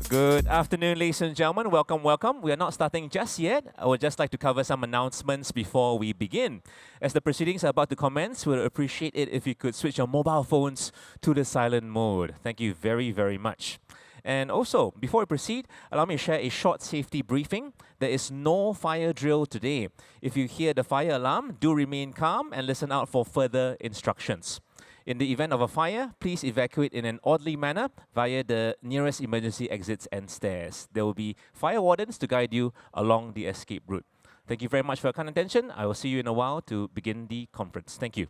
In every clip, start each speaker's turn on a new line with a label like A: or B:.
A: Good afternoon, ladies and gentlemen. Welcome, welcome. We are not starting just yet. I would just like to cover some announcements before we begin. As the proceedings are about to commence, we would appreciate it if you could switch your mobile phones to the silent mode. Thank you very, very much. And also, before we proceed, allow me to share a short safety briefing. There is no fire drill today. If you hear the fire alarm, do remain calm and listen out for further instructions. In the event of a fire, please evacuate in an orderly manner via the nearest emergency exits and stairs. There will be fire wardens to guide you along the escape route. Thank you very much for your kind attention. I will see you in a while to begin the conference. Thank you.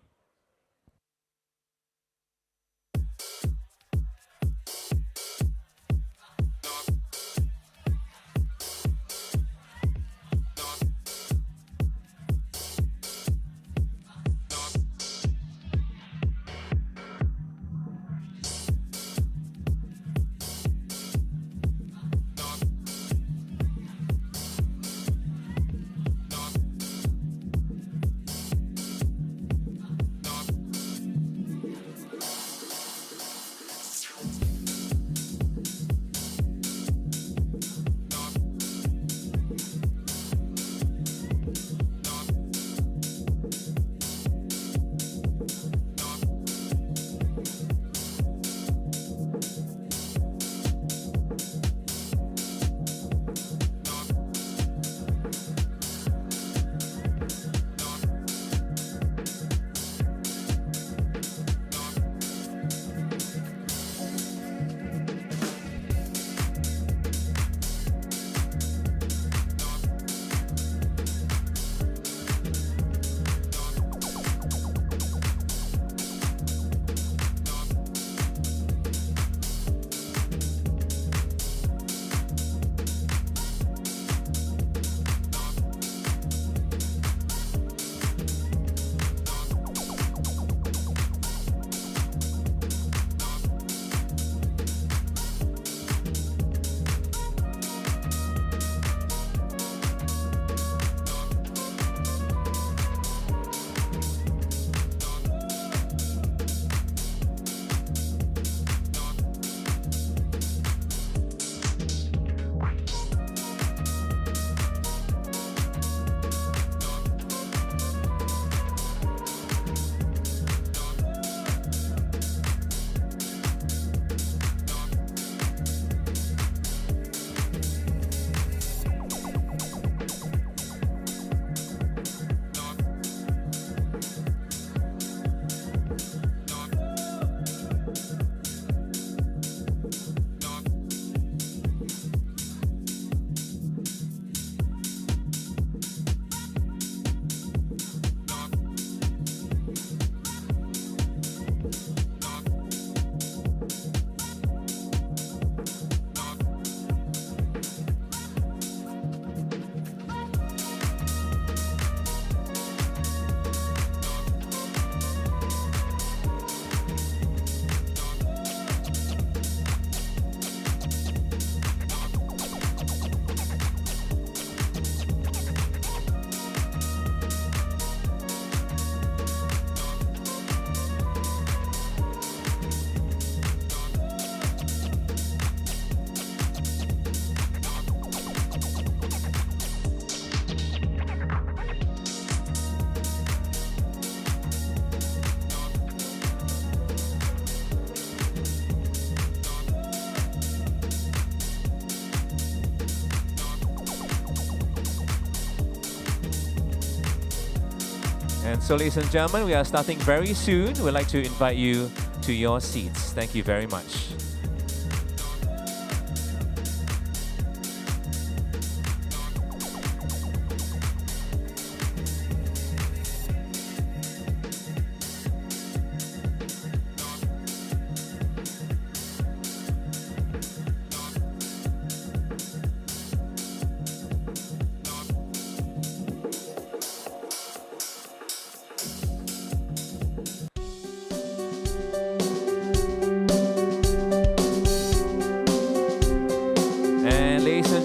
A: And so, ladies and gentlemen, we are starting very soon. We'd like to invite you to your seats. Thank you very much.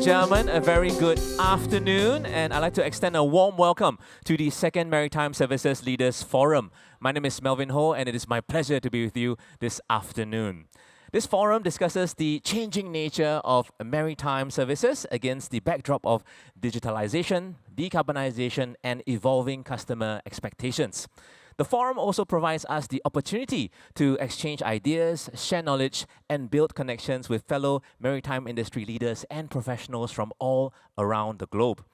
A: Gentlemen, a very good afternoon, and I'd like to extend a warm welcome to the second Maritime Services Leaders Forum. My name is Melvin Ho, and it is my pleasure to be with you this afternoon. This forum discusses the changing nature of maritime services against the backdrop of digitalization, decarbonization, and evolving customer expectations. The forum also provides us the opportunity to exchange ideas, share knowledge, and build connections with fellow maritime industry leaders and professionals from all around the globe.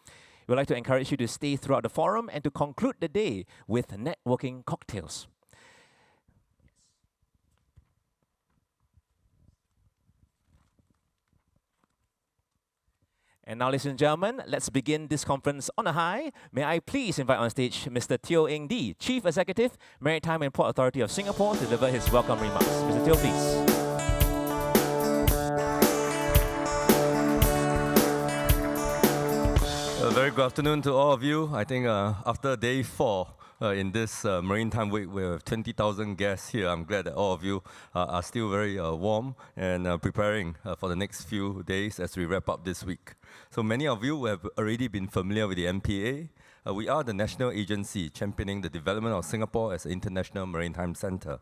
A: We'd like to encourage you to stay throughout the forum and to conclude the day with networking cocktails. And now, ladies and gentlemen, let's begin this conference on a high. May I please invite on stage Mr. Teo Eng Dee, Chief Executive, Maritime and Port Authority of Singapore, to deliver his welcome remarks. Mr. Teo, please.
B: Very good afternoon to all of you. I think after day 4 in this Maritime Week, we have 20,000 guests here. I'm glad that all of you are still very warm and preparing for the next few days as we wrap up this week. So many of you have already been familiar with the MPA. We are the national agency championing the development of Singapore as an international maritime center.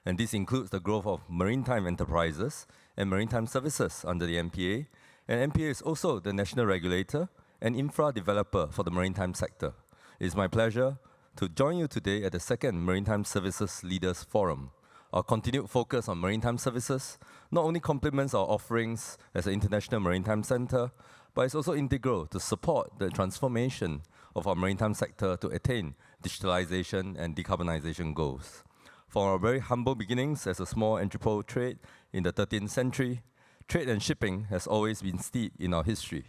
B: And this includes the growth of maritime enterprises and maritime services under the MPA. And MPA is also the national regulator and infra developer for the maritime sector. It is my pleasure to join you today at the second Maritime Services Leaders Forum. Our continued focus on maritime services not only complements our offerings as an international maritime center, but it's also integral to support the transformation of our maritime sector to attain digitalization and decarbonization goals. From our very humble beginnings as a small entrepot trade in the 13th century, trade and shipping has always been steeped in our history.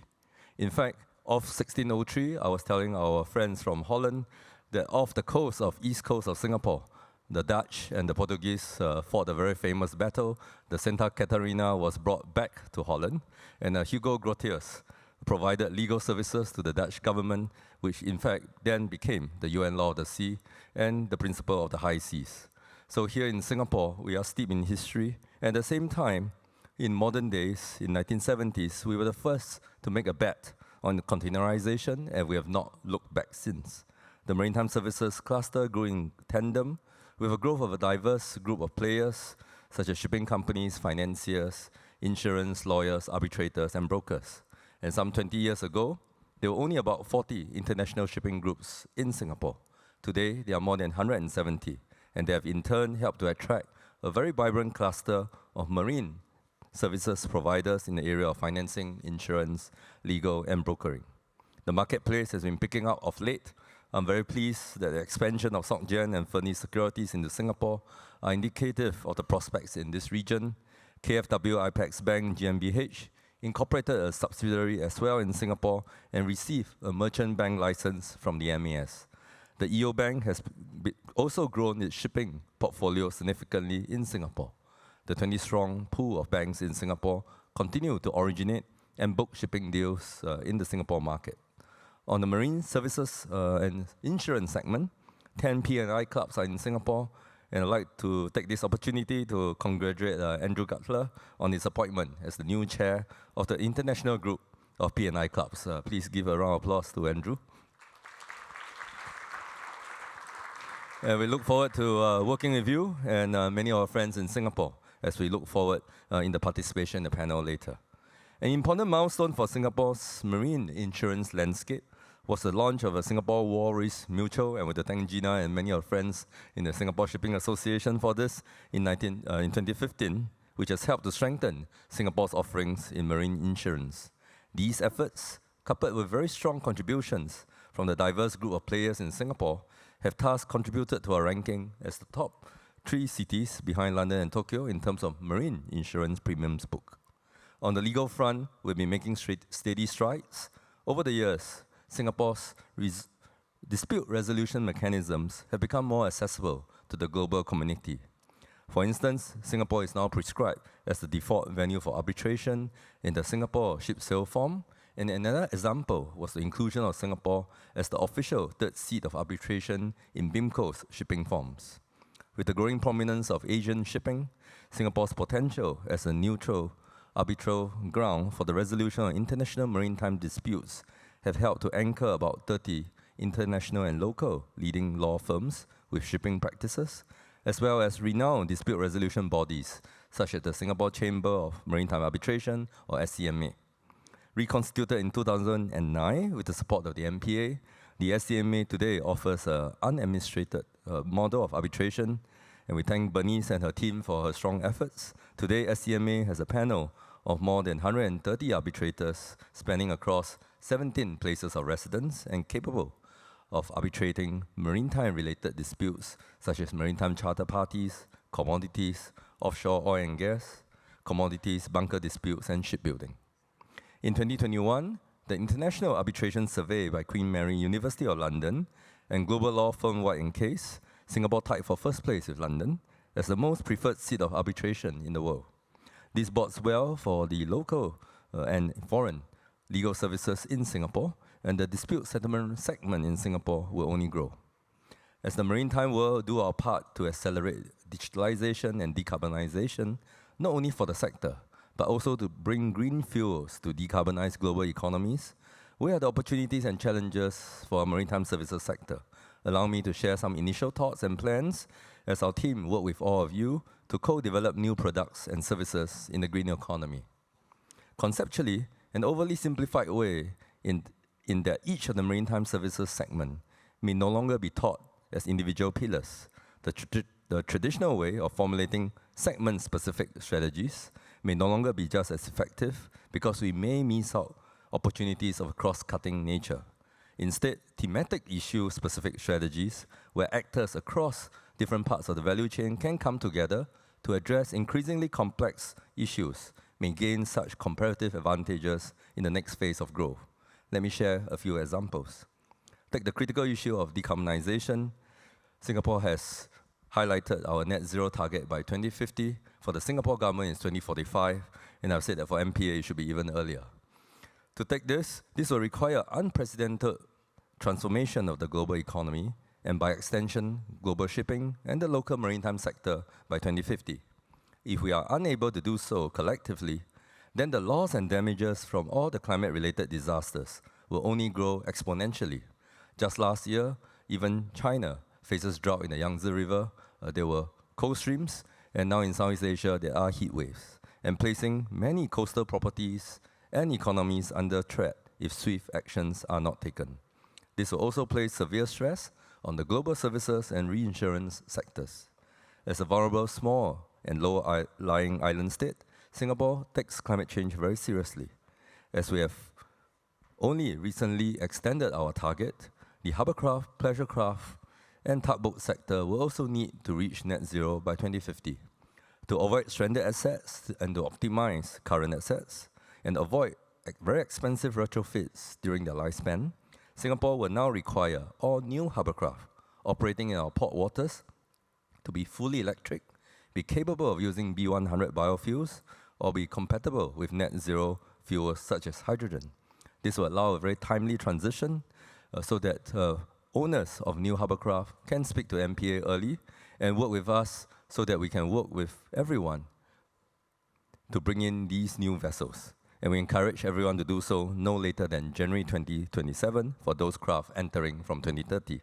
B: In fact, of 1603, I was telling our friends from Holland that off the coast of east coast of Singapore, the Dutch and the Portuguese fought a very famous battle. The Santa Catarina was brought back to Holland, and Hugo Grotius provided legal services to the Dutch government, which in fact then became the UN Law of the Sea and the principle of the high seas. So here in Singapore, we are steeped in history. At the same time, in modern days, in 1970s, we were the first to make a bet on containerization, and we have not looked back since. The maritime services cluster grew in tandem with a growth of a diverse group of players, such as shipping companies, financiers, insurance, lawyers, arbitrators, and brokers. And some 20 years ago, there were only about 40 international shipping groups in Singapore. Today, there are more than 170, and they have in turn helped to attract a very vibrant cluster of marine services providers in the area of financing, insurance, legal, and brokering. The marketplace has been picking up of late. I'm very pleased that the expansion of SocGen and Furnish Securities into Singapore are indicative of the prospects in this region. KfW IPEX Bank GmbH incorporated a subsidiary as well in Singapore and received a merchant bank license from the MAS. The EO Bank has also grown its shipping portfolio significantly in Singapore. The 20-strong pool of banks in Singapore continue to originate and book shipping deals in the Singapore market. On the marine services and insurance segment, 10 P&I clubs are in Singapore, and I'd like to take this opportunity to congratulate Andrew Gutler on his appointment as the new chair of the International Group of P&I clubs. Please give a round of applause to Andrew. And we look forward to working with you and many of our friends in Singapore as we look forward in the participation in the panel later. An important milestone for Singapore's marine insurance landscape was the launch of a Singapore War Risk Mutual, and we to thank Gina and many of our friends in the Singapore Shipping Association for this in 2015, which has helped to strengthen Singapore's offerings in marine insurance. These efforts, coupled with very strong contributions from the diverse group of players in Singapore, have thus contributed to our ranking as the top 3 cities behind London and Tokyo in terms of marine insurance premiums book. On the legal front, we've been making steady strides. Over the years, Singapore's dispute resolution mechanisms have become more accessible to the global community. For instance, Singapore is now prescribed as the default venue for arbitration in the Singapore Ship Sale Form, and another example was the inclusion of Singapore as the official third seat of arbitration in BIMCO's shipping forms. With the growing prominence of Asian shipping, Singapore's potential as a neutral arbitral ground for the resolution of international maritime disputes have helped to anchor about 30 international and local leading law firms with shipping practices, as well as renowned dispute resolution bodies such as the Singapore Chamber of Maritime Arbitration, or SCMA. Reconstituted in 2009 with the support of the MPA, the SCMA today offers an unadministrated model of arbitration, and we thank Bernice and her team for her strong efforts. Today, SCMA has a panel of more than 130 arbitrators spanning across 17 places of residence and capable of arbitrating maritime-related disputes such as maritime charter parties, commodities, offshore oil and gas, commodities, bunker disputes, and shipbuilding. In 2021, the International Arbitration Survey by Queen Mary University of London and global law firm White & Case, Singapore tied for first place with London as the most preferred seat of arbitration in the world. This bodes well for the local and foreign legal services in Singapore, and the dispute settlement segment in Singapore will only grow. As the maritime world do our part to accelerate digitalization and decarbonization, not only for the sector, but also to bring green fuels to decarbonize global economies, we have the opportunities and challenges for our maritime services sector. Allow me to share some initial thoughts and plans as our team work with all of you to co-develop new products and services in the green economy. Conceptually, an overly simplified way in that each of the maritime services segment may no longer be taught as individual pillars. The traditional way of formulating segment-specific strategies may no longer be just as effective because we may miss out opportunities of cross-cutting nature. Instead, thematic issue-specific strategies where actors across different parts of the value chain can come together to address increasingly complex issues may gain such comparative advantages in the next phase of growth. Let me share a few examples. Take the critical issue of decarbonization. Singapore has highlighted our net zero target by 2050. For the Singapore government, it's 2045, and I've said that for MPA, it should be even earlier. To take this will require unprecedented transformation of the global economy, and by extension, global shipping and the local maritime sector by 2050. If we are unable to do so collectively, then the loss and damages from all the climate-related disasters will only grow exponentially. Just last year, even China faces drought in the Yangtze River. There were cold streams, and now in Southeast Asia, there are heat waves, and placing many coastal properties and economies under threat if swift actions are not taken. This will also place severe stress on the global services and reinsurance sectors. As a vulnerable, small and low-lying island state, Singapore takes climate change very seriously. As we have only recently extended our target, the hovercraft, pleasurecraft, and tugboat sector will also need to reach net zero by 2050. To avoid stranded assets and to optimize current assets and avoid very expensive retrofits during their lifespan, Singapore will now require all new hovercraft operating in our port waters to be fully electric, be capable of using B100 biofuels, or be compatible with net zero fuels such as hydrogen. This will allow a very timely transition so that owners of new hovercraft can speak to MPA early and work with us so that we can work with everyone to bring in these new vessels. And we encourage everyone to do so no later than January 2027 for those craft entering from 2030.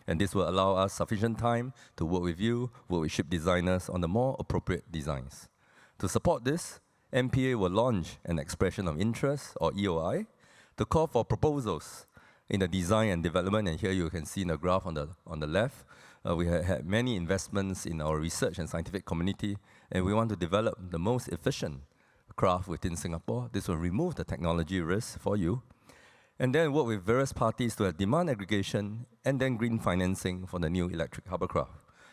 B: And this will allow us sufficient time to work with you, work with ship designers on the more appropriate designs. To support this, MPA will launch an expression of interest, or EOI, to call for proposals in the design and development. And here you can see in the graph on the left, we have had many investments in our research and scientific community, and we want to develop the most efficient craft within Singapore. This will remove the technology risk for you. And then work with various parties to have demand aggregation and then green financing for the new electric hovercraft.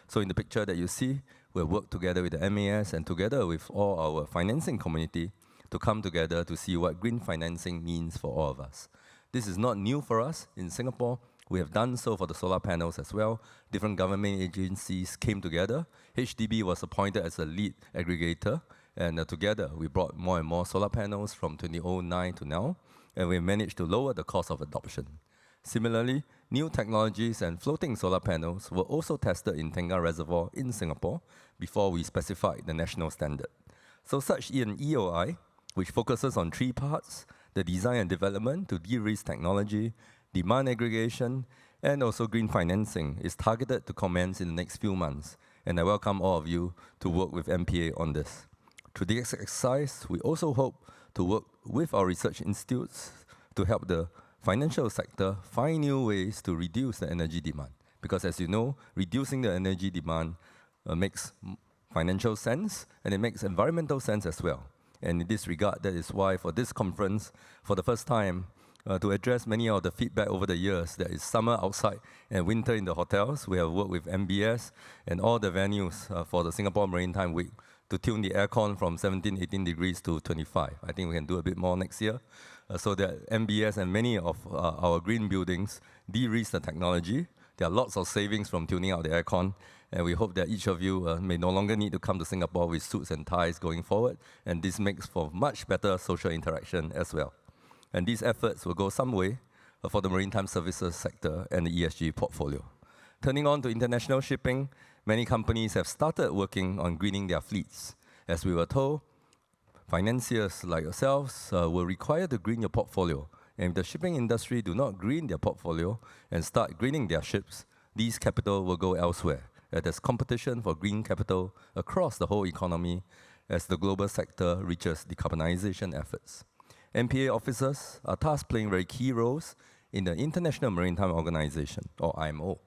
B: So in the picture that you see, we'll work together with the MAS and together with all our financing community to come together to see what green financing means for all of us. This is not new for us in Singapore. We have done so for the solar panels as well. Different government agencies came together. HDB was appointed as a lead aggregator, and together we brought more and more solar panels from 2009 to now, and we managed to lower the cost of adoption. Similarly, new technologies and floating solar panels were also tested in Tengah Reservoir in Singapore before we specified the national standard. So such an EOI, which focuses on three parts: the design and development to de-risk technology, demand aggregation, and also green financing, is targeted to commence in the next few months. And I welcome all of you to work with MPA on this. Through this exercise, we also hope to work with our research institutes to help the financial sector find new ways to reduce the energy demand. Because as you know, reducing the energy demand makes financial sense, and it makes environmental sense as well. And in this regard, that is why for this conference, for the first time, to address many of the feedback over the years, that is summer outside and winter in the hotels, we have worked with MBS and all the venues for the Singapore Maritime Week to tune the aircon from 17, 18 degrees to 25. I think we can do a bit more next year, so that MBS and many of our green buildings de-risk the technology. There are lots of savings from tuning out the aircon, and we hope that each of you may no longer need to come to Singapore with suits and ties going forward, and this makes for much better social interaction as well. And these efforts will go some way for the maritime services sector and the ESG portfolio. Turning on to international shipping, many companies have started working on greening their fleets. As we were told, financiers like yourselves will require to green your portfolio. And if the shipping industry do not green their portfolio and start greening their ships, these capital will go elsewhere. There's competition for green capital across the whole economy as the global sector reaches decarbonization efforts. MPA officers are thus playing very key roles in the International Maritime Organization, or IMO.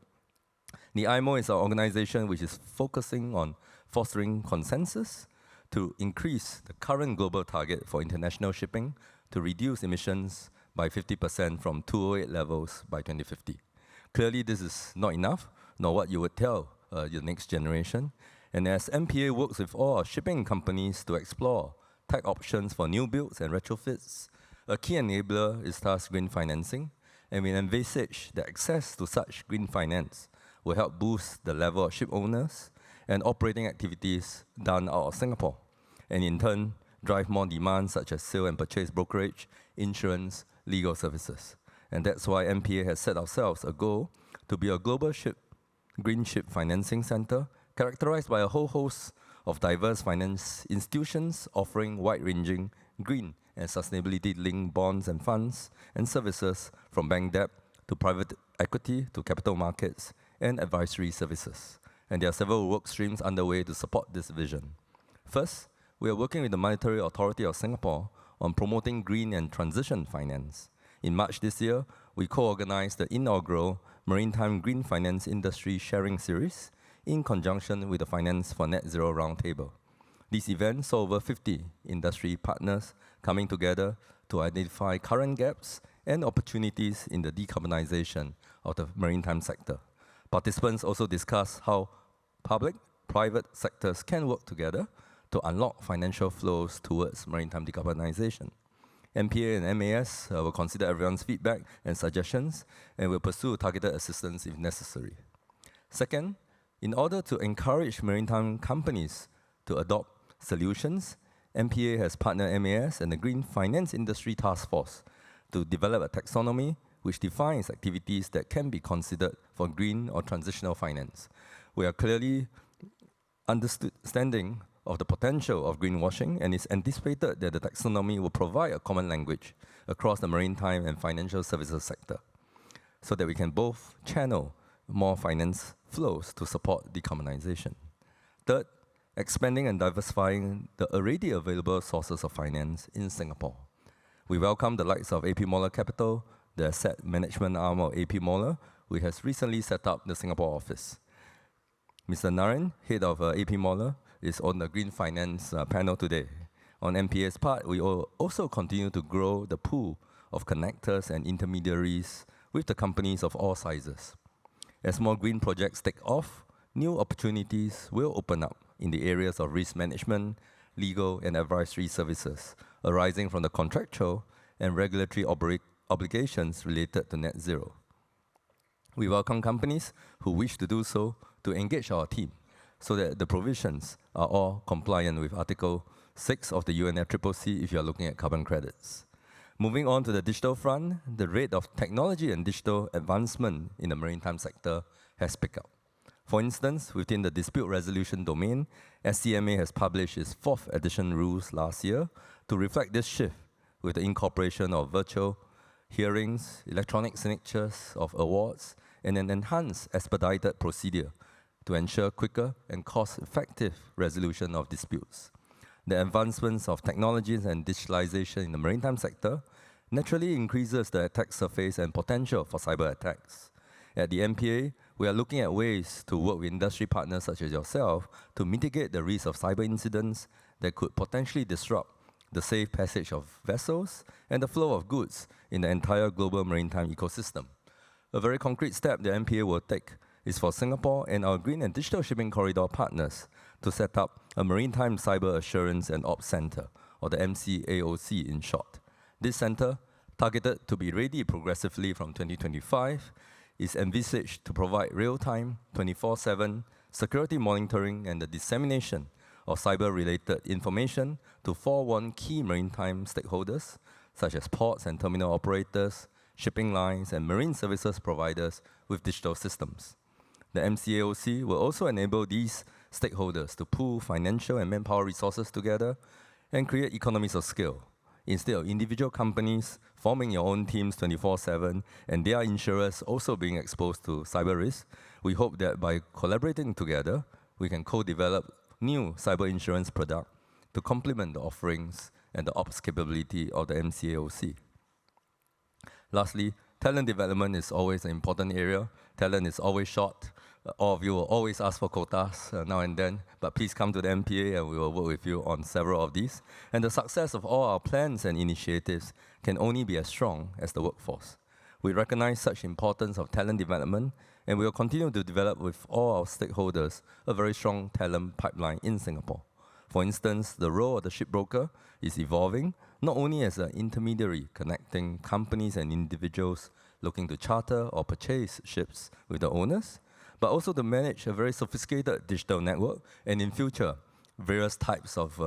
B: The IMO is an organization which is focusing on fostering consensus to increase the current global target for international shipping to reduce emissions by 50% from 2008 levels by 2050. Clearly, this is not enough, nor what you would tell your next generation. And as MPA works with all our shipping companies to explore tech options for new builds and retrofits, a key enabler is thus green financing, and we envisage that access to such green finance will help boost the level of ship owners and operating activities done out of Singapore, and in turn drive more demand such as sale and purchase brokerage, insurance, legal services. And that's why MPA has set ourselves a goal to be a global green ship financing center characterized by a whole host of diverse finance institutions offering wide-ranging green and sustainability-linked bonds and funds and services from bank debt to private equity to capital markets and advisory services. And there are several work streams underway to support this vision. First, we are working with the Monetary Authority of Singapore on promoting green and transition finance. In March this year, we co-organized the inaugural Maritime Green Finance Industry Sharing Series in conjunction with the Finance for Net Zero Roundtable. This event saw over 50 industry partners coming together to identify current gaps and opportunities in the decarbonization of the maritime sector. Participants also discussed how public, private sectors can work together to unlock financial flows towards maritime decarbonization. MPA and MAS will consider everyone's feedback and suggestions and will pursue targeted assistance if necessary. Second, in order to encourage maritime companies to adopt solutions, MPA has partnered MAS and the Green Finance Industry Task Force to develop a taxonomy which defines activities that can be considered for green or transitional finance. We are clearly understanding of the potential of greenwashing, and it's anticipated that the taxonomy will provide a common language across the maritime and financial services sector so that we can both channel more finance flows to support decarbonization. Third, expanding and diversifying the already available sources of finance in Singapore. We welcome the likes of AP Moller Capital, the asset management arm of AP Moller, which has recently set up the Singapore office. Mr. Naren, head of AP Moller, is on the Green Finance panel today. On MPA's part, we will also continue to grow the pool of connectors and intermediaries with the companies of all sizes. As more green projects take off, new opportunities will open up in the areas of risk management, legal and advisory services arising from the contractual and regulatory obligations related to net zero. We welcome companies who wish to do so to engage our team so that the provisions are all compliant with Article 6 of the UNFCCC if you are looking at carbon credits. Moving on to the digital front, the rate of technology and digital advancement in the maritime sector has picked up. For instance, within the dispute resolution domain, SCMA has published its 4th edition rules last year to reflect this shift with the incorporation of virtual hearings, electronic signatures of awards, and an enhanced expedited procedure to ensure quicker and cost-effective resolution of disputes. The advancements of technologies and digitalization in the maritime sector naturally increases the attack surface and potential for cyber attacks. At the MPA, we are looking at ways to work with industry partners such as yourself to mitigate the risk of cyber incidents that could potentially disrupt the safe passage of vessels and the flow of goods in the entire global maritime ecosystem. A very concrete step the MPA will take is for Singapore and our Green and Digital Shipping Corridor partners to set up a Maritime Cyber Assurance and Ops Center, or the MCAOC in short. This center, targeted to be ready progressively from 2025, is envisaged to provide real-time, 24/7 security monitoring and the dissemination of cyber-related information to 41 key maritime stakeholders, such as ports and terminal operators, shipping lines, and marine services providers with digital systems. The MCAOC will also enable these stakeholders to pool financial and manpower resources together and create economies of scale. Instead of individual companies forming your own teams 24/7 and their insurers also being exposed to cyber risk, we hope that by collaborating together, we can co-develop new cyber insurance product to complement the offerings and the ops capability of the MCAOC. Lastly, talent development is always an important area. Talent is always short. All of you will always ask for quotas now and then, but please come to the MPA and we will work with you on several of these. And the success of all our plans and initiatives can only be as strong as the workforce. We recognize such importance of talent development, and we will continue to develop with all our stakeholders a very strong talent pipeline in Singapore. For instance, the role of the shipbroker is evolving, not only as an intermediary connecting companies and individuals looking to charter or purchase ships with the owners, but also to manage a very sophisticated digital network, and in future, various types of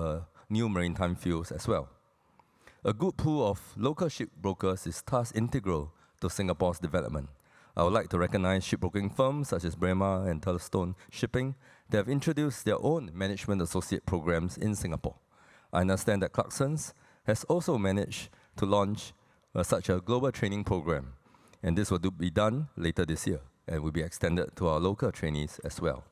B: new maritime fuels as well. A good pool of local shipbrokers is thus integral to Singapore's development. I would like to recognize shipbroking firms such as Bremer and Telstone Shipping. They have introduced their own management associate programs in Singapore. I understand that Clarksons has also managed to launch such a global training program, and this will be done later this year and will be extended to our local trainees as well.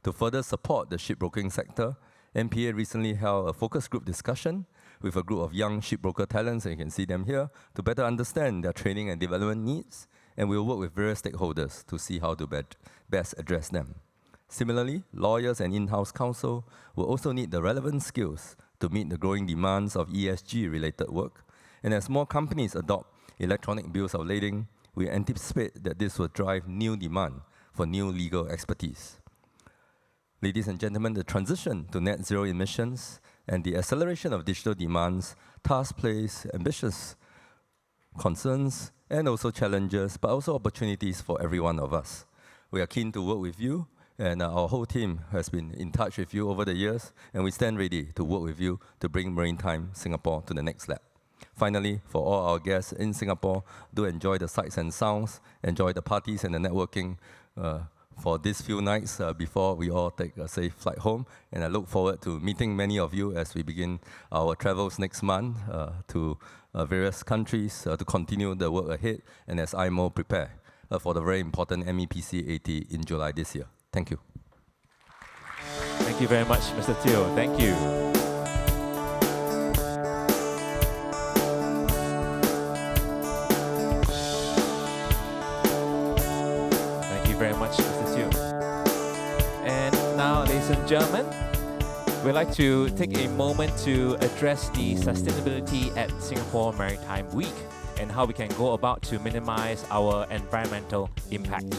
B: To further support the shipbroking sector, MPA recently held a focus group discussion with a group of young shipbroker talents, and you can see them here, to better understand their training and development needs, and we will work with various stakeholders to see how to best address them. Similarly, lawyers and in-house counsel will also need the relevant skills to meet the growing demands of ESG-related work, and as more companies adopt electronic bills of lading, we anticipate that this will drive new demand for new legal expertise. Ladies and gentlemen, the transition to net zero emissions and the acceleration of digital demands thus place ambitious concerns and also challenges, but also opportunities for every one of us. We are keen to work with you, and our whole team has been in touch with you over the years, and we stand ready to work with you to bring Maritime Singapore to the next level. Finally, for all our guests in Singapore, do enjoy the sights and sounds, enjoy the parties and the networking for these few nights before we all take a safe flight home. And I look forward to meeting many of you as we begin our travels next month to various countries to continue the work ahead, and as IMO prepare for the very important MEPC 80 in July this year. Thank you.
A: Thank you very much, Mr. Teo. Thank you. Thank you very much, Mr. Teo. And now, ladies and gentlemen, we'd like to take a moment to address the sustainability at Singapore Maritime Week and how we can go about to minimize our environmental impact.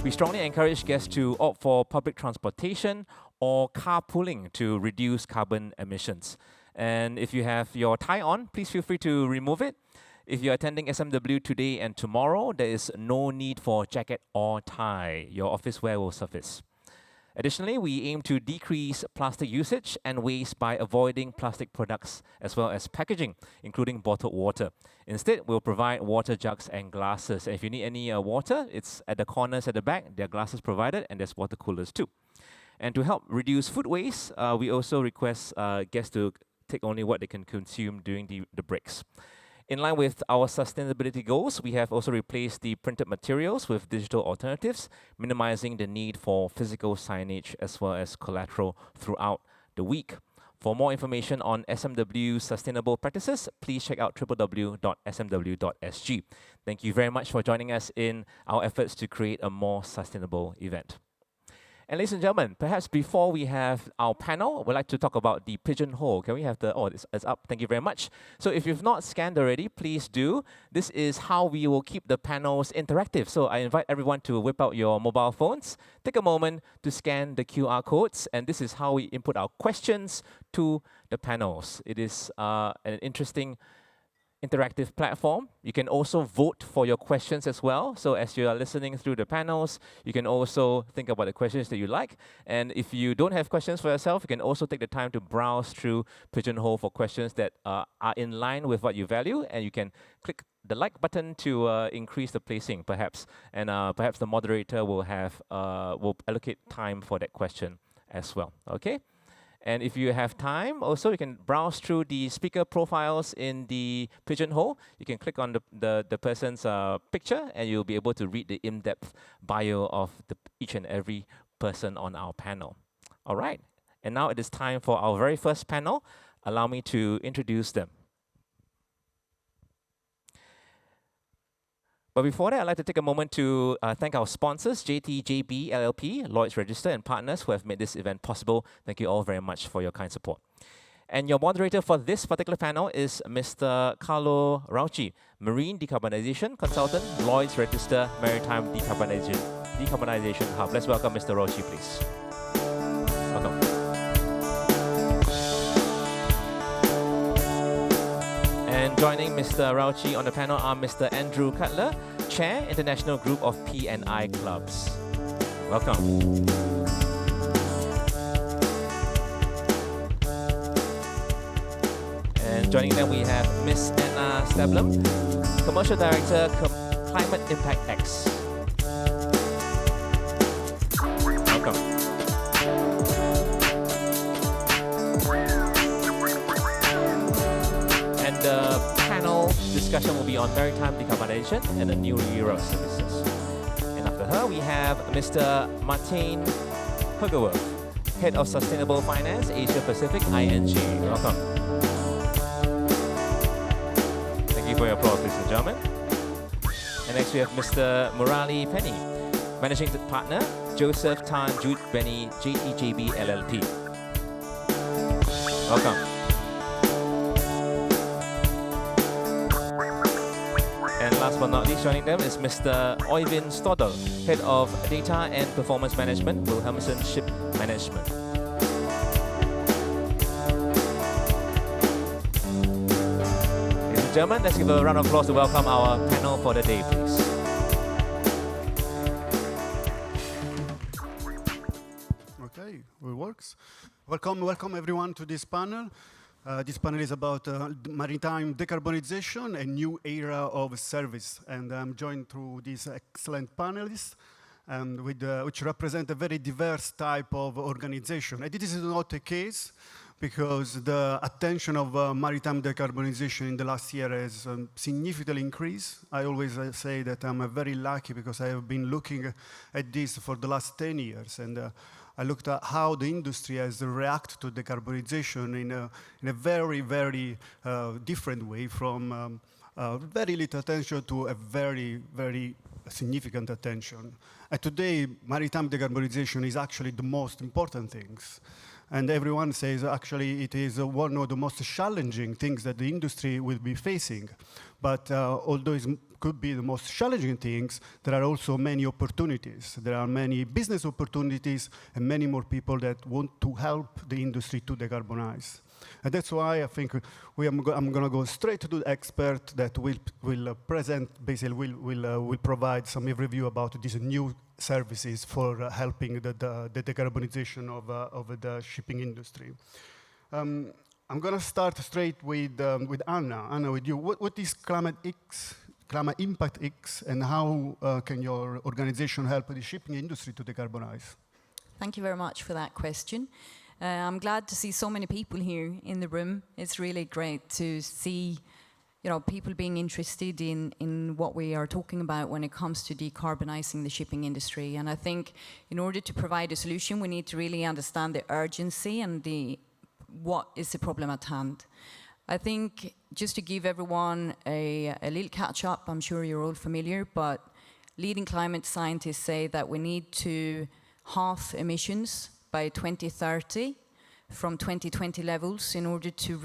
A: We strongly encourage guests to opt for public transportation or carpooling to reduce carbon emissions. And if you have your tie on, please feel free to remove it. If you're attending SMW today and tomorrow, there is no need for jacket or tie. Your office wear will suffice. Additionally, we aim to decrease plastic usage and waste by avoiding plastic products as well as packaging, including bottled water. Instead, we'll provide water jugs and glasses. And if you need any water, it's at the corners at the back. There are glasses provided, and there's water coolers too. And to help reduce food waste, we also request guests to take only what they can consume during the breaks. In line with our sustainability goals, we have also replaced the printed materials with digital alternatives, minimizing the need for physical signage as well as collateral throughout the week. For more information on SMW sustainable practices, please check out www.smw.sg. Thank you very much for joining us in our efforts to create a more sustainable event. And ladies and gentlemen, perhaps before we have our panel, we'd like to talk about the pigeonhole. Can we have the, it's up, thank you very much. So if you've not scanned already, please do. This is how we will keep the panels interactive. So I invite everyone to whip out your mobile phones, take a moment to scan the QR codes, and this is how we input our questions to the panels. It is an interesting interactive platform. You can also vote for your questions as well. So as you are listening through the panels, you can also think about the questions that you like. And if you don't have questions for yourself, you can also take the time to browse through Pigeonhole for questions that are in line with what you value. And you can click the like button to increase the placing, perhaps. And perhaps the moderator will allocate time for that question as well. Okay. And if you have time, also you can browse through the speaker profiles in the Pigeonhole. You can click on the person's picture, and you'll be able to read the in-depth bio of each and every person on our panel. All right, and now it is time for our very first panel. Allow me to introduce them. But before that, I'd like to take a moment to thank our sponsors, JTJB LLP, Lloyd's Register, and partners who have made this event possible. Thank you all very much for your kind support. And your moderator for this particular panel is Mr. Carlo Rauchi, Marine Decarbonization Consultant, Lloyd's Register, Maritime Decarbonization Hub. Let's welcome Mr. Rauchi, please. Welcome. And joining Mr. Rauchi on the panel are Mr. Andrew Cutler, Chair, International Group of P&I Clubs. Welcome. And joining them we have Ms. Anna Stablum, Commercial Director, Climate Impact X. Welcome. The panel discussion will be on maritime decarbonization and the new era of services. And after her, we have Mr. Martin Hugerworth, Head of Sustainable Finance, Asia Pacific, ING. Welcome. Thank you for your applause, ladies and gentlemen. And next we have Mr. Murali Penny, Managing Partner, Joseph Tan Jude Benny, JTJB LLP. Welcome. And last but not least, joining them is Mr. Oyvind Stodel, Head of Data and Performance Management, Wilhelmsen Ship Management. Ladies and gentlemen, let's give a round of applause to welcome our panel for the day, please.
C: Okay, it works. Welcome everyone to this panel. This panel is about maritime decarbonization and new era of service. And I'm joined through these excellent panelists which represent a very diverse type of organization. And this is not the case because the attention of maritime decarbonization in the last year has significantly increased. I always say that I'm very lucky because I have been looking at this for the last 10 years. And I looked at how the industry has reacted to decarbonization in a very, very different way, from very little attention to a very, very significant attention. And today, maritime decarbonization is actually the most important things. And everyone says actually it is one of the most challenging things that the industry will be facing. But although it could be the most challenging things, there are also many opportunities. There are many business opportunities and many more people that want to help the industry to decarbonize. And that's why I think I'm going to go straight to the expert that will present, basically will provide some review about these new services for helping the decarbonization of the shipping industry. I'm going to start straight with Anna. Anna, with you, what is Climate Impact X, and how can your organization help the shipping industry to decarbonize?
D: Thank you very much for that question. I'm glad to see so many people here in the room. It's really great to see, people being interested in what we are talking about when it comes to decarbonizing the shipping industry. And I think in order to provide a solution, we need to really understand the urgency and the what is the problem at hand. I think just to give everyone a little catch up, I'm sure you're all familiar, but leading climate scientists say that we need to halve emissions by 2030 from 2020 levels in order to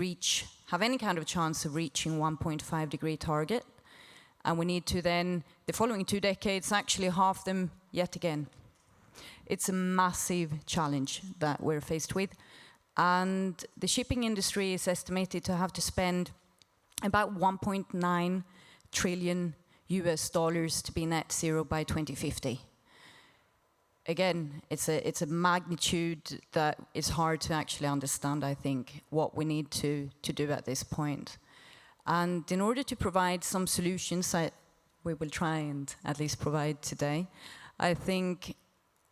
D: have any kind of chance of reaching 1.5 degree target. And we need to then, the following 2 decades, actually halve them yet again. It's a massive challenge that we're faced with. And the shipping industry is estimated to have to spend about 1.9 trillion US dollars to be net zero by 2050. Again, it's a magnitude that is hard to actually understand, I think, what we need to do at this point. And in order to provide some solutions, we will try and at least provide today, I think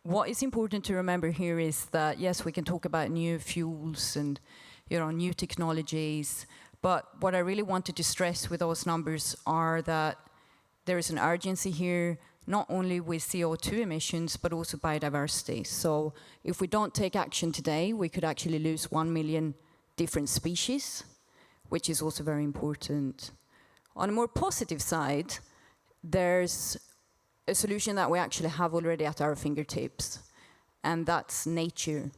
D: what is important to remember here is that, yes, we can talk about new fuels and new technologies, but what I really wanted to stress with those numbers are that there is an urgency here, not only with CO2 emissions, but also biodiversity. So if we don't take action today, we could actually lose 1 million different species, which is also very important. On a more positive side, there's a solution that we actually have already at our fingertips, and that's nature.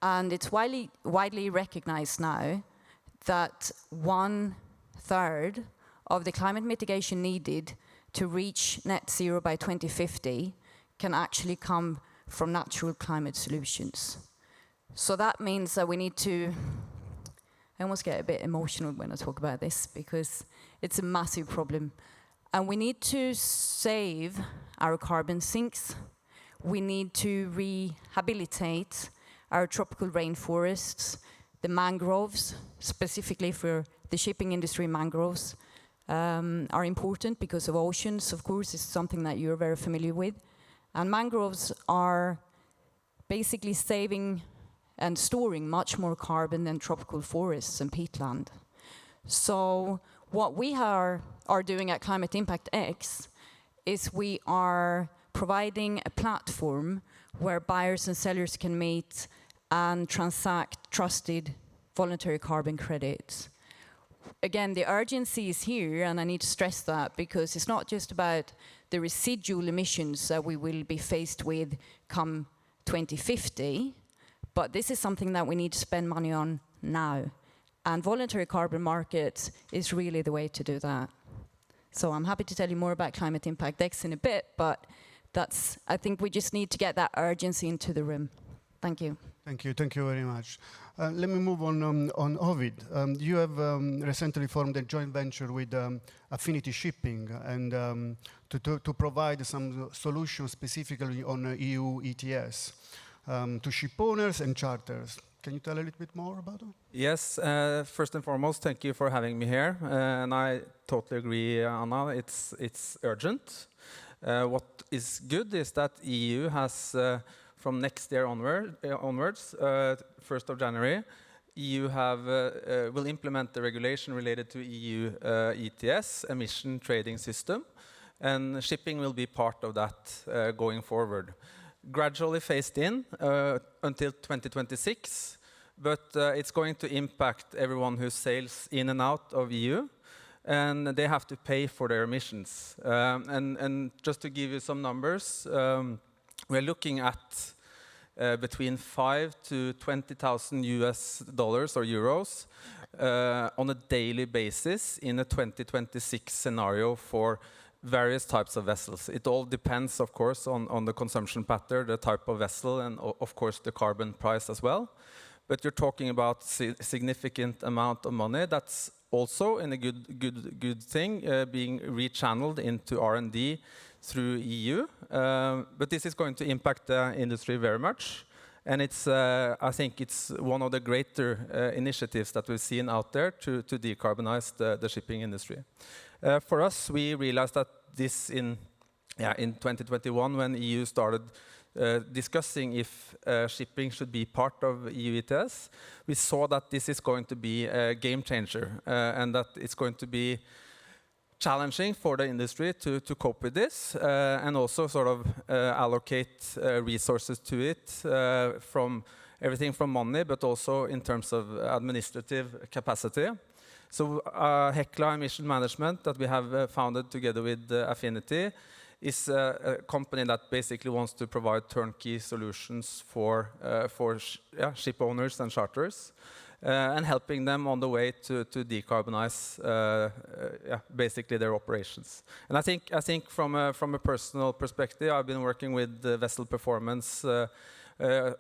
D: And it's widely recognized now that 1/3 of the climate mitigation needed to reach net zero by 2050 can actually come from natural climate solutions. So that means that we need to, I almost get a bit emotional when I talk about this because it's a massive problem. And we need to save our carbon sinks. We need to rehabilitate our tropical rainforests, the mangroves, specifically for the shipping industry, mangroves are important because of oceans, of course, is something that you're very familiar with. And mangroves are basically saving and storing much more carbon than tropical forests and peatland. So what we are doing at Climate Impact X is we are providing a platform where buyers and sellers can meet and transact trusted voluntary carbon credits. Again, the urgency is here, and I need to stress that because it's not just about the residual emissions that we will be faced with come 2050, but this is something that we need to spend money on now. And voluntary carbon markets is really the way to do that. So I'm happy to tell you more about Climate Impact X in a bit, but I think we just need to get that urgency into the room. Thank you.
C: Thank you very much. Let me move on Ovid. You have recently formed a joint venture with Affinity Shipping and to provide some solutions specifically on EU ETS to ship owners and charters. Can you tell a little bit more about it?
E: Yes, first and foremost, thank you for having me here. And I totally agree, Anna, it's urgent. What is good is that EU has, from next year onwards, 1st of January, EU will implement the regulation related to EU ETS, emission trading system, and shipping will be part of that going forward. Gradually phased in until 2026, but it's going to impact everyone who sails in and out of EU, and they have to pay for their emissions. And just to give you some numbers, we're looking at between 5,000 to 20,000 US dollars or euros on a daily basis in a 2026 scenario for various types of vessels. It all depends, of course, on the consumption pattern, the type of vessel, and of course the carbon price as well. But you're talking about significant amount of money that's also in a good thing being rechanneled into R&D through EU. But this is going to impact the industry very much. And it's, I think it's one of the greater initiatives that we've seen out there to decarbonize the shipping industry. For us, we realized that this in 2021, when EU started discussing if shipping should be part of EU ETS, we saw that this is going to be a game changer and that it's going to be challenging for the industry to cope with this and also sort of allocate resources to it from everything from money, but also in terms of administrative capacity. So Hekla Emission Management that we have founded together with Affinity is a company that basically wants to provide turnkey solutions for ship owners and charters, and helping them on the way to decarbonize basically their operations. And I think from a personal perspective, I've been working with vessel performance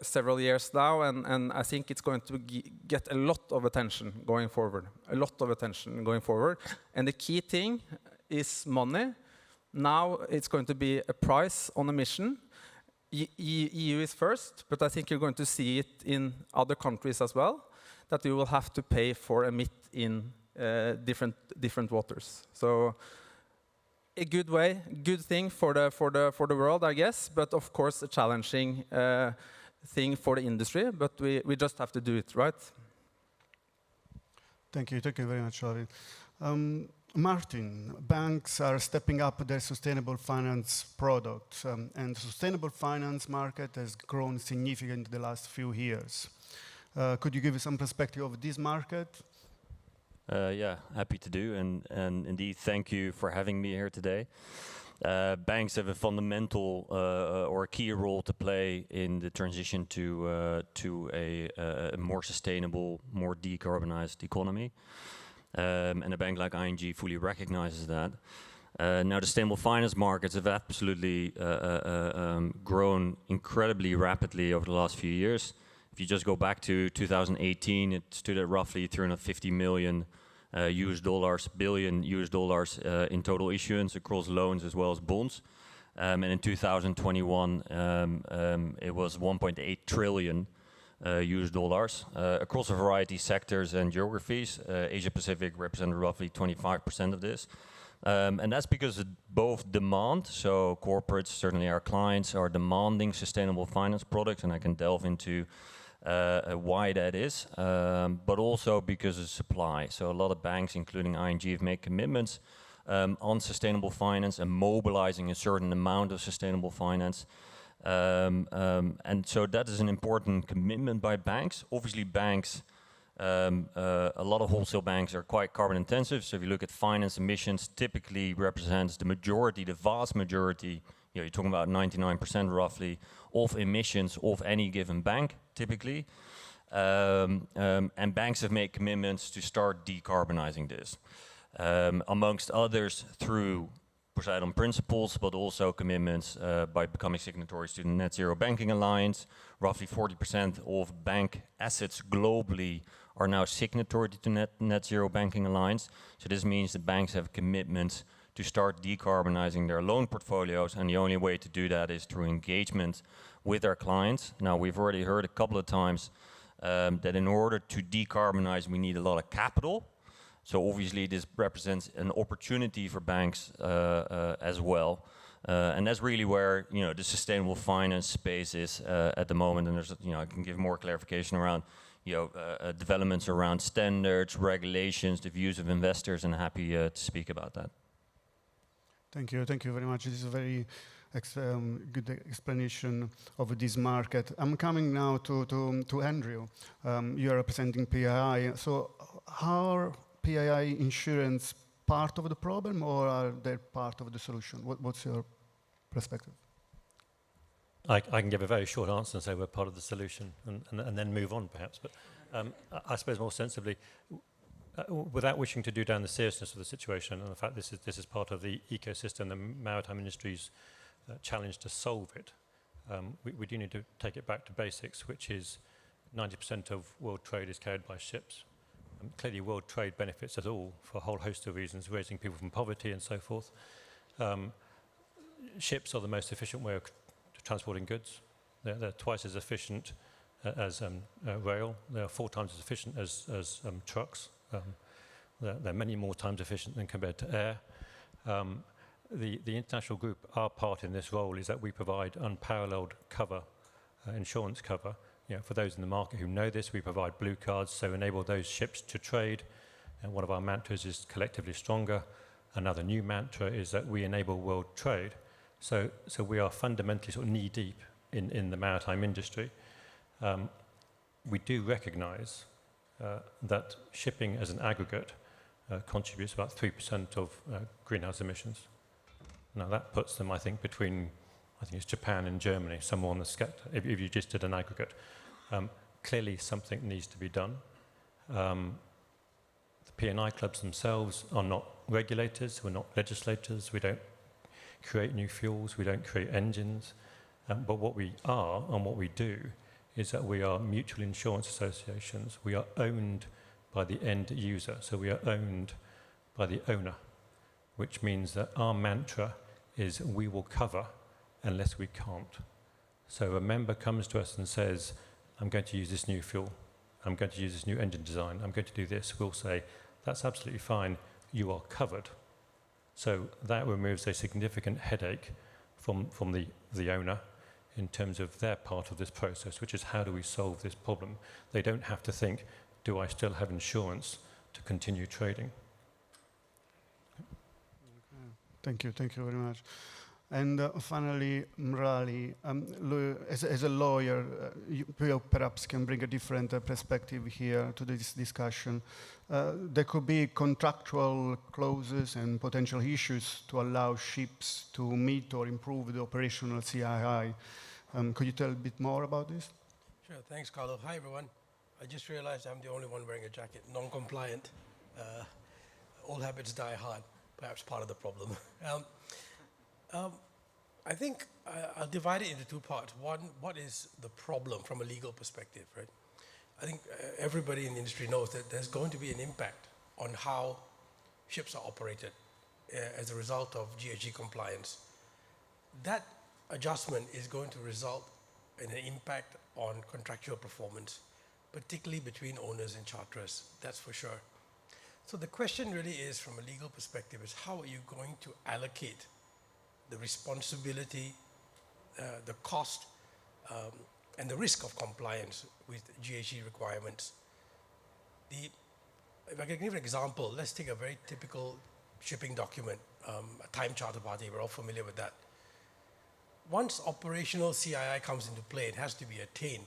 E: several years now, and I think it's going to get a lot of attention going forward. And the key thing is money. Now it's going to be a price on emission. EU is first, but I think you're going to see it in other countries as well, that you will have to pay for emit in different waters. So a good thing for the world, I guess, but of course a challenging thing for the industry. But we just have to do it, right?
C: Thank you very much, Arvid. Martin, banks are stepping up their sustainable finance products, and the sustainable finance market has grown significantly in the last few years. Could you give us some perspective of this market?
F: Yeah, happy to do, and indeed, thank you for having me here today. Banks have a fundamental or a key role to play in the transition to a more sustainable, more decarbonized economy. And a bank like ING fully recognizes that. Now, the sustainable finance markets have absolutely grown incredibly rapidly over the last few years. If you just go back to 2018, it stood at roughly $350 million billion in total issuance across loans as well as bonds. And in 2021, it was 1.8 trillion US dollars across a variety of sectors and geographies. Asia Pacific represented roughly 25% of this. And that's because of both demand, so corporates, certainly our clients, are demanding sustainable finance products, and I can delve into why that is, but also because of supply. So a lot of banks, including ING, have made commitments on sustainable finance and mobilizing a certain amount of sustainable finance. And so that is an important commitment by banks. Obviously, banks, a lot of wholesale banks are quite carbon intensive. So if you look at finance emissions, typically represents the majority, the vast majority, you're talking about 99% roughly, of emissions of any given bank, typically. And banks have made commitments to start decarbonizing this, amongst others through Poseidon Principles, but also commitments by becoming signatories to the Net Zero Banking Alliance. Roughly 40% of bank assets globally are now signatory to Net Zero Banking Alliance. So this means that banks have commitments to start decarbonizing their loan portfolios, and the only way to do that is through engagement with our clients. Now, we've already heard a couple of times that in order to decarbonize, we need a lot of capital. So obviously this represents an opportunity for banks as well. And that's really where the sustainable finance space is at the moment. And there's I can give more clarification around developments around standards, regulations, the views of investors, and happy to speak about that. Thank you
C: very much. This is a very good explanation of this market. I'm coming now to Andrew. You are representing PII. So how are PII insurance part of the problem, or are they part of the solution? What's your perspective?
G: I can give a very short answer and say we're part of the solution, and then move on perhaps. But I suppose more sensibly, without wishing to do down the seriousness of the situation and the fact this is part of the ecosystem, the maritime industry's challenge to solve it, we do need to take it back to basics, which is 90% of world trade is carried by ships. Clearly, world trade benefits us all for a whole host of reasons, raising people from poverty and so forth. Ships are the most efficient way of transporting goods. They're twice as efficient as rail. They're 4 times as efficient as trucks. They're many more times efficient than compared to air. The international group, our part in this role is that we provide unparalleled cover, insurance cover. For those in the market who know this, we provide blue cards, so enable those ships to trade. And one of our mantras is collectively stronger. Another new mantra is that we enable world trade. So we are fundamentally sort of knee deep in the maritime industry. we do recognise that shipping as an aggregate contributes about 3% of greenhouse emissions. Now that puts them, I think, between, I think it's Japan and Germany, somewhere on the scale, if you just did an aggregate. Clearly something needs to be done. The P&I clubs themselves are not regulators, we're not legislators, we don't create new fuels, we don't create engines. But what we are and what we do is that we are mutual insurance associations. We are owned by the end user, so we are owned by the owner, which means that our mantra is we will cover unless we can't. So a member comes to us and says, I'm going to use this new fuel, I'm going to use this new engine design, I'm going to do this. We'll say, that's absolutely fine, you are covered. So that removes a significant headache from the owner in terms of their part of this process, which is how do we solve this problem? They don't have to think, do I still have insurance to continue trading?
C: Thank you very much. And finally, Mrali, as a lawyer, you perhaps can bring a different perspective here to this discussion. There could be contractual clauses and potential issues to allow ships to meet or improve the operational CII. Could you tell a bit more about this?
H: Sure, thanks, Carlo. Hi, everyone. I just realized I'm the only one wearing a jacket, non-compliant. Old habits die hard, perhaps part of the problem. I think I'll divide it into two parts. One, what is the problem from a legal perspective, right? I think everybody in the industry knows that there's going to be an impact on how ships are operated as a result of GHG compliance. That adjustment is going to result in an impact on contractual performance, particularly between owners and charterers, that's for sure. So the question really is, from a legal perspective, is how are you going to allocate the responsibility, the cost, and the risk of compliance with GHG requirements. If I can give an example, let's take a very typical shipping document, a time charter party, we're all familiar with that. Once operational CII comes into play, it has to be attained.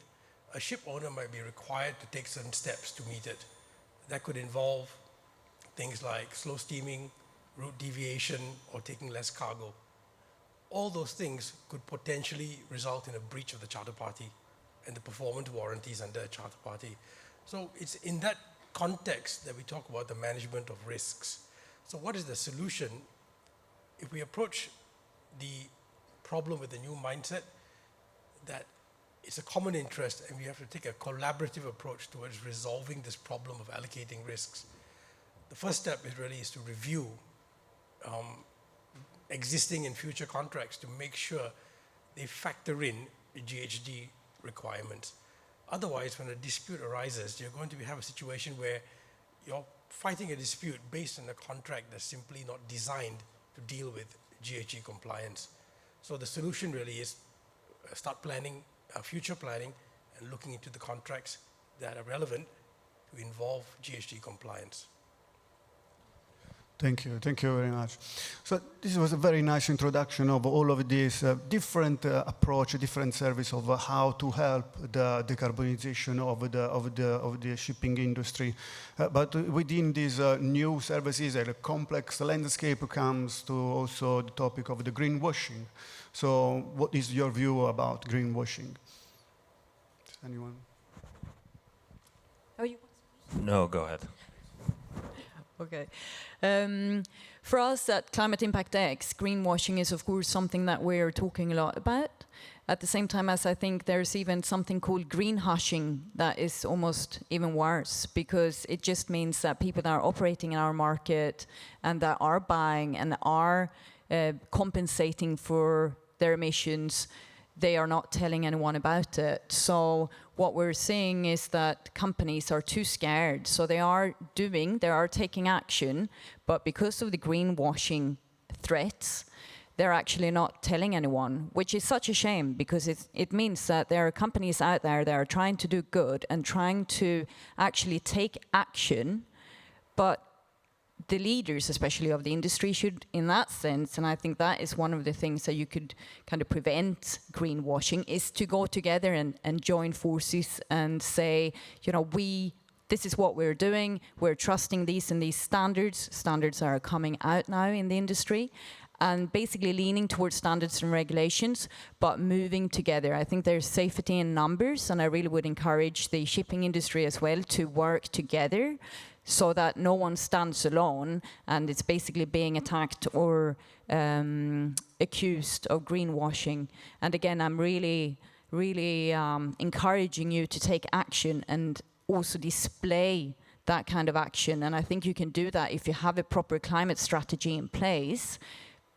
H: A ship owner might be required to take certain steps to meet it. That could involve things like slow steaming, route deviation, or taking less cargo. All those things could potentially result in a breach of the charter party and the performance warranties under a charter party. So it's in that context that we talk about the management of risks. So what is the solution? If we approach the problem with a new mindset, that it's a common interest and we have to take a collaborative approach towards resolving this problem of allocating risks. The first step is to review existing and future contracts to make sure they factor in the GHG requirements. Otherwise, when a dispute arises, you're going to have a situation where you're fighting a dispute based on a contract that's simply not designed to deal with GHG compliance. So the solution really is start planning, future planning, and looking into the contracts that are relevant to involve GHG compliance.
C: Thank you very much. So this was a very nice introduction of all of these different approach, different service of how to help the decarbonization of the shipping industry. But within these new services, a complex landscape comes to also the topic of the greenwashing. So what is your view about greenwashing? Anyone?
D: Oh, you want to speak?
F: No, go ahead.
D: Okay. For us at Climate Impact X, greenwashing is of course something that we're talking a lot about. At the same time as I think there's even something called green hushing that is almost even worse, because it just means that people that are operating in our market and that are buying and are compensating for their emissions, they are not telling anyone about it. So what we're seeing is that companies are too scared. So they are taking action, but because of the greenwashing threats, they're actually not telling anyone, which is such a shame, because it means that there are companies out there that are trying to do good and trying to actually take action, but the leaders, especially of the industry, should, in that sense, and I think that is one of the things that you could kind of prevent greenwashing, is to go together and join forces and say, you know, this is what we're doing, we're trusting these and these standards. Standards are coming out now in the industry, and basically leaning towards standards and regulations, but moving together. I think there's safety in numbers, and I really would encourage the shipping industry as well to work together so that no one stands alone and it's basically being attacked or accused of greenwashing. And again, I'm really encouraging you to take action and also display that kind of action. And I think you can do that if you have a proper climate strategy in place,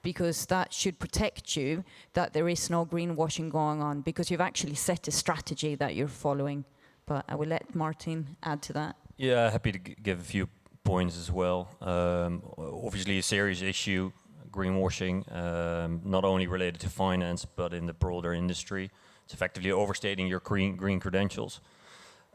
D: because that should protect you, that there is no greenwashing going on, because you've actually set a strategy that you're following. But I will let Martin add to that.
F: Yeah, happy to give a few points as well. Obviously a serious issue, greenwashing, not only related to finance, but in the broader industry. It's effectively overstating your green credentials.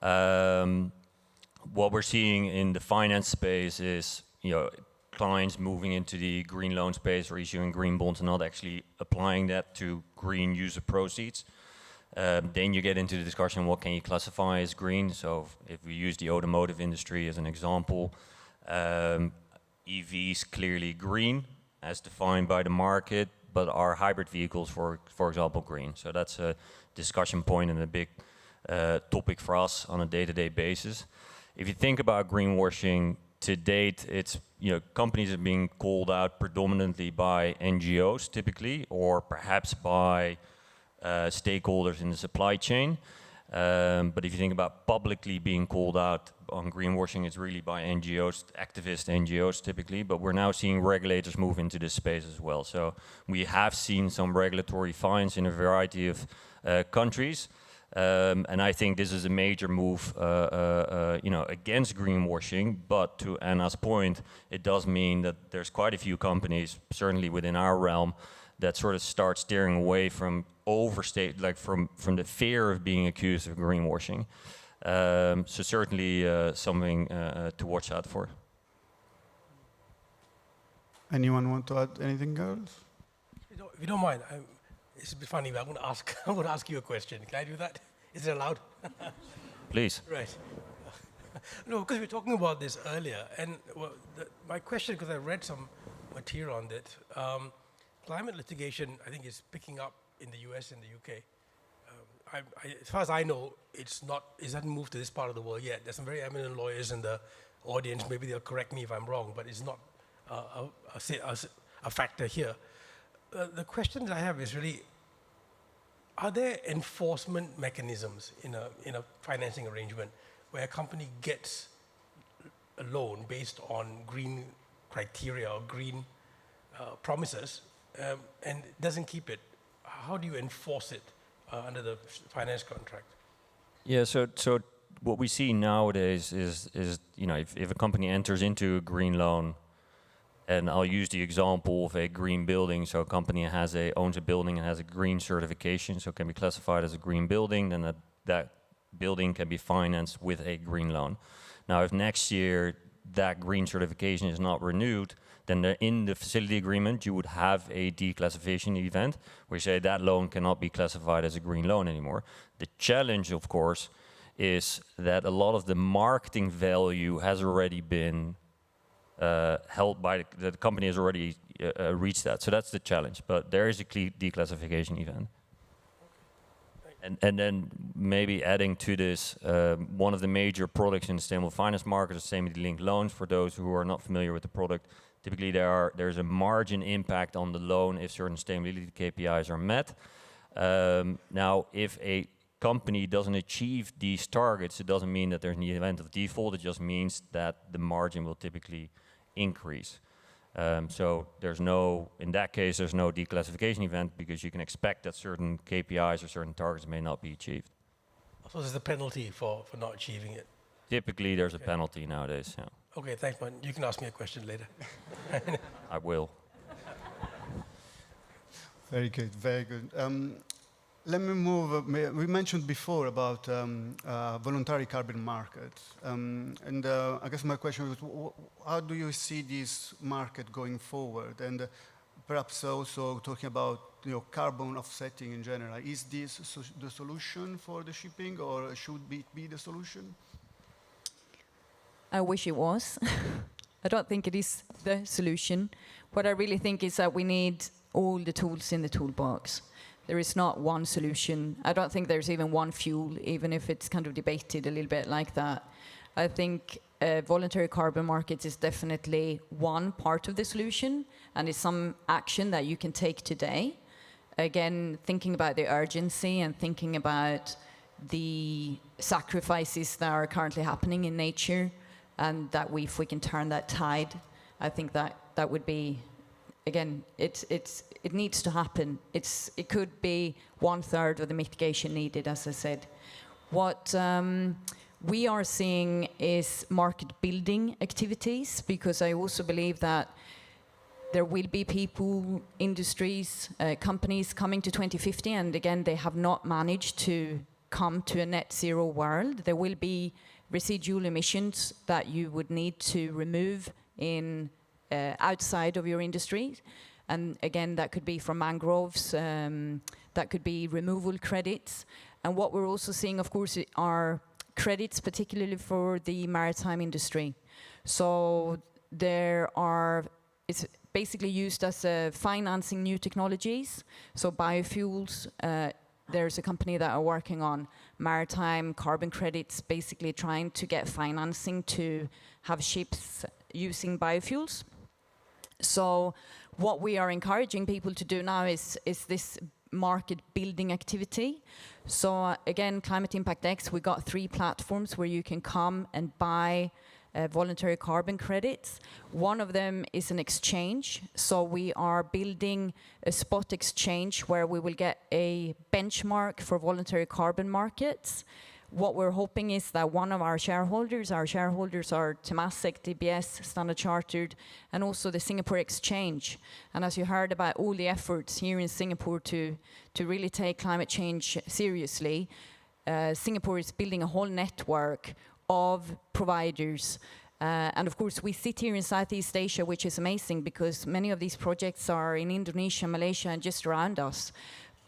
F: What we're seeing in the finance space is, you know, clients moving into the green loan space or issuing green bonds and not actually applying that to green use of proceeds. Then you get into the discussion, what can you classify as green? So if we use the automotive industry as an example, EVs clearly green as defined by the market, but are hybrid vehicles, for example, green? So that's a discussion point and a big topic for us on a day-to-day basis. If you think about greenwashing, to date, it's, you know, companies are being called out predominantly by NGOs typically, or perhaps by stakeholders in the supply chain. But if you think about publicly being called out on greenwashing, it's really by NGOs, activist NGOs typically, but we're now seeing regulators move into this space as well. So we have seen some regulatory fines in a variety of countries. And I think this is a major move, you know, against greenwashing. But to Anna's point, it does mean that there's quite a few companies, certainly within our realm, that sort of start steering away from from the fear of being accused of greenwashing. So certainly something to watch out for.
C: Anyone want to add anything else?
H: If you don't mind, it's a bit funny, but I'm going to ask you a question. Can I do that? Is it allowed?
F: Please.
H: Right. No, because we were talking about this earlier, and well, my question, because I read some material on it, climate litigation, I think, is picking up in the US and the UK. As far as I know, it hasn't moved to this part of the world yet. There's some very eminent lawyers in the audience. Maybe they'll correct me if I'm wrong, but it's not a factor here. The question that I have is really, are there enforcement mechanisms in a financing arrangement where a company gets a loan based on green criteria or green promises and doesn't keep it? How do you enforce it under the finance contract?
F: Yeah, so what we see nowadays is you know, if a company enters into a green loan, and I'll use the example of a green building. So a company owns a building and has a green certification, so it can be classified as a green building, then that building can be financed with a green loan. Now, if next year that green certification is not renewed, then in the facility agreement, you would have a declassification event where you say that loan cannot be classified as a green loan anymore. The challenge, of course, is that a lot of the marketing value has already been held by the company has already reached that. So that's the challenge. But there is a declassification event. And then maybe adding to this, one of the major products in the sustainable finance market is sustainability-linked loans. For those who are not familiar with the product, typically there's a margin impact on the loan if certain sustainability KPIs are met. Now, if a company doesn't achieve these targets, it doesn't mean that there's an event of default. It just means that the margin will typically increase. So in that case, there's no declassification event because you can expect that certain KPIs or certain targets may not be achieved.
H: So there's a penalty for not achieving it?
F: Typically, there's a penalty nowadays, yeah.
H: Okay, thanks, man. You can ask me a question later.
F: I will.
C: Very good, very good. let me move. We mentioned before about voluntary carbon markets, and I guess my question was, how do you see this market going forward? And perhaps also talking about carbon offsetting in general. Is this the solution for the shipping, or should it be the solution?
D: I wish it was. I don't think it is the solution. What I really think is that we need all the tools in the toolbox. There is not one solution. I don't think there's even one fuel, even if it's kind of debated a little bit like that. I think voluntary carbon markets is definitely one part of the solution, and it's some action that you can take today. Again, thinking about the urgency and thinking about the sacrifices that are currently happening in nature, and that if we can turn that tide, I think that would be, again, it needs to happen. It could be 1/3 of the mitigation needed, as I said. What we are seeing is market building activities, because I also believe that there will be people, industries, companies coming to 2050, and again, they have not managed to come to a net zero world. There will be residual emissions that you would need to remove in outside of your industry. And again, that could be from mangroves, that could be removal credits. And what we're also seeing, of course, are credits, particularly for the maritime industry. So it's basically used as financing new technologies. So biofuels, there's a company that are working on maritime carbon credits, basically trying to get financing to have ships using biofuels. So what we are encouraging people to do now is this market building activity. So again, Climate Impact X, we got 3 platforms where you can come and buy voluntary carbon credits. One of them is an exchange. So we are building a spot exchange where we will get a benchmark for voluntary carbon markets. What we're hoping is that one of our shareholders are Temasek, DBS, Standard Chartered, and also the Singapore Exchange. And as you heard about all the efforts here in Singapore to really take climate change seriously, Singapore is building a whole network of providers. And of course, we sit here in Southeast Asia, which is amazing because many of these projects are in Indonesia, Malaysia, and just around us.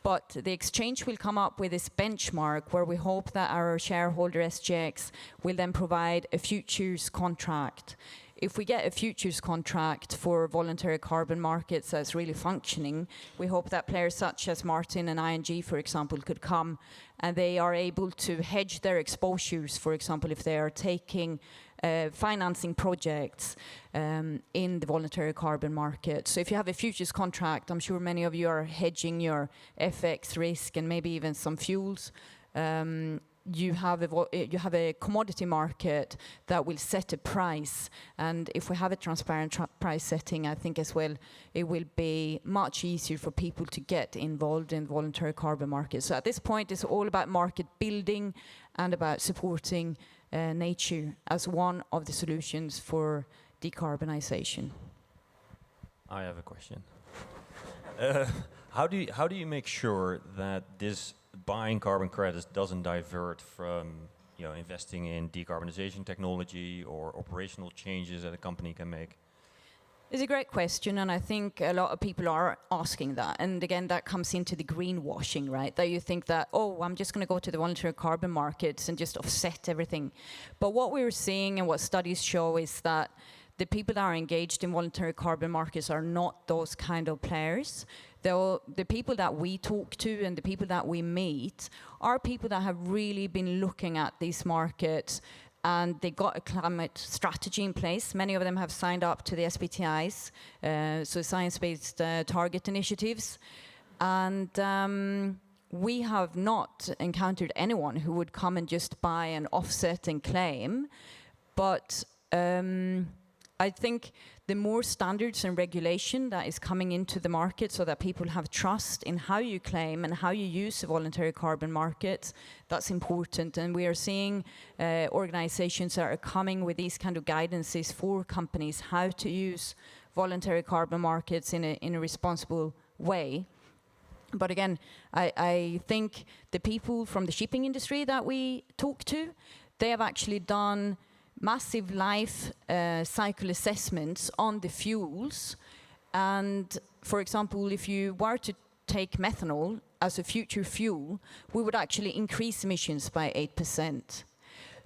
D: But the exchange will come up with this benchmark where we hope that our shareholder SGX will then provide a futures contract. If we get a futures contract for voluntary carbon markets that's really functioning, we hope that players such as Martin and ING, for example, could come and they are able to hedge their exposures, for example, if they are taking financing projects in the voluntary carbon market. So if you have a futures contract, I'm sure many of you are hedging your FX risk and maybe even some fuels. You have a commodity market that will set a price, and if we have a transparent price setting, I think as well it will be much easier for people to get involved in voluntary carbon markets. So at this point, it's all about market building and about supporting nature as one of the solutions for decarbonization.
F: I have a question. How do you make sure that this buying carbon credits doesn't divert from investing in decarbonization technology or operational changes that a company can make?
D: It's a great question, and I think a lot of people are asking that. And again, that comes into the greenwashing, right? That you think that, oh, I'm just going to go to the voluntary carbon markets and just offset everything. But what we're seeing and what studies show is that the people that are engaged in voluntary carbon markets are not those kind of players. The people that we talk to and the people that we meet are people that have really been looking at these markets, and they got a climate strategy in place. Many of them have signed up to the SBTIs, so science-based target initiatives. And we have not encountered anyone who would come and just buy an offset and claim. But I think the more standards and regulation that is coming into the market so that people have trust in how you claim and how you use the voluntary carbon markets, that's important. And we are seeing organizations that are coming with these kind of guidances for companies how to use voluntary carbon markets in a responsible way. But again, I think the people from the shipping industry that we talk to, they have actually done massive life cycle assessments on the fuels. And for example, if you were to take methanol as a future fuel, we would actually increase emissions by 8%.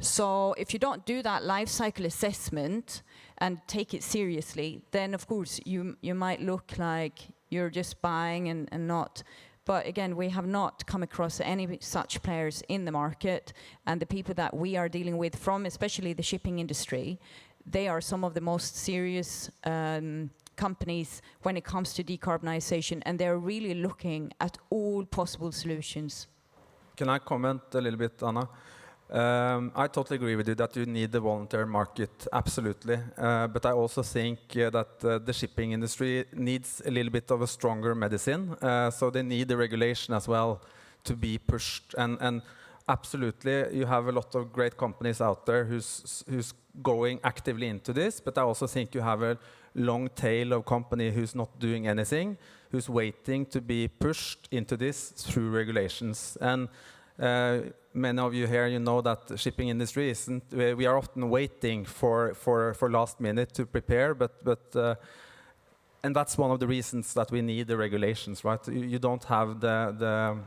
D: So if you don't do that life cycle assessment and take it seriously, then of course you might look like you're just buying and not. But again, we have not come across any such players in the market, and the people that we are dealing with from especially the shipping industry, they are some of the most serious companies when it comes to decarbonization, and they're really looking at all possible solutions.
E: Can I comment a little bit, Anna? I totally agree with you that you need the voluntary market, absolutely. But I also think that the shipping industry needs a little bit of a stronger medicine. So they need the regulation as well to be pushed. And absolutely, you have a lot of great companies out there who's going actively into this. But I also think you have a long tail of company who's not doing anything, who's waiting to be pushed into this through regulations. And many of you here, you know that the shipping industry isn't. We are often waiting for last minute to prepare, and that's one of the reasons that we need the regulations, right? You don't have the.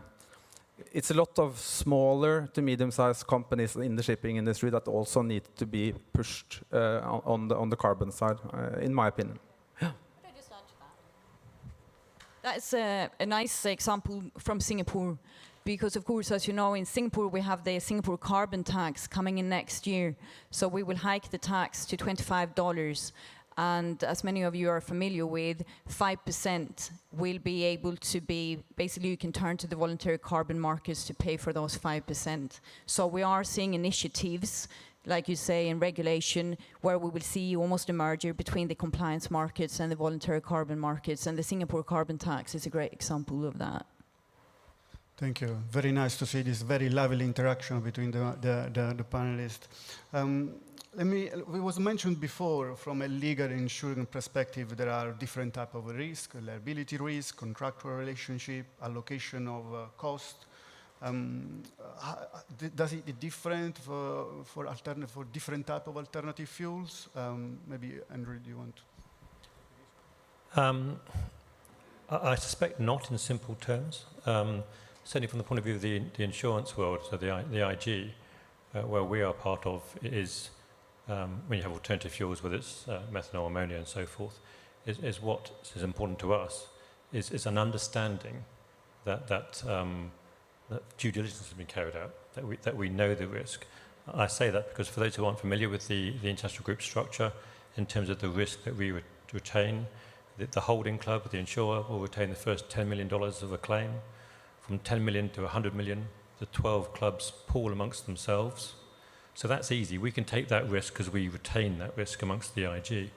E: It's a lot of smaller to medium-sized companies in the shipping industry that also need to be pushed on the carbon side, in my opinion. Yeah.
D: Could I just add to that? That's a nice example from Singapore. Because of course, as you know, in Singapore, we have the Singapore carbon tax coming in next year. So we will hike the tax to $25. And as many of you are familiar with, 5% will be able to be, basically you can turn to the voluntary carbon markets to pay for those 5%. So we are seeing initiatives, like you say, in regulation, where we will see almost a merger between the compliance markets and the voluntary carbon markets. And the Singapore carbon tax is a great example of that.
C: Thank you. Very nice to see this very lively interaction between the panelists. It was mentioned before, from a legal insurance perspective, there are different types of risk: liability risk, contractual relationship, allocation of cost. Does it different for different type of alternative fuels? Maybe Andrew, do you want to?
G: I suspect not in simple terms. Certainly from the point of view of the insurance world, so the IG, where we are part of, is when you have alternative fuels, whether it's methanol, ammonia, and so forth, is what is important to us is an understanding that due diligence has been carried out, that we know the risk. I say that because for those who aren't familiar with the international group structure, in terms of the risk that we retain, the holding club, the insurer, will retain the first $10 million of a claim. From 10 million to 100 million, the 12 clubs pool amongst themselves. So that's easy. We can take that risk because we retain that risk amongst the IG.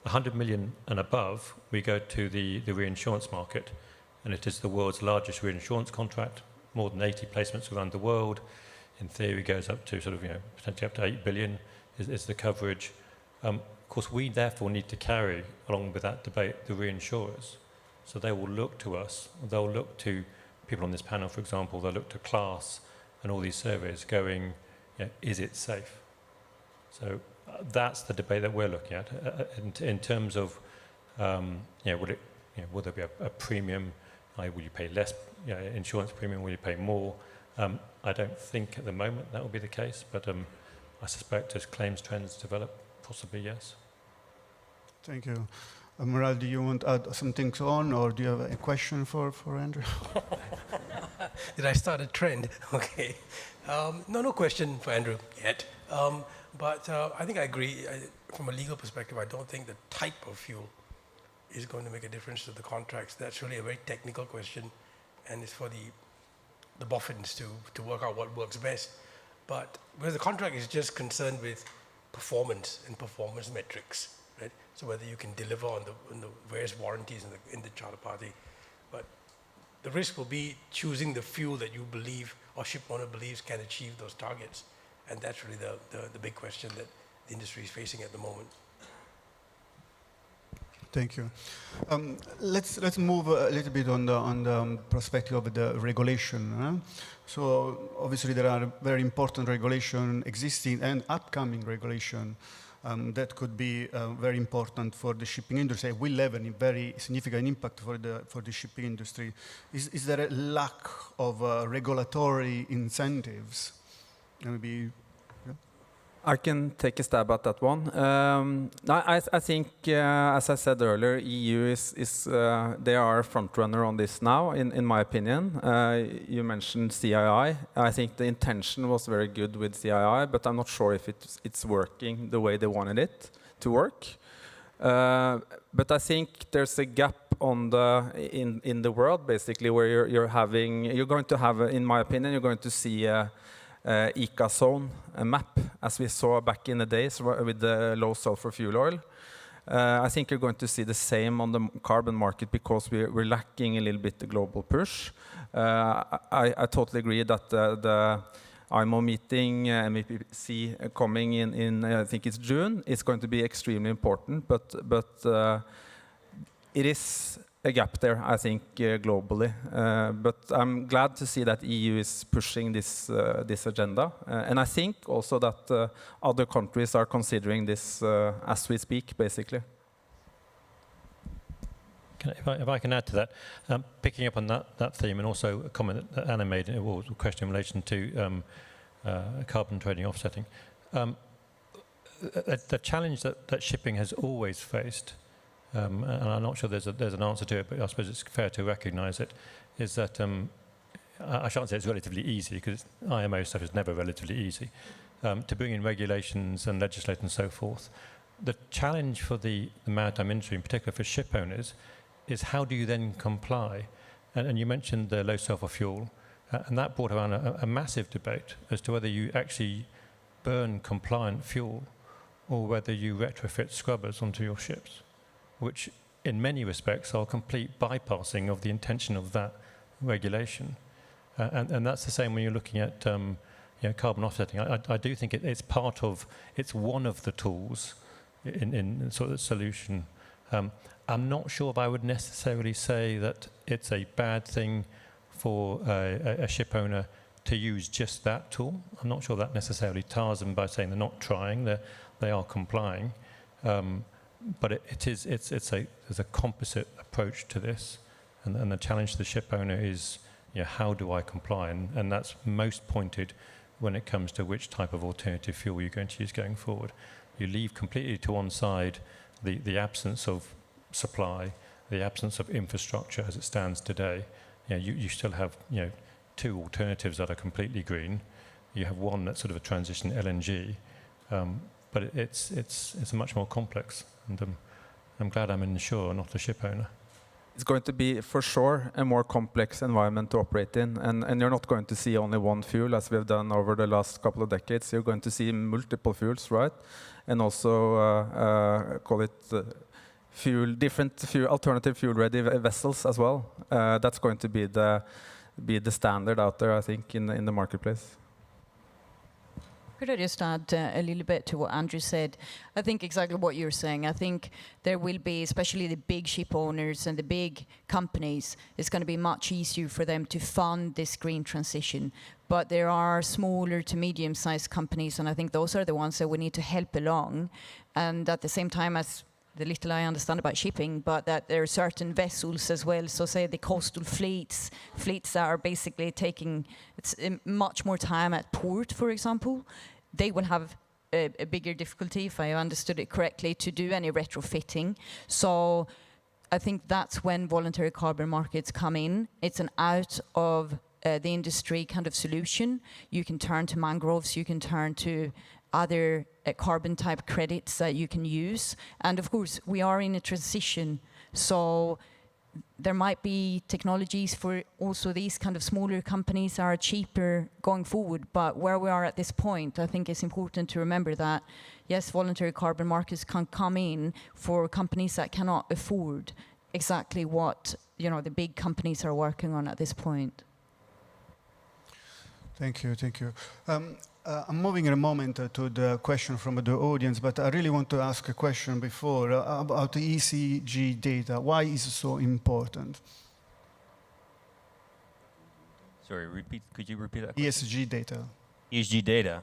G: 100 million and above, we go to the reinsurance market, and it is the world's largest reinsurance contract, more than 80 placements around the world. In theory, goes up to potentially up to 8 billion is the coverage. Of course, we therefore need to carry, along with that debate, the reinsurers. So they will look to us, they'll look to people on this panel, for example, they'll look to class and all these surveys going, is it safe? So that's the debate that we're looking at in terms of, will there be a premium? Will you pay less insurance premium? Will you pay more? I don't think at the moment that will be the case, but I suspect as claims trends develop, possibly yes.
C: Thank you. Mural, do you want to add some things on, or do you have a question for Andrew?
H: Did I start a trend? Okay. No question for Andrew yet. But I think I agree. From a legal perspective, I don't think the type of fuel is going to make a difference to the contracts. That's really a very technical question, and it's for the boffins to work out what works best. But where the contract is just concerned with performance and performance metrics, right? So whether you can deliver on the various warranties in the charter party, but the risk will be choosing the fuel that you believe or ship owner believes can achieve those targets, and that's really the big question that the industry is facing at the moment.
C: Thank you. Let's move a little bit on the perspective of the regulation. So obviously there are very important regulation existing and upcoming regulation that could be very important for the shipping industry. Will have a very significant impact for the shipping industry. Is there a lack of regulatory incentives? Maybe.
E: I can take a stab at that one. I think, as I said earlier, EU they are a front runner on this now, in my opinion. You mentioned CII. I think the intention was very good with CII, but I'm not sure if it's working the way they wanted it to work. But I think there's a gap in the world, basically, where you're going to have, in my opinion, you're going to see ICA zone map, as we saw back in the days with the low sulfur fuel oil. I think you're going to see the same on the carbon market because we're lacking a little bit the global push. I totally agree that the IMO meeting, MEPC coming in I think it's June, is going to be extremely important, but it is a gap there, I think, globally. But I'm glad to see that EU is pushing this agenda. And I think also that other countries are considering this as we speak, basically.
G: If I can add to that, picking up on that theme and also a comment that Anna made, or a question in relation to carbon trading offsetting. The challenge that shipping has always faced, and I'm not sure there's an answer to it, but I suppose it's fair to recognise it, is that I shan't say it's relatively easy, because IMO stuff is never relatively easy, to bring in regulations and legislation and so forth. The challenge for the maritime industry, in particular for ship owners, is how do you then comply? And you mentioned the low sulfur fuel, and that brought around a massive debate as to whether you actually burn compliant fuel or whether you retrofit scrubbers onto your ships, which in many respects are complete bypassing of the intention of that regulation. And that's the same when you're looking at carbon offsetting. I do think it's one of the tools in sort of solution. I'm not sure if I would necessarily say that it's a bad thing for a ship owner to use just that tool. I'm not sure that necessarily tars them by saying they're not trying, they are complying. But there's a composite approach to this, and the challenge to the ship owner is, how do I comply? And that's most pointed when it comes to which type of alternative fuel you're going to use going forward. You leave completely to one side the absence of supply, the absence of infrastructure as it stands today. You still have two alternatives that are completely green. You have one that's sort of a transition LNG, but it's much more complex. And I'm glad I'm an insurer, not a ship owner.
E: It's going to be, for sure, a more complex environment to operate in. And you're not going to see only one fuel, as we've done over the last couple of decades. You're going to see multiple fuels, right? And also, call it different alternative fuel-ready vessels as well. That's going to be the standard out there, I think, in the marketplace.
D: Could I just add a little bit to what Andrew said? I think exactly what you're saying. I think there will be, especially the big ship owners and the big companies, it's going to be much easier for them to fund this green transition. But there are smaller to medium-sized companies, and I think those are the ones that we need to help along. And at the same time, as the little I understand about shipping, but that there are certain vessels as well. So say the coastal fleets that are basically taking much more time at port, for example, they will have a bigger difficulty, if I understood it correctly, to do any retrofitting. So I think that's when voluntary carbon markets come in. It's an out of the industry kind of solution. You can turn to mangroves, you can turn to other carbon type credits that you can use. And of course, we are in a transition. So there might be technologies for also these kind of smaller companies that are cheaper going forward. But where we are at this point, I think it's important to remember that, yes, voluntary carbon markets can come in for companies that cannot afford exactly what the big companies are working on at this point.
C: Thank you. I'm moving in a moment to the question from the audience, but I really want to ask a question before about the ECG data. Why is it so important?
F: Sorry, could you repeat that question?
C: ESG data.
F: ESG data.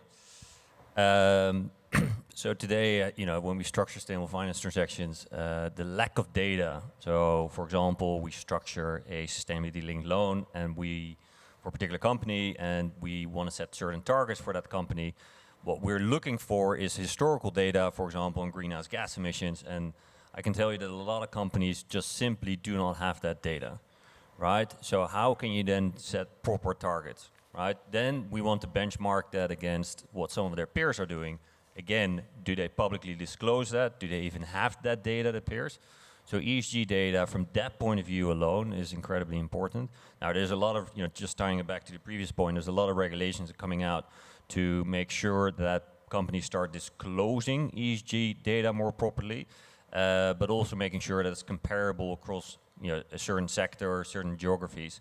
F: So today, when we structure sustainable finance transactions, the lack of data. So, for example, we structure a sustainability-linked loan, and for a particular company, and we want to set certain targets for that company. What we're looking for is historical data, for example, on greenhouse gas emissions. And I can tell you that a lot of companies just simply do not have that data, right? So how can you then set proper targets, right? Then we want to benchmark that against what some of their peers are doing. Again, do they publicly disclose that? Do they even have that data, the peers? So ESG data from that point of view alone is incredibly important. Now there's a lot of, just tying it back to the previous point, there's a lot of regulations coming out to make sure that companies start disclosing ESG data more properly, but also making sure that it's comparable across a certain sector or certain geographies,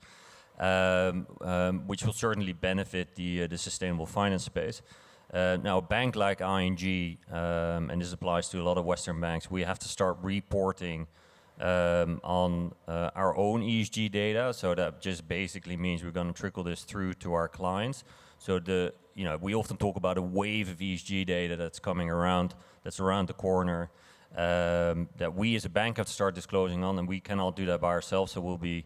F: which will certainly benefit the sustainable finance space. Now, a bank like ING, and this applies to a lot of Western banks, we have to start reporting on our own ESG data. So that just basically means we're going to trickle this through to our clients. So we often talk about a wave of ESG data that's coming around, that's around the corner, that we as a bank have to start disclosing on, and we cannot do that by ourselves. So we'll be,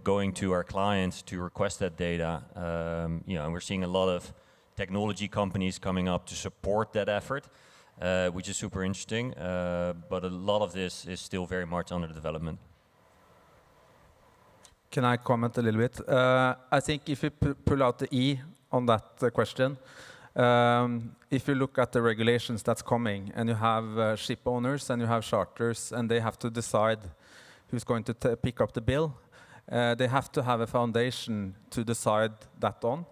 F: going to our clients to request that data. And we're seeing a lot of technology companies coming up to support that effort, which is super interesting. But a lot of this is still very much under development.
E: Can I comment a little bit? I think if you pull out the E on that question, if you look at the regulations that's coming, and you have ship owners and you have charters, and they have to decide who's going to pick up the bill, they have to have a foundation to decide that on.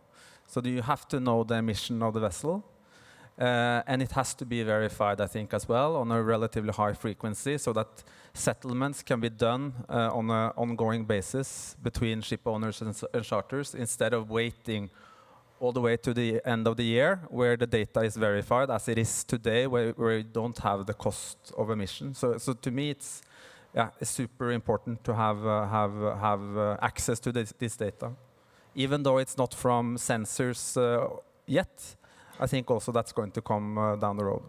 E: So you have to know the emission of the vessel, and it has to be verified, I think, as well, on a relatively high frequency, so that settlements can be done on an ongoing basis between ship owners and charters, instead of waiting all the way to the end of the year, where the data is verified, as it is today, where you don't have the cost of emission. So to me, it's super important to have access to this data. Even though it's not from sensors yet, I think also that's going to come down the road.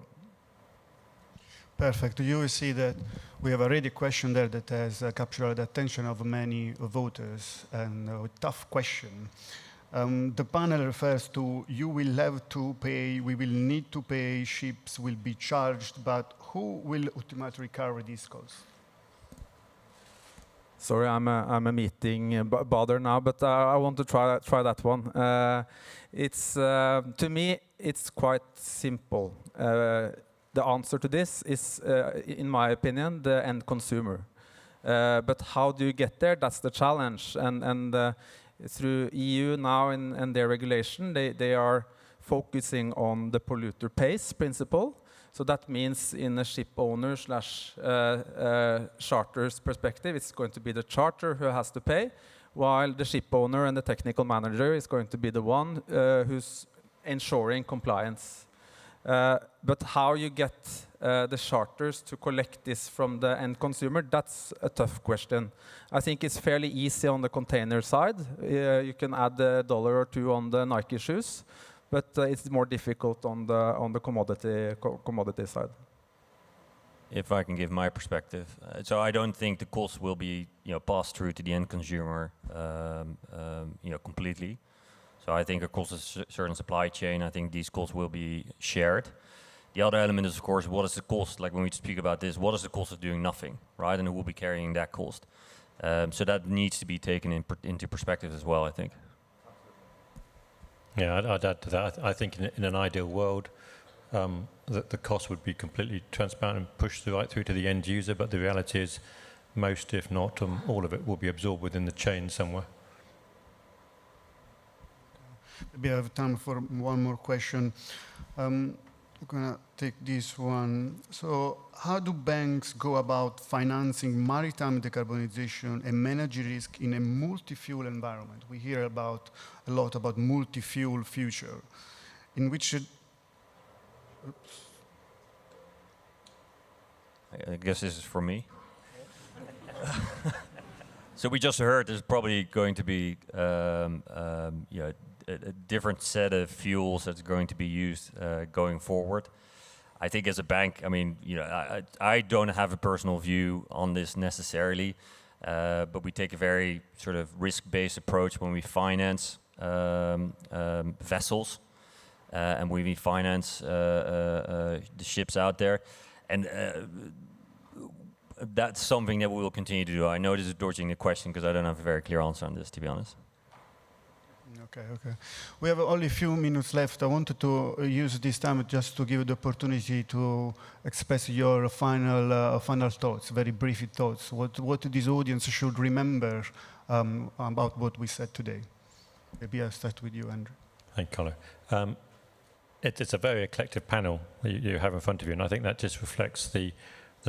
C: Perfect. You will see that we have already a question there that has captured the attention of many voters, and a tough question. The panel refers to you will have to pay, we will need to pay, ships will be charged, but who will ultimately cover these costs?
E: Sorry, I'm a meeting bother now, but I want to try that one. To me, it's quite simple. The answer to this is, in my opinion, the end consumer. But how do you get there? That's the challenge. And through EU now and their regulation, they are focusing on the polluter pays principle. So that means in a ship owner / charter's perspective, it's going to be the charter who has to pay, while the ship owner and the technical manager is going to be the one who's ensuring compliance. But how you get the charters to collect this from the end consumer, that's a tough question. I think it's fairly easy on the container side. You can add $1 or $2 on the Nike shoes, but it's more difficult on the commodity side.
F: If I can give my perspective, so I don't think the cost will be passed through to the end consumer completely. So I think across a certain supply chain, I think these costs will be shared. The other element is, of course, what is the cost? Like when we speak about this, what is the cost of doing nothing, right? And who will be carrying that cost? So that needs to be taken into perspective as well, I think.
G: Yeah, I'd add to that. I think in an ideal world, that the cost would be completely transparent and pushed right through to the end user, but the reality is most, if not all of it, will be absorbed within the chain somewhere.
C: Maybe I have time for one more question. I'm going to take this one. So how do banks go about financing maritime decarbonization and manage risk in a multi-fuel environment? We hear a lot about multi-fuel future. in which
F: I guess this is for me. So we just heard there's probably going to be a different set of fuels that's going to be used going forward. I think as a bank, I mean, I don't have a personal view on this necessarily, but we take a very sort of risk-based approach when we finance vessels and when we finance the ships out there. And that's something that we will continue to do. I know this is dodging the question because I don't have a very clear answer on this, to be honest.
C: Okay. We have only a few minutes left. I wanted to use this time just to give you the opportunity to express your final thoughts, very brief thoughts. What this audience should remember about what we said today. Maybe I'll start with you, Andrew.
G: Thank you, Carlo. It's a very eclectic panel that you have in front of you, and I think that just reflects the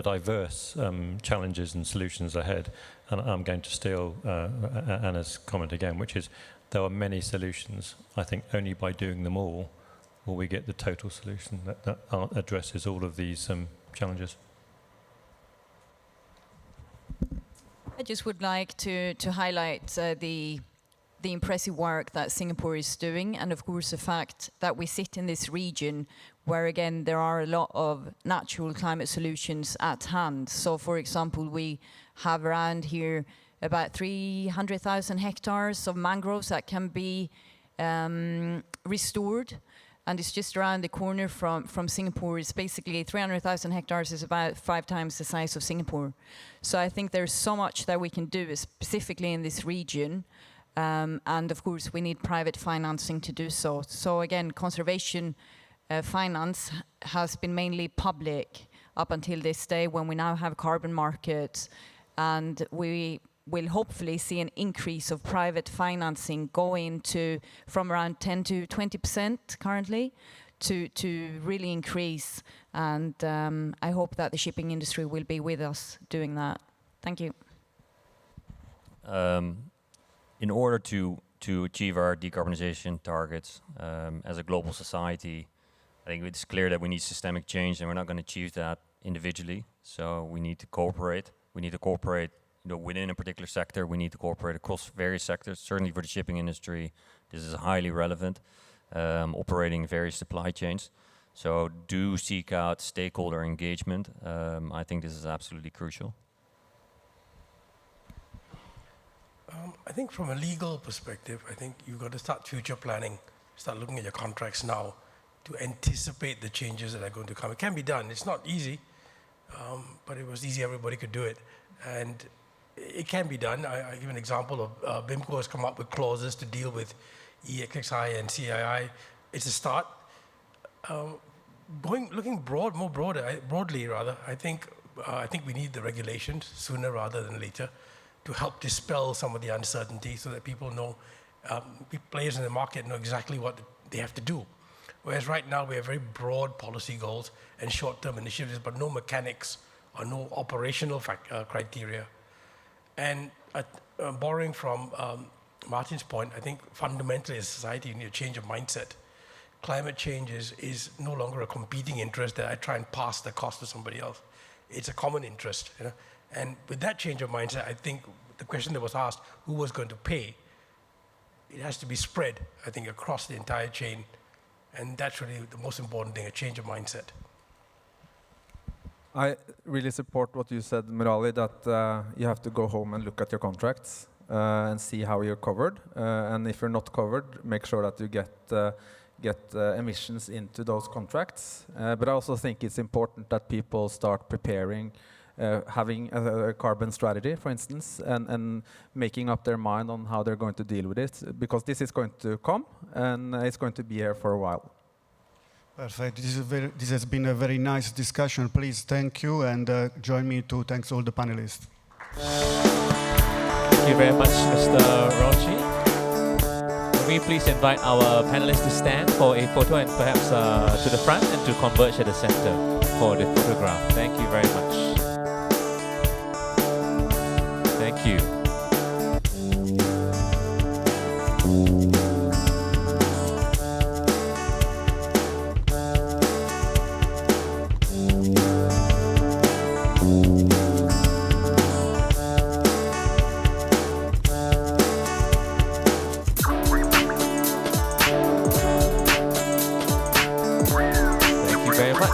G: diverse challenges and solutions ahead. And I'm going to steal Anna's comment again, which is there are many solutions. I think only by doing them all will we get the total solution that addresses all of these challenges.
D: I just would like to highlight the impressive work that Singapore is doing, and of course the fact that we sit in this region where again there are a lot of natural climate solutions at hand. So for example, we have around here about 300,000 hectares of mangroves that can be restored, and it's just around the corner from Singapore. It's basically 300,000 hectares is about 5 times the size of Singapore. So I think there's so much that we can do specifically in this region. And of course, we need private financing to do so. So again, conservation finance has been mainly public up until this day, when we now have carbon markets, and we will hopefully see an increase of private financing going to from around 10 to 20% currently to really increase. And I hope that the shipping industry will be with us doing that. Thank you.
F: In order to achieve our decarbonization targets as a global society, I think it's clear that we need systemic change, and we're not going to achieve that individually. So we need to cooperate. We need to cooperate, within a particular sector. We need to cooperate across various sectors. Certainly for the shipping industry, this is highly relevant. Operating various supply chains. So do seek out stakeholder engagement. I think this is absolutely crucial.
H: I think from a legal perspective, I think you've got to start future planning, start looking at your contracts now to anticipate the changes that are going to come. It can be done. It's not easy, but it was easy, everybody could do it. And it can be done. I give an example of BIMCO has come up with clauses to deal with EXXI and CII. It's a start. Looking broadly, I think we need the regulations sooner rather than later to help dispel some of the uncertainty, so that people know, players in the market know exactly what they have to do. Whereas right now we have very broad policy goals and short-term initiatives, but no mechanics or no operational criteria. And borrowing from Martin's point, I think fundamentally as a society you need a change of mindset. Climate change is no longer a competing interest that I try and pass the cost to somebody else. It's a common interest. And with that change of mindset, I think the question that was asked, who was going to pay, it has to be spread, I think, across the entire chain. And that's really the most important thing, a change of mindset.
E: I really support what you said, Murali, that you have to go home and look at your contracts and see how you're covered. And if you're not covered, make sure that you get emissions into those contracts. But I also think it's important that people start preparing, having a carbon strategy, for instance, and making up their mind on how they're going to deal with it, because this is going to come and it's going to be here for a while.
C: Perfect. This has been a very nice discussion. Please, thank you, and join me to thank all the panelists.
A: Thank you very much, Mr. Rochi. Can we please invite our panelists to stand for a photo, and perhaps to the front, and to converge at the center for the photograph. Thank you very much. Thank you.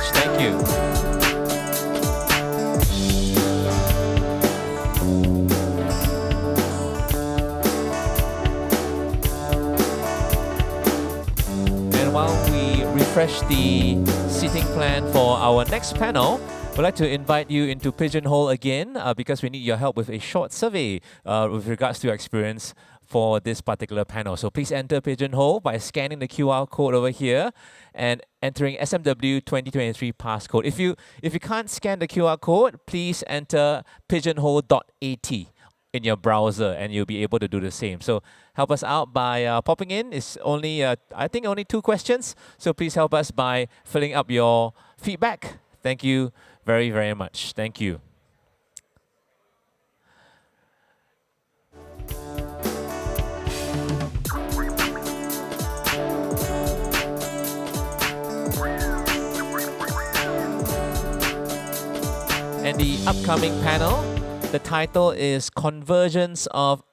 A: much. Thank you. And while we refresh the seating plan for our next panel, we'd like to invite you into Pigeonhole again because we need your help with a short survey with regards to your experience for this particular panel. So please enter Pigeonhole by scanning the QR code over here and entering SMW 2023 passcode. If you can't scan the QR code, please enter pigeonhole.at in your browser and you'll be able to do the same. So help us out by popping in. It's only, I think, only 2 questions. So please help us by filling up your feedback. Thank you very, very much. Thank you. And the upcoming panel, the title is Convergence of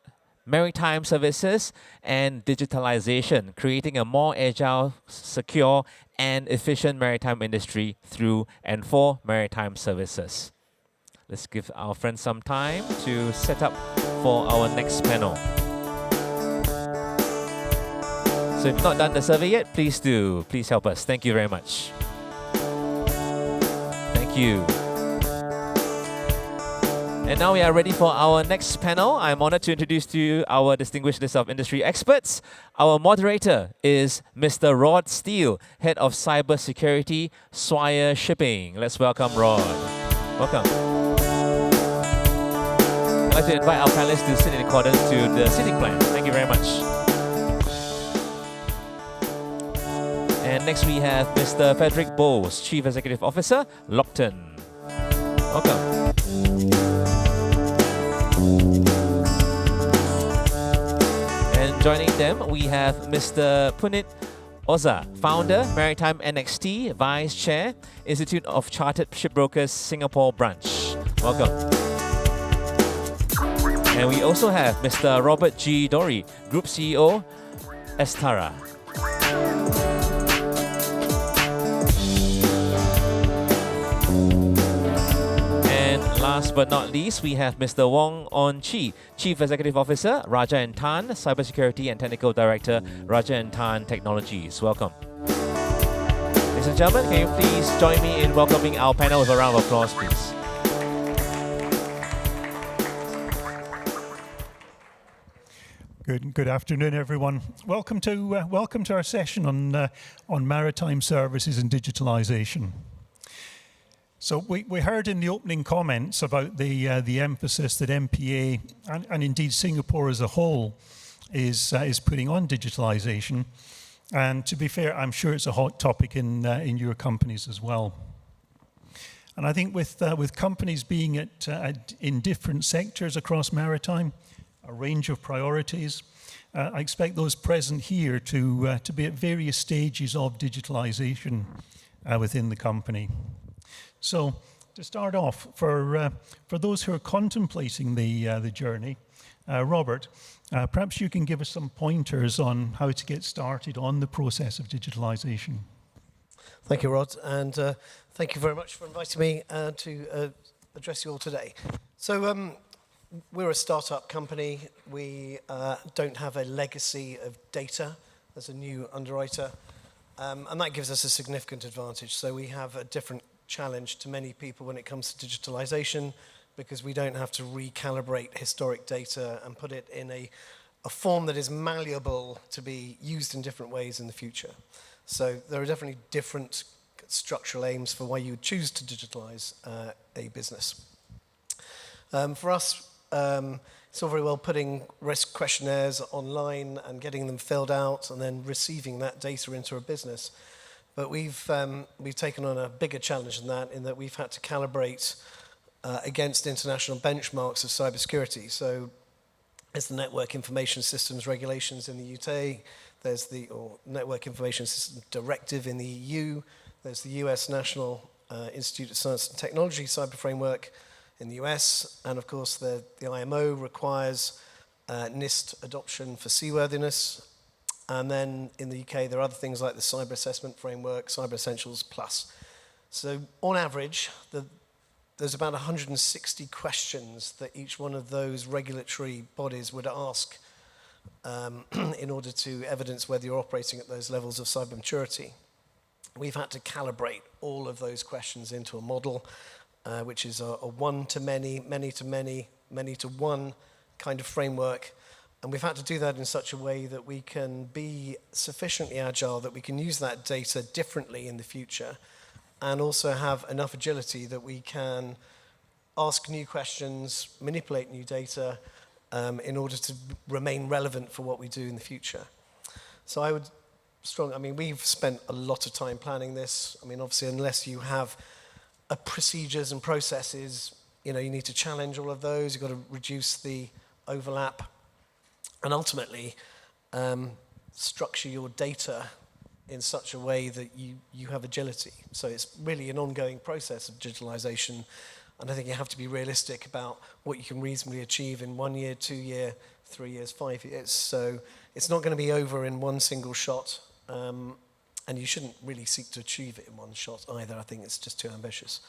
A: Maritime Services and Digitalization, Creating a More Agile, Secure, and Efficient Maritime Industry through and for Maritime Services. Let's give our friends some time to set up for our next panel. So if you've not done the survey yet, please do. Please help us. Thank you very much. Thank you. And now we are ready for our next panel. I'm honored to introduce to you our distinguished list of industry experts. Our moderator is Mr. Rod Steele, Head of Cybersecurity, Swire Shipping. Let's welcome Rod. Welcome. I'd like to invite our panelists to sit in accordance to the seating plan. Thank you very much. And next we have Mr. Frederick Bowles, Chief Executive Officer, Lockton. Welcome. And joining them, we have Mr. Punit Oza, Founder, Maritime NXT, Vice Chair, Institute of Chartered Shipbrokers, Singapore Branch. Welcome. And we also have Mr. Robert G. Dory, Group CEO, Estara. Last but not least, we have Mr. Wong On Chi, Chief Executive Officer, Raja & Tan, Cybersecurity and Technical Director, Raja & Tan Technologies. Welcome. Ladies and gentlemen, can you please join me in welcoming our panel with a round of applause, please.
I: Good afternoon, everyone. Welcome to our session on maritime services and digitalization. So we heard in the opening comments about the emphasis that MPA and indeed Singapore as a whole is putting on digitalization. And to be fair, I'm sure it's a hot topic in your companies as well. And I think with companies being in different sectors across maritime, a range of priorities, I expect those present here to be at various stages of digitalization within the company. So to start off, for those who are contemplating the journey, Robert, perhaps you can give us some pointers on how to get started on the process of digitalization.
J: Thank you, Rod, and thank you very much for inviting me to address you all today. So we're a startup company. We don't have a legacy of data as a new underwriter, and that gives us a significant advantage. So we have a different challenge to many people when it comes to digitalization, because we don't have to recalibrate historic data and put it in a form that is malleable to be used in different ways in the future. So there are definitely different structural aims for why you would choose to digitalize a business. For us, it's all very well putting risk questionnaires online and getting them filled out and then receiving that data into a business. But we've taken on a bigger challenge than that, in that we've had to calibrate against international benchmarks of cybersecurity. So there's the Network Information Systems regulations in the UK, there's the Network Information Systems Directive in the EU, there's the US National Institute of Science and Technology Cyber Framework in the US, and of course the IMO requires NIST adoption for seaworthiness. And then in the UK, there are other things like the Cyber Assessment Framework, Cyber Essentials Plus. So on average, there's about 160 questions that each one of those regulatory bodies would ask in order to evidence whether you're operating at those levels of cyber maturity. We've had to calibrate all of those questions into a model, which is a one-to-many, many-to-many, many-to-one kind of framework. And we've had to do that in such a way that we can be sufficiently agile, that we can use that data differently in the future, and also have enough agility that we can ask new questions, manipulate new data, in order to remain relevant for what we do in the future. So I would we've spent a lot of time planning this. I mean, obviously, unless you have procedures and processes, you need to challenge all of those. You've got to reduce the overlap, and ultimately structure your data in such a way that you have agility. So it's really an ongoing process of digitalization, and I think you have to be realistic about what you can reasonably achieve in 1 year, 2 year, 3 years, 5 years. So it's not going to be over in one single shot. And you shouldn't really seek to achieve it in one shot either. I think it's just too ambitious.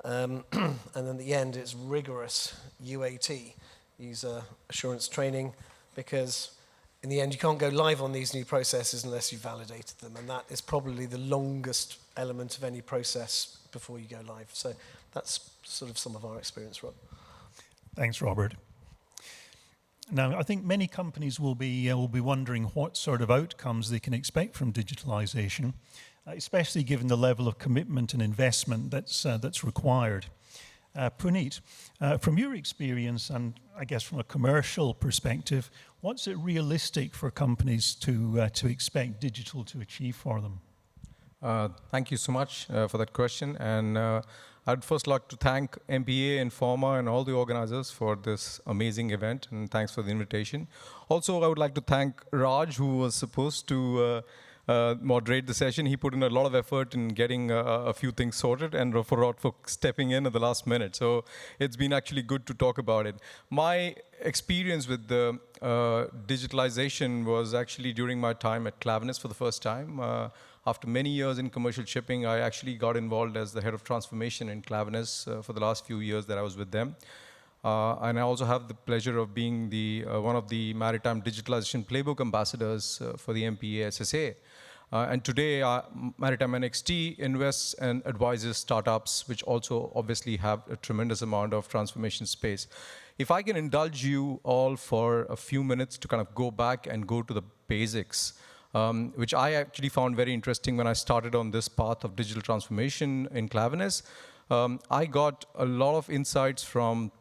J: And then at the end, it's rigorous UAT, user assurance training, because in the end, you can't go live on these new processes unless you've validated them. And that is probably the longest element of any process before you go live. So that's sort of some of our experience, Rob.
I: Thanks, Robert. Now, I think many companies will be wondering what sort of outcomes they can expect from digitalization, especially given the level of commitment and investment that's required. Puneet, from your experience and I guess from a commercial perspective, what's it realistic for companies to expect digital to achieve for them?
K: Thank you so much for that question. And I'd first like to thank MBA, Informa, and all the organizers for this amazing event, and thanks for the invitation. Also, I would like to thank Raj, who was supposed to moderate the session. He put in a lot of effort in getting a few things sorted, and for Rod for stepping in at the last minute. So it's been actually good to talk about it. My experience with the digitalization was actually during my time at Klaveness for the first time. After many years in commercial shipping, I actually got involved as the head of transformation in Klaveness for the last few years that I was with them. And I also have the pleasure of being one of the Maritime Digitalization Playbook ambassadors for the MPA SSA. And today, Maritime NXT invests and advises startups, which also obviously have a tremendous amount of transformation space. If I can indulge you all for a few minutes to kind of go back and go to the basics, which I actually found very interesting when I started on this path of digital transformation in Klaveness. I got a lot of insights from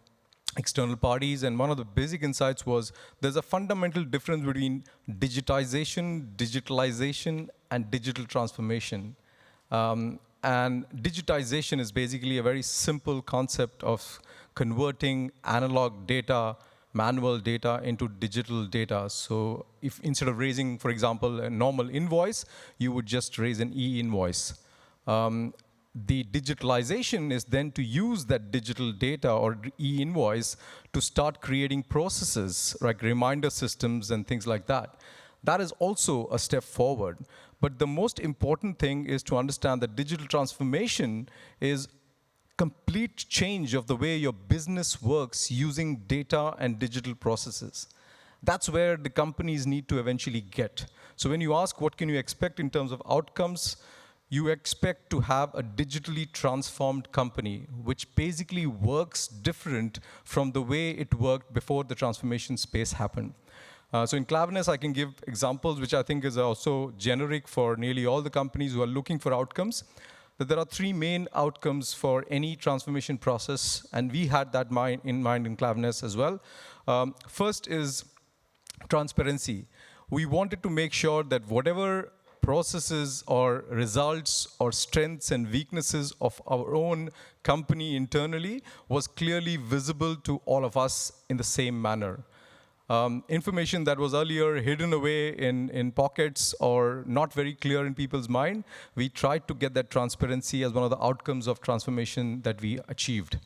K: external parties, and one of the basic insights was there's a fundamental difference between digitalization, and digital transformation. And digitization is basically a very simple concept of converting analog data, manual data into digital data. So if instead of raising, for example, a normal invoice, you would just raise an e-invoice. The digitalization is then to use that digital data or e-invoice to start creating processes, like reminder systems and things like that. That is also a step forward. But the most important thing is to understand that digital transformation is complete change of the way your business works using data and digital processes. That's where the companies need to eventually get. So when you ask what can you expect in terms of outcomes, you expect to have a digitally transformed company, which basically works different from the way it worked before the transformation space happened. So in Klaveness, I can give examples, which I think is also generic for nearly all the companies who are looking for outcomes. That there are 3 main outcomes for any transformation process, and we had that in mind in Klaveness as well. First is transparency. We wanted to make sure that whatever processes or results or strengths and weaknesses of our own company internally was clearly visible to all of us in the same manner. Information that was earlier hidden away in pockets or not very clear in people's mind, we tried to get that transparency as one of the outcomes of transformation that we achieved.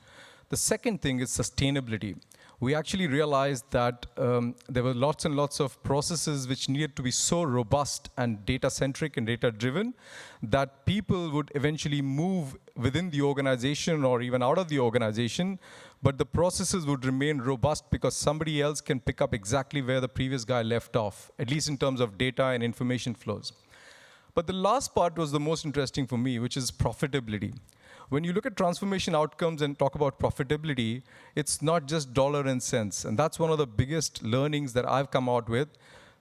K: The second thing is sustainability. we actually realized that there were lots and lots of processes which needed to be so robust and data-centric and data-driven that people would eventually move within the organization or even out of the organization, but the processes would remain robust because somebody else can pick up exactly where the previous guy left off, at least in terms of data and information flows. But the last part was the most interesting for me, which is profitability. When you look at transformation outcomes and talk about profitability, it's not just dollar and cents. And that's one of the biggest learnings that I've come out with.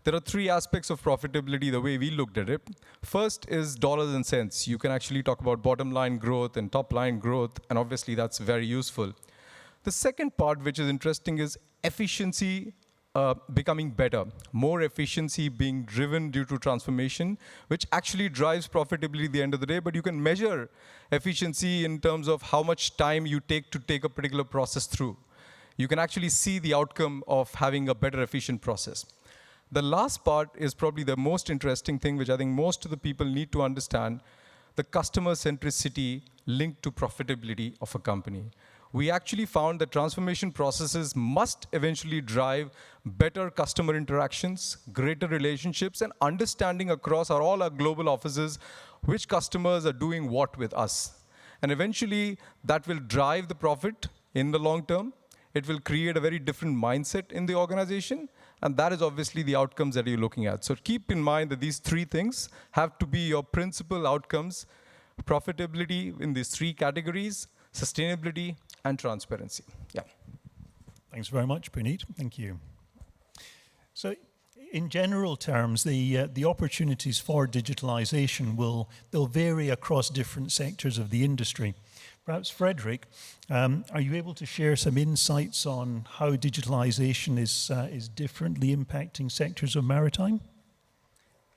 K: There are three aspects of profitability the way we looked at it. First is dollars and cents. You can actually talk about bottom line growth and top line growth, and obviously that's very useful. The second part, which is interesting, is efficiency becoming better, more efficiency being driven due to transformation, which actually drives profitability at the end of the day. But you can measure efficiency in terms of how much time you take to take a particular process through. You can actually see the outcome of having a better efficient process. The last part is probably the most interesting thing, which I think most of the people need to understand, the customer centricity linked to profitability of a company. We actually found that transformation processes must eventually drive better customer interactions, greater relationships, and understanding across all our global offices which customers are doing what with us. And eventually, that will drive the profit in the long term. It will create a very different mindset in the organization, and that is obviously the outcomes that you're looking at. So keep in mind that these three things have to be your principal outcomes: profitability in these three categories, sustainability, and transparency. Yeah.
I: Thanks very much, Puneet. Thank you. So, in general terms, the opportunities for digitalization they'll vary across different sectors of the industry. Perhaps, Frederick, are you able to share some insights on how digitalization is differently impacting sectors of maritime?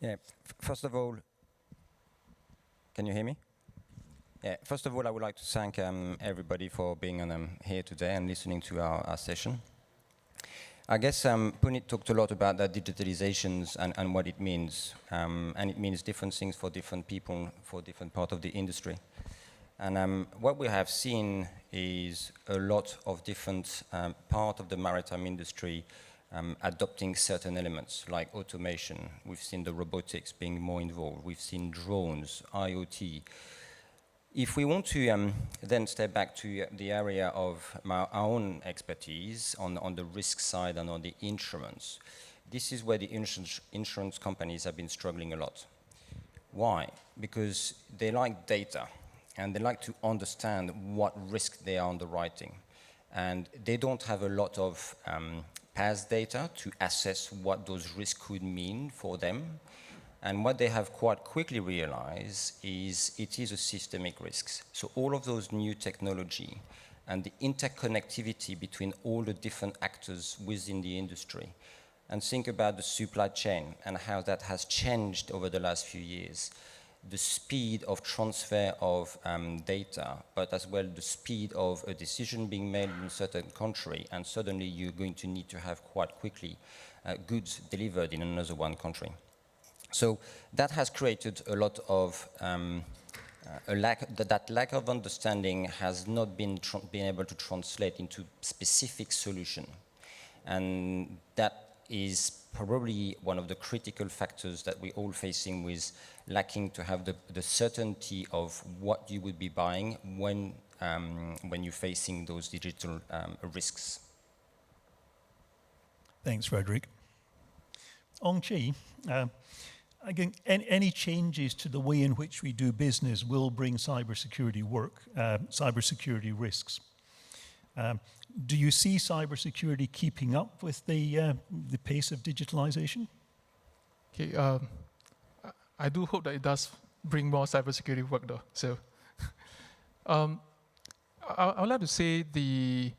L: Yeah. First of all, can you hear me? Yeah, first of all, I would like to thank everybody for being here today and listening to our session. I guess Puneet talked a lot about that digitalizations and what it means. And it means different things for different people, for different parts of the industry. And what we have seen is a lot of different parts of the maritime industry adopting certain elements, like automation. We've seen the robotics being more involved. We've seen drones, IoT. If we want to then step back to the area of our own expertise on the risk side and on the insurance, this is where the insurance companies have been struggling a lot. Why? Because they like data, and they like to understand what risk they are underwriting. And they don't have a lot of past data to assess what those risks could mean for them. And what they have quite quickly realized is it is a systemic risk. So all of those new technology and the interconnectivity between all the different actors within the industry, and think about the supply chain and how that has changed over the last few years. The speed of transfer of data, but as well the speed of a decision being made in a certain country, and suddenly you're going to need to have quite quickly goods delivered in another one country. So that has created a lot of that lack of understanding has not been able to translate into specific solution, and that is probably one of the critical factors that we're all facing with lacking to have the certainty of what you would be buying when you're facing those digital risks.
I: Thanks, Frederick. Ong Chi. Again, any changes to the way in which we do business will bring cybersecurity risks. Do you see cybersecurity keeping up with the pace of digitalization?
M: Okay, I do hope that it does bring more cybersecurity work, though. So, I would like to say the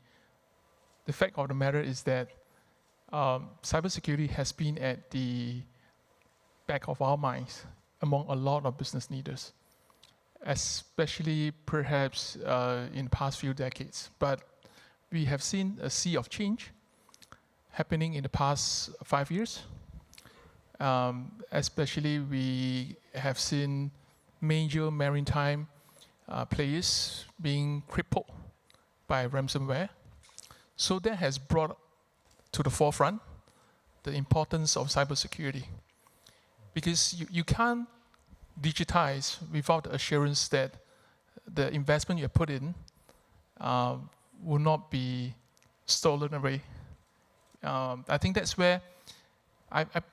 M: fact of the matter is that cybersecurity has been at the back of our minds among a lot of business leaders, especially perhaps in the past few decades. But we have seen a sea of change happening in the past 5 years. Especially we have seen major maritime players being crippled by ransomware. So that has brought to the forefront the importance of cybersecurity. Because you can't digitize without the assurance that the investment you have put in will not be stolen away. I think that's where,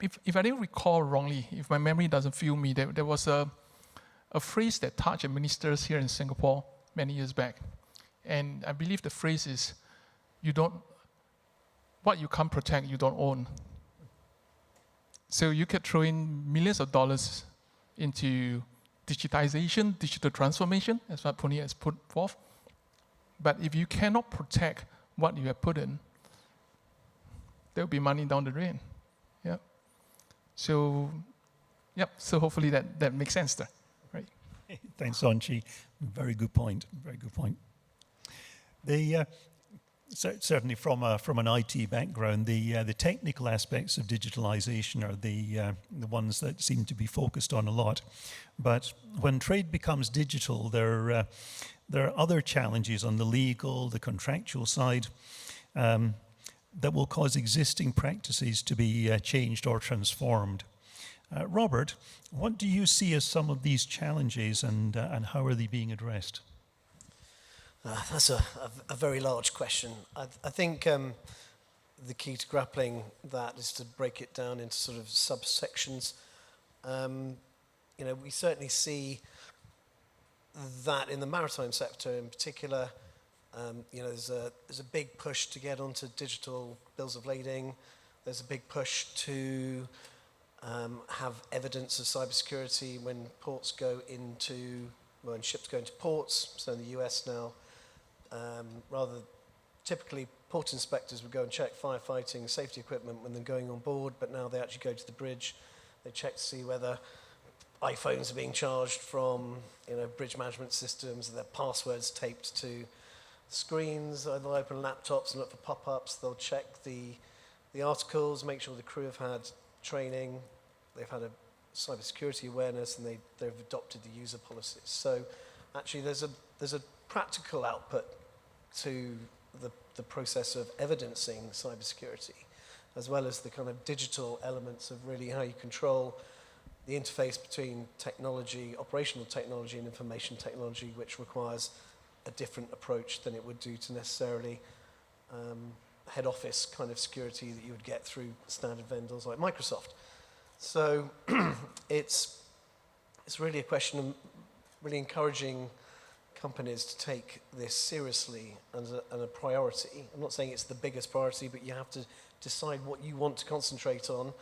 M: if I didn't recall wrongly, if my memory doesn't fail me, there was a phrase that touched ministers here in Singapore many years back. And I believe the phrase is, what you can't protect, you don't own. So you could throw in millions of dollars into digitization, digital transformation, as what Puni has put forth. But if you cannot protect what you have put in, there will be money down the drain. Yeah. So, so hopefully that makes sense there. Right.
I: Thanks, Sonchi. Very good point. Very good point. Certainly from an IT background, the technical aspects of digitalization are the ones that seem to be focused on a lot. But when trade becomes digital, there are other challenges on the legal, the contractual side, that will cause existing practices to be changed or transformed. Robert, what do you see as some of these challenges, and how are they being addressed?
J: That's a very large question. I think the key to grappling that is to break it down into sort of subsections. We certainly see that in the maritime sector in particular. There's a big push to get onto digital bills of lading. There's a big push to have evidence of cybersecurity when when ships go into ports. So in the US now, rather typically port inspectors would go and check firefighting safety equipment when they're going on board, but now they actually go to the bridge. They check to see whether iPhones are being charged from bridge management systems, their passwords taped to screens. They'll open laptops and look for pop-ups. They'll check the articles, make sure the crew have had training, they've had a cybersecurity awareness, and they've adopted the user policies. So actually there's a practical output to the process of evidencing cybersecurity, as well as the kind of digital elements of really how you control the interface between technology, operational technology, and information technology, which requires a different approach than it would do to necessarily head office kind of security that you would get through standard vendors like Microsoft. So it's really a question of really encouraging companies to take this seriously and a priority. I'm not saying it's the biggest priority, but you have to decide what you want to concentrate on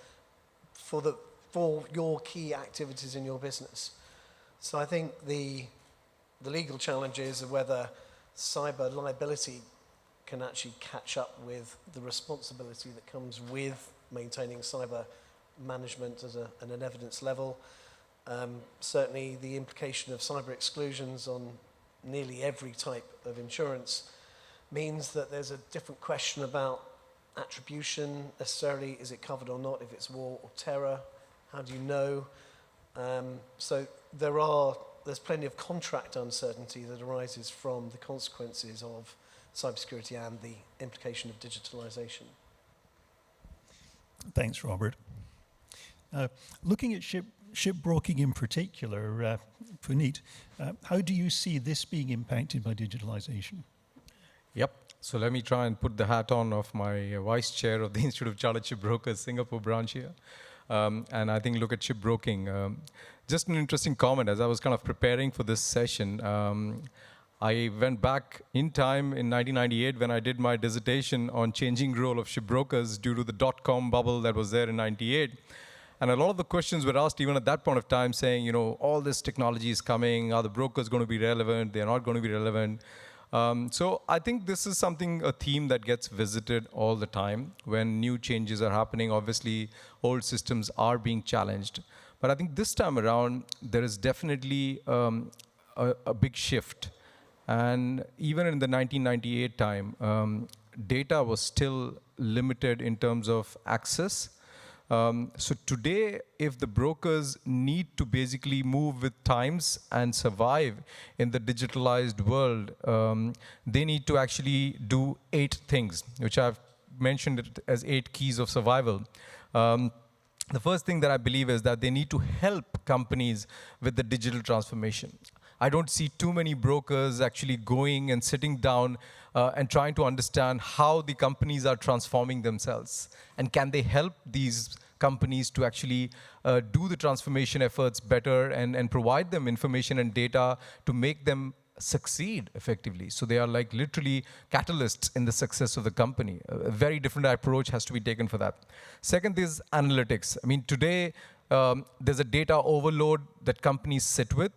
J: for your key activities in your business. So I think the legal challenges of whether cyber liability can actually catch up with the responsibility that comes with maintaining cyber management at an evidence level. Certainly the implication of cyber exclusions on nearly every type of insurance means that there's a different question about attribution necessarily. Is it covered or not? If it's war or terror, how do you know? So there's plenty of contract uncertainty that arises from the consequences of cybersecurity and the implication of digitalization.
I: Thanks, Robert. Looking at shipbroking in particular, Puneet, how do you see this being impacted by digitalization?
K: Yep. So let me try and put the hat on of my vice chair of the Institute of Chartered Shipbrokers Singapore branch here. And I think look at shipbroking. Just an interesting comment. As I was kind of preparing for this session, I went back in time in 1998 when I did my dissertation on changing role of shipbrokers due to the dot-com bubble that was there in 98. And a lot of the questions were asked even at that point of time saying, all this technology is coming. Are the brokers going to be relevant? They're not going to be relevant. So I think this is a theme that gets visited all the time when new changes are happening. Obviously, old systems are being challenged. But I think this time around, there is definitely a big shift. And even in the 1998 time, data was still limited in terms of access. So today, if the brokers need to basically move with times and survive in the digitalized world, they need to actually do 8 things, which I've mentioned it as 8 keys of survival. The first thing that I believe is that they need to help companies with the digital transformation. I don't see too many brokers actually going and sitting down and trying to understand how the companies are transforming themselves. And can they help these companies to actually do the transformation efforts better and provide them information and data to make them succeed effectively. So they are like literally catalysts in the success of the company. A very different approach has to be taken for that. Second is analytics. I mean, today there's a data overload that companies sit with.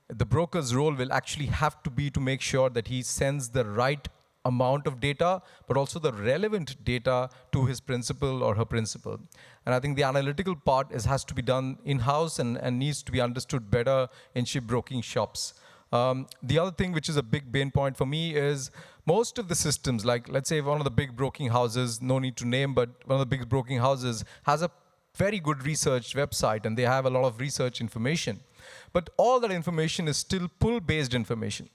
K: The broker's role will actually have to be to make sure that he sends the right amount of data, but also the relevant data to his principal or her principal. And I think the analytical part has to be done in-house and needs to be understood better in shipbroking shops. The other thing which is a big pain point for me is most of the systems, like let's say one of the big broking houses, no need to name, but one of the big broking houses has a very good research website and they have a lot of research information. But all that information is still pull-based information.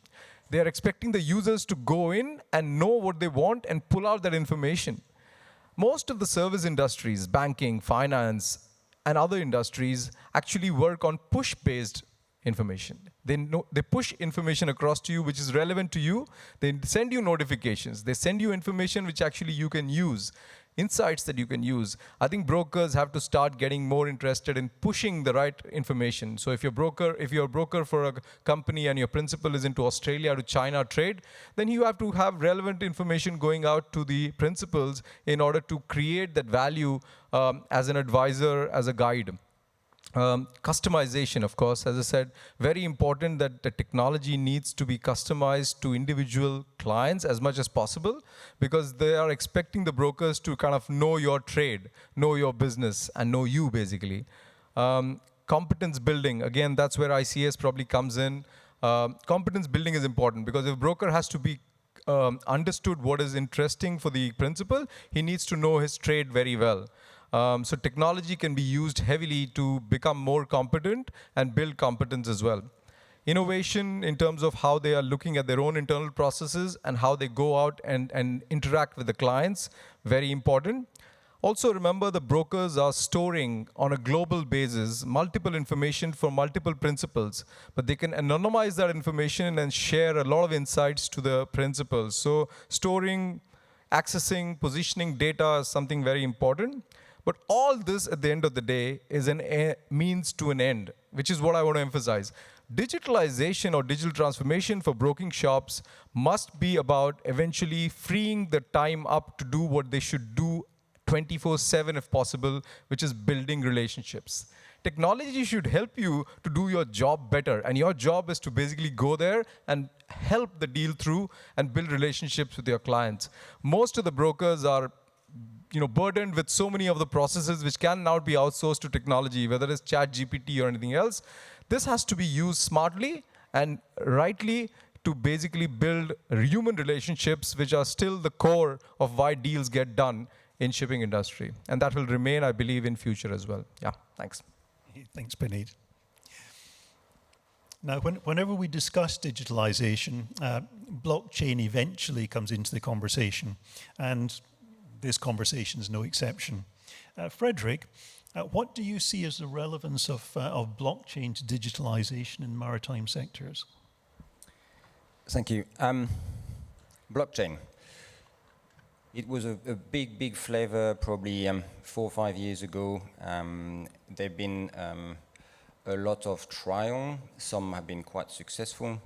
K: They are expecting the users to go in and know what they want and pull out that information. Most of the service industries, banking, finance, and other industries actually work on push-based information. They push information across to you which is relevant to you. They send you notifications. They send you information which actually you can use, insights that you can use. I think brokers have to start getting more interested in pushing the right information. So if you're a broker for a company and your principal is into Australia to China trade, then you have to have relevant information going out to the principals in order to create that value as an advisor, as a guide. Customization, of course, as I said, very important that the technology needs to be customized to individual clients as much as possible because they are expecting the brokers to kind of know your trade, know your business, and know you basically. Competence building, again, that's where ICS probably comes in. Competence building is important because if a broker has to be understood what is interesting for the principal, he needs to know his trade very well. So technology can be used heavily to become more competent and build competence as well. Innovation in terms of how they are looking at their own internal processes and how they go out and interact with the clients, very important. Also remember the brokers are storing on a global basis multiple information for multiple principals, but they can anonymize that information and share a lot of insights to the principals. So storing, accessing, positioning data is something very important. But all this, at the end of the day, is a means to an end, which is what I want to emphasize. Digitalization or digital transformation for broking shops must be about eventually freeing the time up to do what they should do 24/7 if possible, which is building relationships. Technology should help you to do your job better, and your job is to basically go there and help the deal through and build relationships with your clients. Most of the brokers are burdened with so many of the processes which can now be outsourced to technology, whether it's ChatGPT or anything else. This has to be used smartly and rightly to basically build human relationships, which are still the core of why deals get done in shipping industry. And that will remain, I believe, in future as well. Yeah, thanks.
I: Thanks, Puneet. Now, whenever we discuss digitalization, blockchain eventually comes into the conversation. And this conversation is no exception. Frederick, what do you see as the relevance of blockchain to digitalization in maritime sectors?
L: Thank you. Blockchain. It was a big flavor probably 4 or 5 years ago. There have been a lot of trial. Some have been quite successful.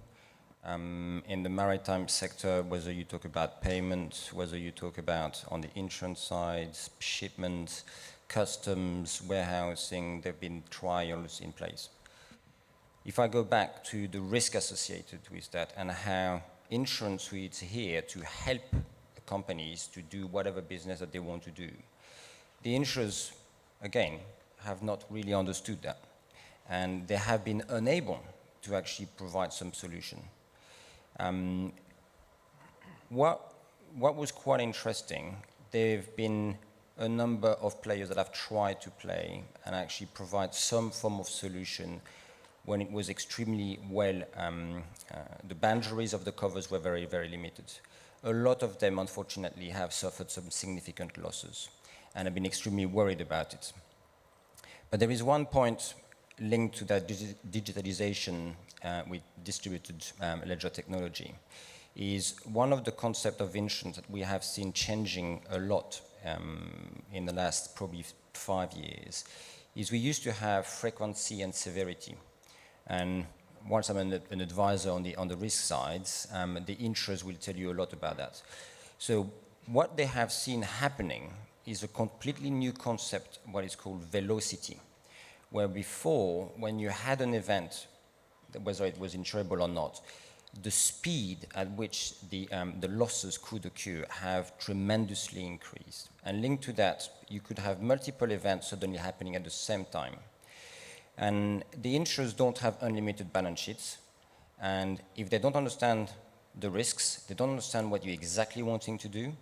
L: In the maritime sector, whether you talk about payments, whether you talk about on the insurance side, shipments, customs, warehousing, there have been trials in place. If I go back to the risk associated with that and how insurance is here to help companies to do whatever business that they want to do, the insurers, again, have not really understood that. And they have been unable to actually provide some solution. What was quite interesting, they've been a number of players that have tried to play and actually provide some form of solution when it was extremely well, the boundaries of the covers were very, very limited. A lot of them, unfortunately, have suffered some significant losses and have been extremely worried about it. But there is one point linked to that digitalization with distributed ledger technology, is one of the concepts of insurance that we have seen changing a lot in the last probably 5 years, is we used to have frequency and severity. And once I'm an advisor on the risk sides, the insurers will tell you a lot about that. So what they have seen happening is a completely new concept, what is called velocity, where before, when you had an event, whether it was insurable or not, the speed at which the losses could occur have tremendously increased. And linked to that, you could have multiple events suddenly happening at the same time. And the insurers don't have unlimited balance sheets. And if they don't understand the risks, they don't understand what you're exactly wanting to do,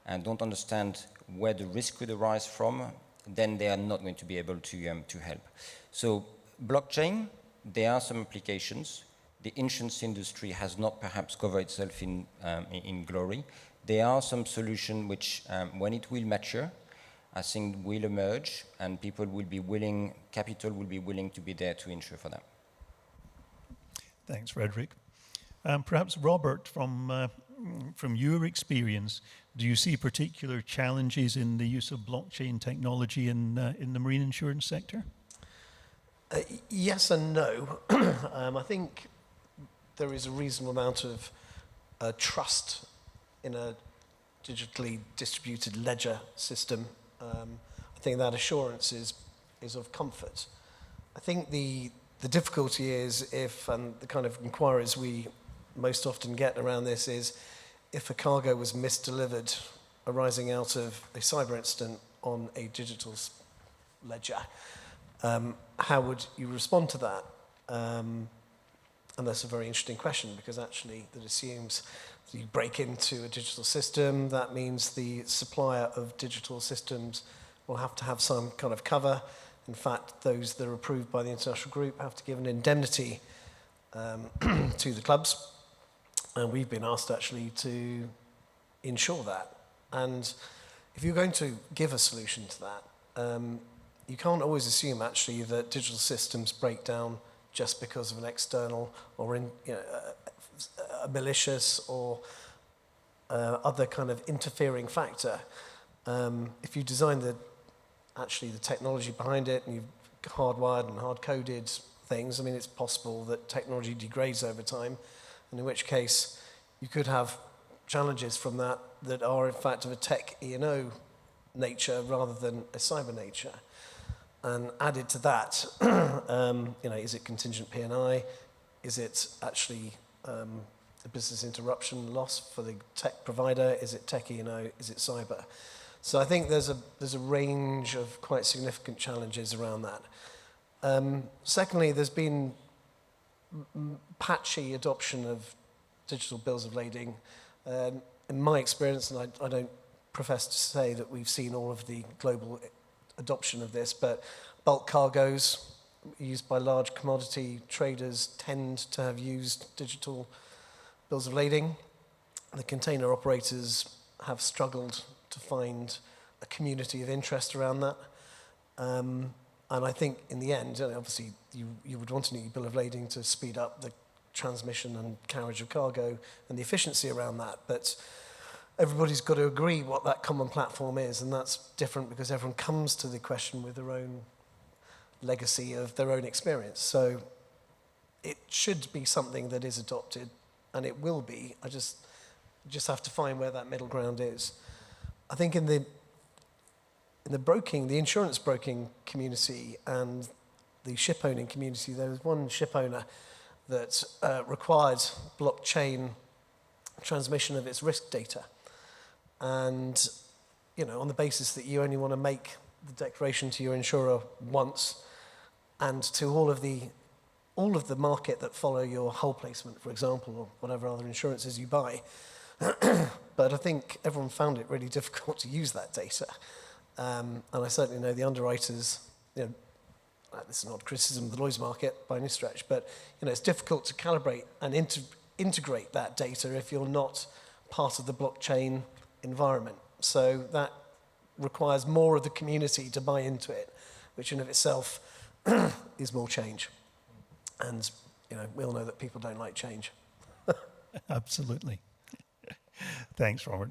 L: and don't understand where the risk could arise from, then they are not going to be able to help. So blockchain, there are some applications. The insurance industry has not perhaps covered itself in glory. There are some solutions which, when it will mature, I think will emerge, and people will be willing, capital will be willing to be there to insure for them.
I: Thanks, Frederick. Perhaps Robert, from your experience, do you see particular challenges in the use of blockchain technology in the marine insurance sector?
J: Yes and no. I think there is a reasonable amount of trust in a digitally distributed ledger system. I think that assurance is of comfort. I think the difficulty is if, and the kind of inquiries we most often get around this is, if a cargo was misdelivered arising out of a cyber incident on a digital ledger, how would you respond to that? And that's a very interesting question, because actually that assumes that you break into a digital system. That means the supplier of digital systems will have to have some kind of cover. In fact, those that are approved by the international group have to give an indemnity to the clubs. And we've been asked actually to ensure that. And if you're going to give a solution to that, you can't always assume actually that digital systems break down just because of an external or a malicious or other kind of interfering factor. If you design the technology behind it and you've hardwired and hard-coded things, I mean, it's possible that technology degrades over time, and in which case you could have challenges from that are in fact of a tech E&O nature rather than a cyber nature. And added to that, is it contingent P&I? Is it actually a business interruption loss for the tech provider? Is it tech E&O? Is it cyber? So I think there's a range of quite significant challenges around that. Secondly, there's been patchy adoption of digital bills of lading. In my experience, and I don't profess to say that we've seen all of the global adoption of this, but bulk cargoes used by large commodity traders tend to have used digital bills of lading. The container operators have struggled to find a community of interest around that. And I think in the end, obviously you would want a new bill of lading to speed up the transmission and carriage of cargo and the efficiency around that. But everybody's got to agree what that common platform is, and that's different because everyone comes to the question with their own legacy of their own experience. So it should be something that is adopted, and it will be. I just have to find where that middle ground is. I think in the insurance broking community and the ship owning community, there was one ship owner that required blockchain transmission of its risk data. And, on the basis that you only want to make the declaration to your insurer once, and to all of the market that follow your hull placement, for example, or whatever other insurances you buy. But I think everyone found it really difficult to use that data. And I certainly know the underwriters, you know, this is not criticism of the Lloyd's market by any stretch, but you know, it's difficult to calibrate and integrate that data if you're not part of the blockchain environment. So that requires more of the community to buy into it, which in of itself is more change. And you know, we all know that people don't like change.
I: Absolutely. Thanks, Robert.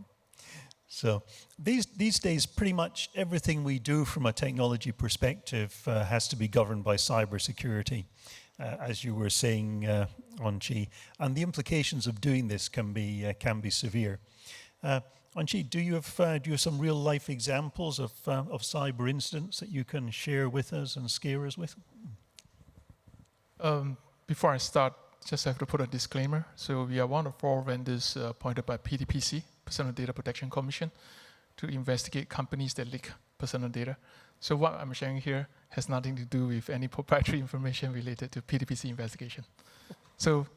I: So these days, pretty much everything we do from a technology perspective has to be governed by cybersecurity, as you were saying, Onchi. And the implications of doing this can be severe. Onchi, do you have some real life examples of cyber incidents that you can share with us and scare us with?
M: Before I start, just have to put a disclaimer. So we are one of 4 vendors appointed by PDPC, Personal Data Protection Commission, to investigate companies that leak personal data. So what I'm sharing here has nothing to do with any proprietary information related to PDPC investigation. So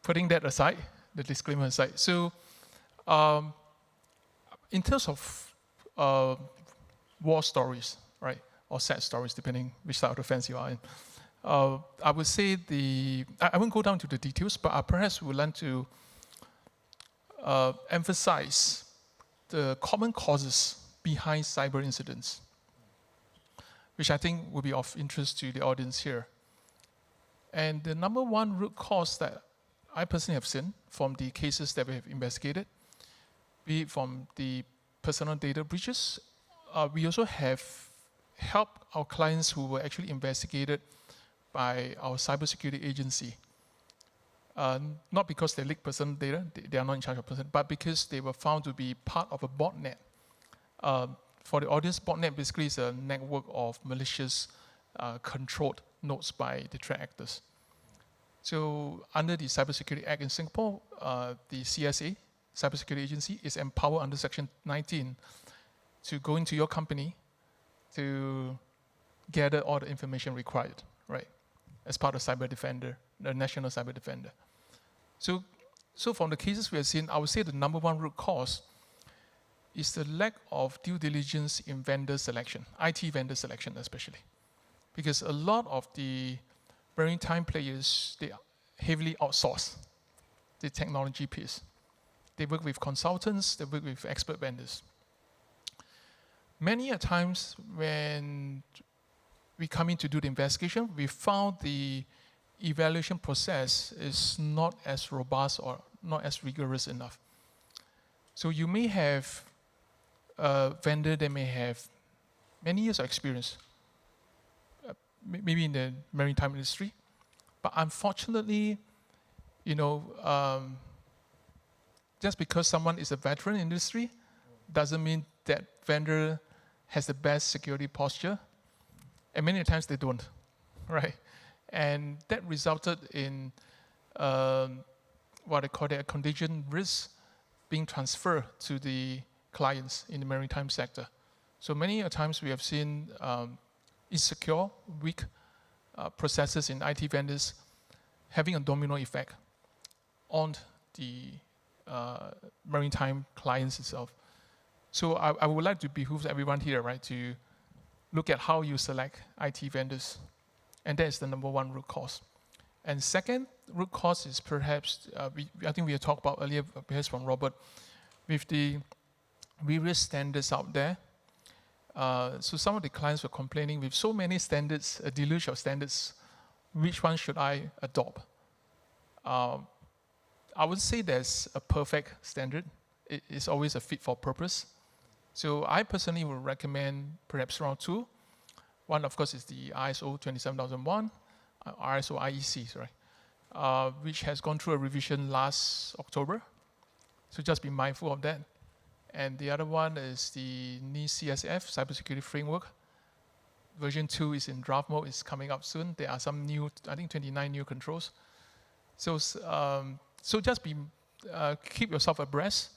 M: putting that aside, the disclaimer aside. So in terms of war stories, right, or sad stories, depending which side of the fence you are in, I would say I won't go down to the details, but I perhaps would like to emphasize the common causes behind cyber incidents, which I think will be of interest to the audience here. And the number one root cause that I personally have seen from the cases that we have investigated, be it from the personal data breaches, we also have helped our clients who were actually investigated by our cybersecurity agency. Not because they leak personal data, they are not in charge of personal, but because they were found to be part of a botnet. For the audience, botnet basically is a network of malicious controlled nodes by the threat actors. So under the Cybersecurity Act in Singapore, the CSA, Cybersecurity Agency, is empowered under Section 19 to go into your company to gather all the information required, right, as part of Cyber Defender, the National Cyber Defender. So from the cases we have seen, I would say the number one root cause is the lack of due diligence in vendor selection, IT vendor selection especially. Because a lot of the maritime players, they heavily outsource the technology piece. They work with consultants, they work with expert vendors. Many a times when we come in to do the investigation, we found the evaluation process is not as robust or not as rigorous enough. So you may have a vendor that may have many years of experience, maybe in the maritime industry, but unfortunately, you know, just because someone is a veteran in the industry doesn't mean that vendor has the best security posture, and many times they don't, right? And that resulted in what I call a contingent risk being transferred to the clients in the maritime sector. So many times we have seen insecure, weak processes in IT vendors having a domino effect on the maritime clients itself. So I would like to behoove everyone here, right, to look at how you select IT vendors. And that is the number one root cause. And second root cause is perhaps, I think we had talked about earlier, perhaps from Robert, with the various standards out there. So some of the clients were complaining with so many standards, a deluge of standards, which one should I adopt? I would say there's a perfect standard. It's always a fit for purpose. So I personally would recommend perhaps around 2. One, of course, is the ISO 27001, ISO IEC, sorry, which has gone through a revision last October. So just be mindful of that. And the other one is the NIST CSF, Cybersecurity Framework. Version 2 is in draft mode, it's coming up soon. There are some new, I think 29 new controls. So just keep yourself abreast,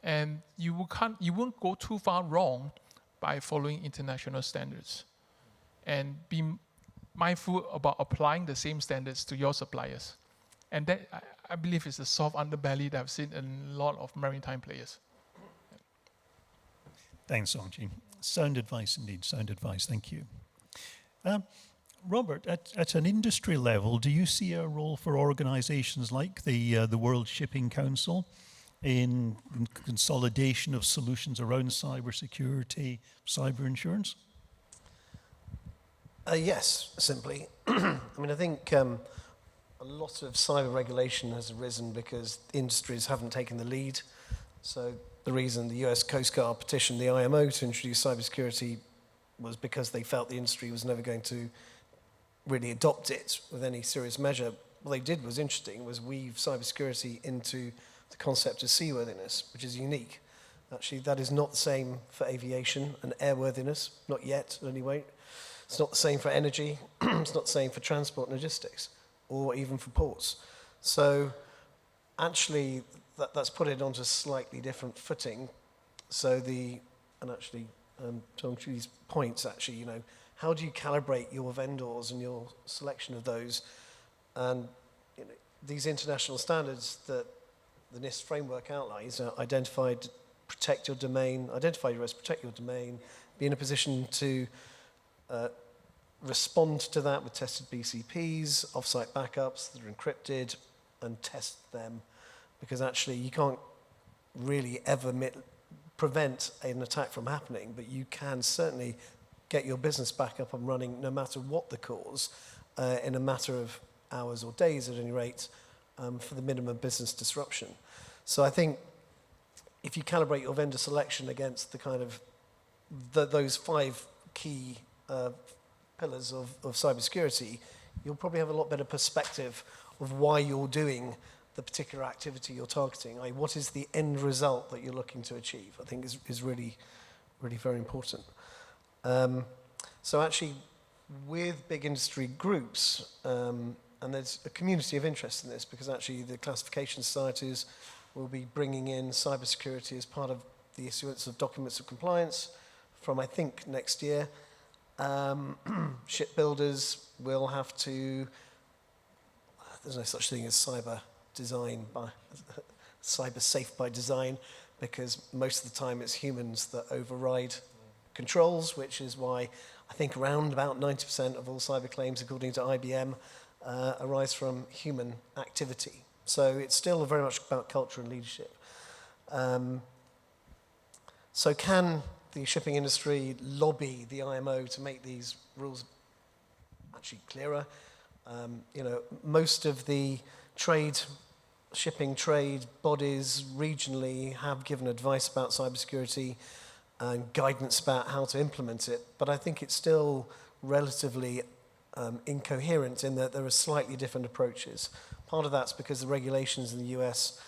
M: and you won't go too far wrong by following international standards. And be mindful about applying the same standards to your suppliers. And that, I believe, is the soft underbelly that I've seen in a lot of maritime players.
I: Thanks, Songji. Sound advice indeed, sound advice, thank you. Robert, at an industry level, do you see a role for organizations like the World Shipping Council in consolidation of solutions around cybersecurity, cyber insurance?
J: Yes, simply. I mean, I think a lot of cyber regulation has arisen because industries haven't taken the lead. So the reason the US Coast Guard petitioned the IMO to introduce cybersecurity was because they felt the industry was never going to really adopt it with any serious measure. What they did was interesting, was weave cybersecurity into the concept of seaworthiness, which is unique. Actually, that is not the same for aviation and airworthiness, not yet anyway. It's not the same for energy, it's not the same for transport and logistics, or even for ports. So actually, that's put it onto a slightly different footing. So Tom Trudy's points, actually, you know, how do you calibrate your vendors and your selection of those? And you know, these international standards that the NIST framework outlines are identify your risk, protect your domain, be in a position to respond to that with tested BCPs, offsite backups that are encrypted, and test them. Because actually you can't really ever prevent an attack from happening, but you can certainly get your business back up and running no matter what the cause, in a matter of hours or days at any rate, for the minimum business disruption. So I think if you calibrate your vendor selection against the kind of those 5 key pillars of cybersecurity, you'll probably have a lot better perspective of why you're doing the particular activity you're targeting. Like, what is the end result that you're looking to achieve? I think is really, really very important. So actually, with big industry groups, and there's a community of interest in this, because actually the classification societies will be bringing in cybersecurity as part of the issuance of documents of compliance from, I think, next year. Shipbuilders will have to, there's no such thing as cyber safe by design, because most of the time it's humans that override controls, which is why I think around about 90% of all cyber claims, according to IBM, arise from human activity. So it's still very much about culture and leadership. So can the shipping industry lobby the IMO to make these rules actually clearer? You know, most of the shipping trade bodies regionally have given advice about cybersecurity and guidance about how to implement it, but I think it's still relatively incoherent in that there are slightly different approaches. Part of that's because the regulations in the US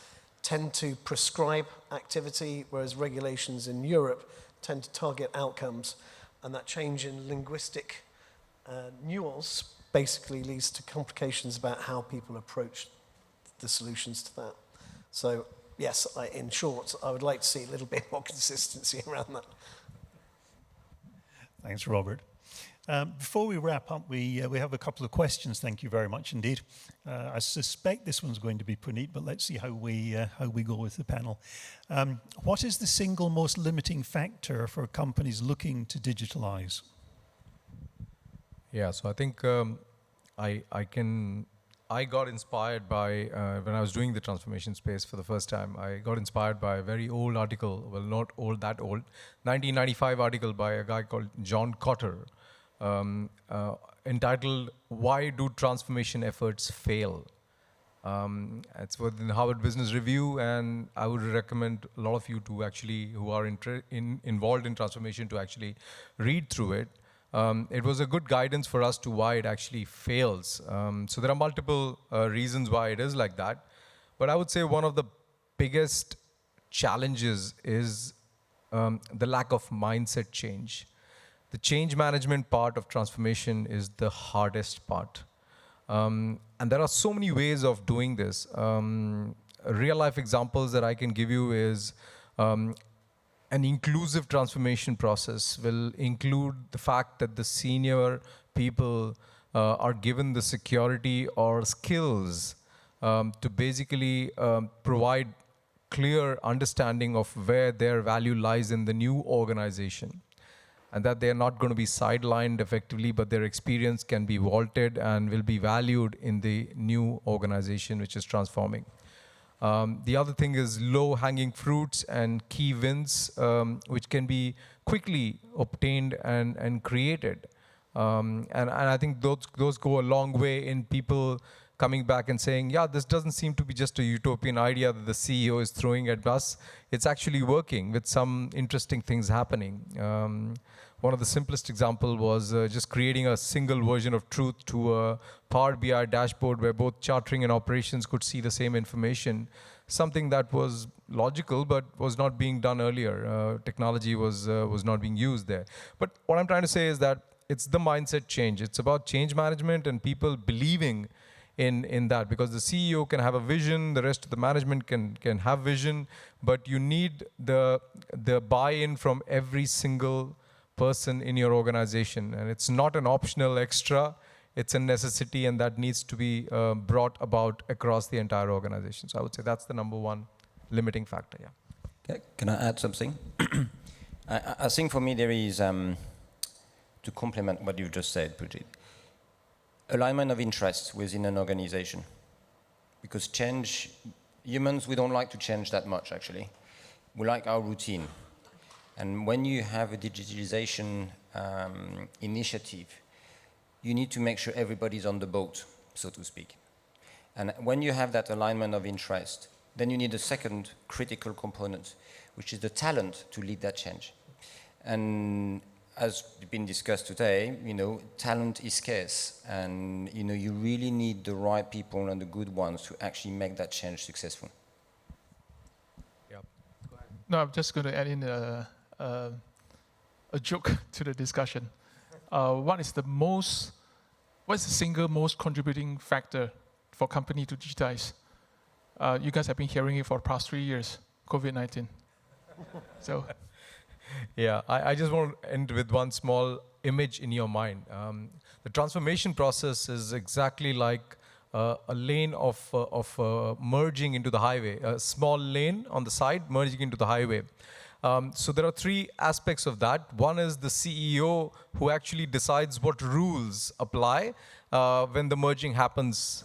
J: tend to prescribe activity, whereas regulations in Europe tend to target outcomes, and that change in linguistic nuance basically leads to complications about how people approach the solutions to that. So yes, in short, I would like to see a little bit more consistency around that.
I: Thanks, Robert. Before we wrap up, we have a couple of questions. Thank you very much indeed. I suspect this one's going to be Puneet, but let's see how we go with the panel. What is the single most limiting factor for companies looking to digitalize?
K: Yeah, so I think I got inspired by, when I was doing the transformation space for the first time, I got inspired by a very old article, well, not that old, 1995 article by a guy called John Cotter, entitled, "Why Do Transformation Efforts Fail?" It's within the Harvard Business Review, and I would recommend a lot of you to actually, who are involved in transformation, to actually read through it. It was a good guidance for us to why it actually fails. So there are multiple reasons why it is like that. But I would say one of the biggest challenges is the lack of mindset change. The change management part of transformation is the hardest part. And there are so many ways of doing this. Real life examples that I can give you is an inclusive transformation process will include the fact that the senior people are given the security or skills to basically provide clear understanding of where their value lies in the new organization. and that they're not going to be sidelined effectively, but their experience can be vaulted and will be valued in the new organization which is transforming. The other thing is low-hanging fruits and key wins, which can be quickly obtained and created. And I think those go a long way in people coming back and saying, yeah, this doesn't seem to be just a utopian idea that the CEO is throwing at us. It's actually working with some interesting things happening. One of the simplest example was just creating a single version of truth to a Power BI dashboard where both chartering and operations could see the same information. Something that was logical but was not being done earlier. Technology was not being used there. But what I'm trying to say is that it's the mindset change. It's about change management and people believing in that, because the CEO can have a vision, the rest of the management can have vision, but you need the buy-in from every single person in your organization. And it's not an optional extra, it's a necessity, and that needs to be brought about across the entire organization. So I would say that's the number one limiting factor, yeah.
L: Okay. Can I add something? I think for me there is, to complement what you've just said, Pujit, alignment of interests within an organization. Because change, humans, we don't like to change that much, actually. We like our routine. And when you have a digitalization initiative, you need to make sure everybody's on the boat, so to speak. And when you have that alignment of interest, then you need a second critical component, which is the talent to lead that change. And as been discussed today, talent is scarce, and you really need the right people and the good ones to actually make that change successful.
M: Yeah. No, I'm just going to add in a joke to the discussion. What's the single most contributing factor for company to digitize? You guys have been hearing it for the past 3 years, COVID-19. So.
K: Yeah, I just want to end with one small image in your mind. The transformation process is exactly like a lane of merging into the highway, a small lane on the side merging into the highway. So there are three aspects of that. One is the CEO who actually decides what rules apply when the merging happens,